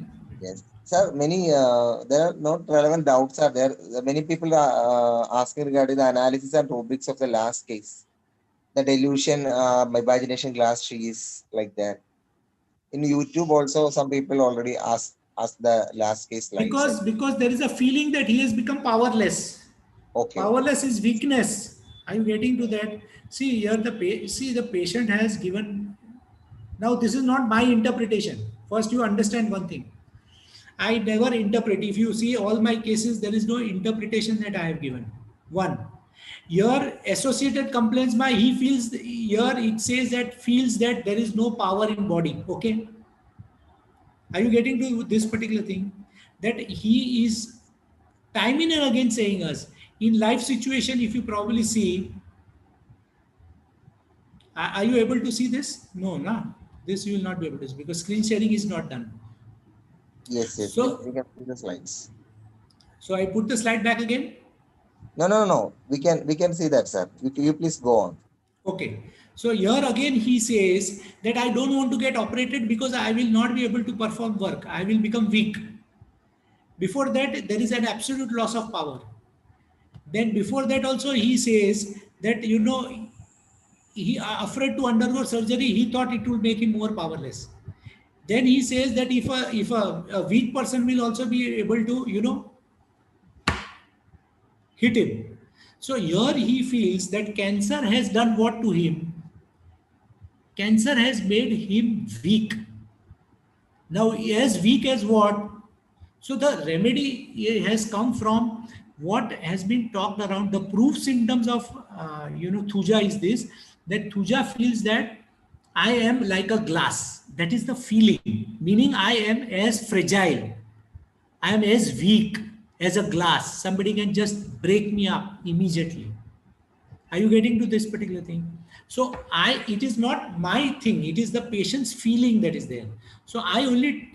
yes, sir. Many there are not relevant doubts are there. Many people are asking regarding the analysis and rubrics of the last case, the delusion, imagination glass trees, like that. In YouTube, also some people already asked the last case slides. because there is a feeling that he has become powerless. Okay. Powerless is weakness. Are you getting to that? See here the patient has given. Now this is not my interpretation. First you understand one thing. I never interpret. If you see all my cases, there is no interpretation that I have given. One, your associated complaints by he feels here it says that feels that there is no power in body. Okay. Are you getting to this particular thing? That he is time in and again saying us in life situation, if you probably see, are you able to see this? No, no. This you will not be able to see because screen sharing is not done. Yes. So, We can see the slides. so I put the slide back again. No. We can see that, sir. You please go on. Okay. So here again he says that I don't want to get operated because I will not be able to perform work. I will become weak. Before that, there is an absolute loss of power. Then before that also he says that he afraid to undergo surgery. He thought it would make him more powerless. Then he says that if a weak person will also be able to hit him. So here he feels that cancer has done what to him? Cancer has made him weak. Now, as weak as what? So the remedy has come from what has been talked around. The proof symptoms of Thuja is this: that Thuja feels that I am like a glass. That is the feeling, meaning I am as fragile, I am as weak as a glass. Somebody can just break me up immediately. Are you getting to this particular thing? So it is not my thing, it is the patient's feeling that is there. So I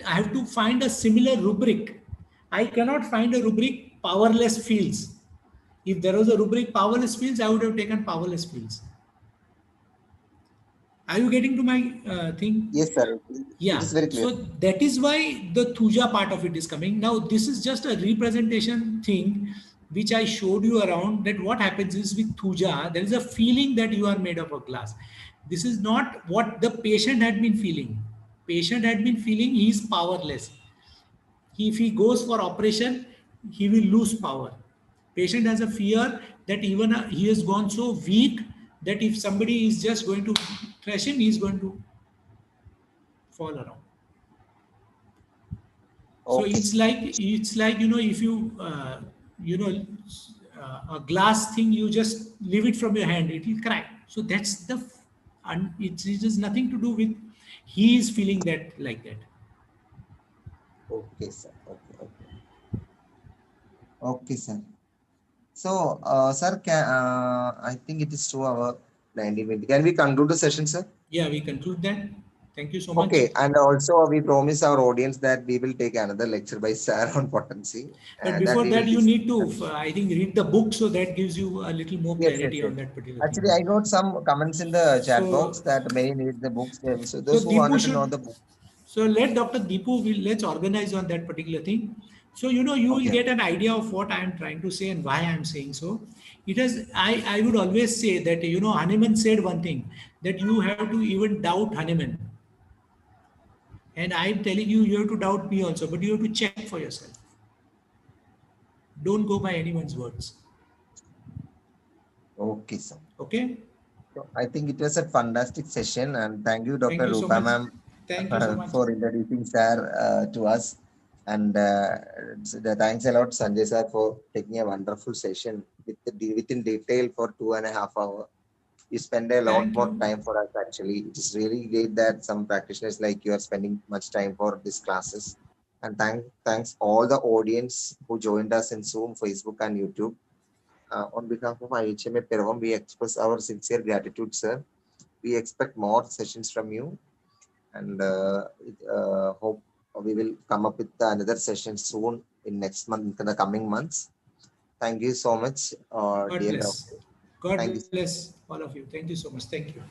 have to find a similar rubric. I cannot find a rubric powerless feels. If there was a rubric powerless feels, I would have taken powerless feels. Are you getting to my thing? Yes, sir. It Yeah, is very clear. so that is why the Thuja part of it is coming. Now, this is just a representation thing which I showed you around, that what happens is with Thuja, there is a feeling that you are made of a glass. This is not what the patient had been feeling. Patient had been feeling he is powerless. If he goes for operation, he will lose power. Patient has a fear that even he has gone so weak that if somebody is just going to crush him, he is going to fall around. So Okay. it's like if you a glass thing, you just leave it from your hand, it will crack. So that's the And it is nothing to do with he is feeling that like that. Okay, sir. Okay, sir. So, sir, I think it is 2 hour 90 minutes. Can we conclude the session, sir? Yeah, we conclude that. Thank you so much. Okay, and also we promise our audience that we will take another lecture by sir on potency. But That before we will that, you discuss. need to, I think, read the book, so that gives you a little more Yes, yes, clarity yes. on that particular Actually, thing. I got some comments in the chat box So, that many need the books. So so those who Deepu wanted to know should. the book. So let Dr. Deepu, let's organize on that particular thing. So you will Okay. get an idea of what I am trying to say and why I am saying so. It is I would always say that Hahnemann said one thing, that you have to even doubt Hahnemann, and I am telling you, you have to doubt me also, but you have to check for yourself. Don't go by anyone's words. Okay, sir. Okay. So I think it was a fantastic session, and thank you, Thank Dr. you so Rupa much. ma'am, Thank you so much. for introducing sir to us. And thanks a lot, Sanjay sir, for taking a wonderful session within detail for 2.5 hours. You spend a lot Thank more you. time for us actually. It is really great that some practitioners like you are spending much time for these classes. And thanks all the audience who joined us in Zoom, Facebook, and YouTube. On behalf of IHMA, we express our sincere gratitude, sir. We expect more sessions from you, and hope we will come up with another session soon in next month, in the coming months. Thank you so much, God dear bless. doctor. God Thank you. bless all of you. Thank you so much. Thank you.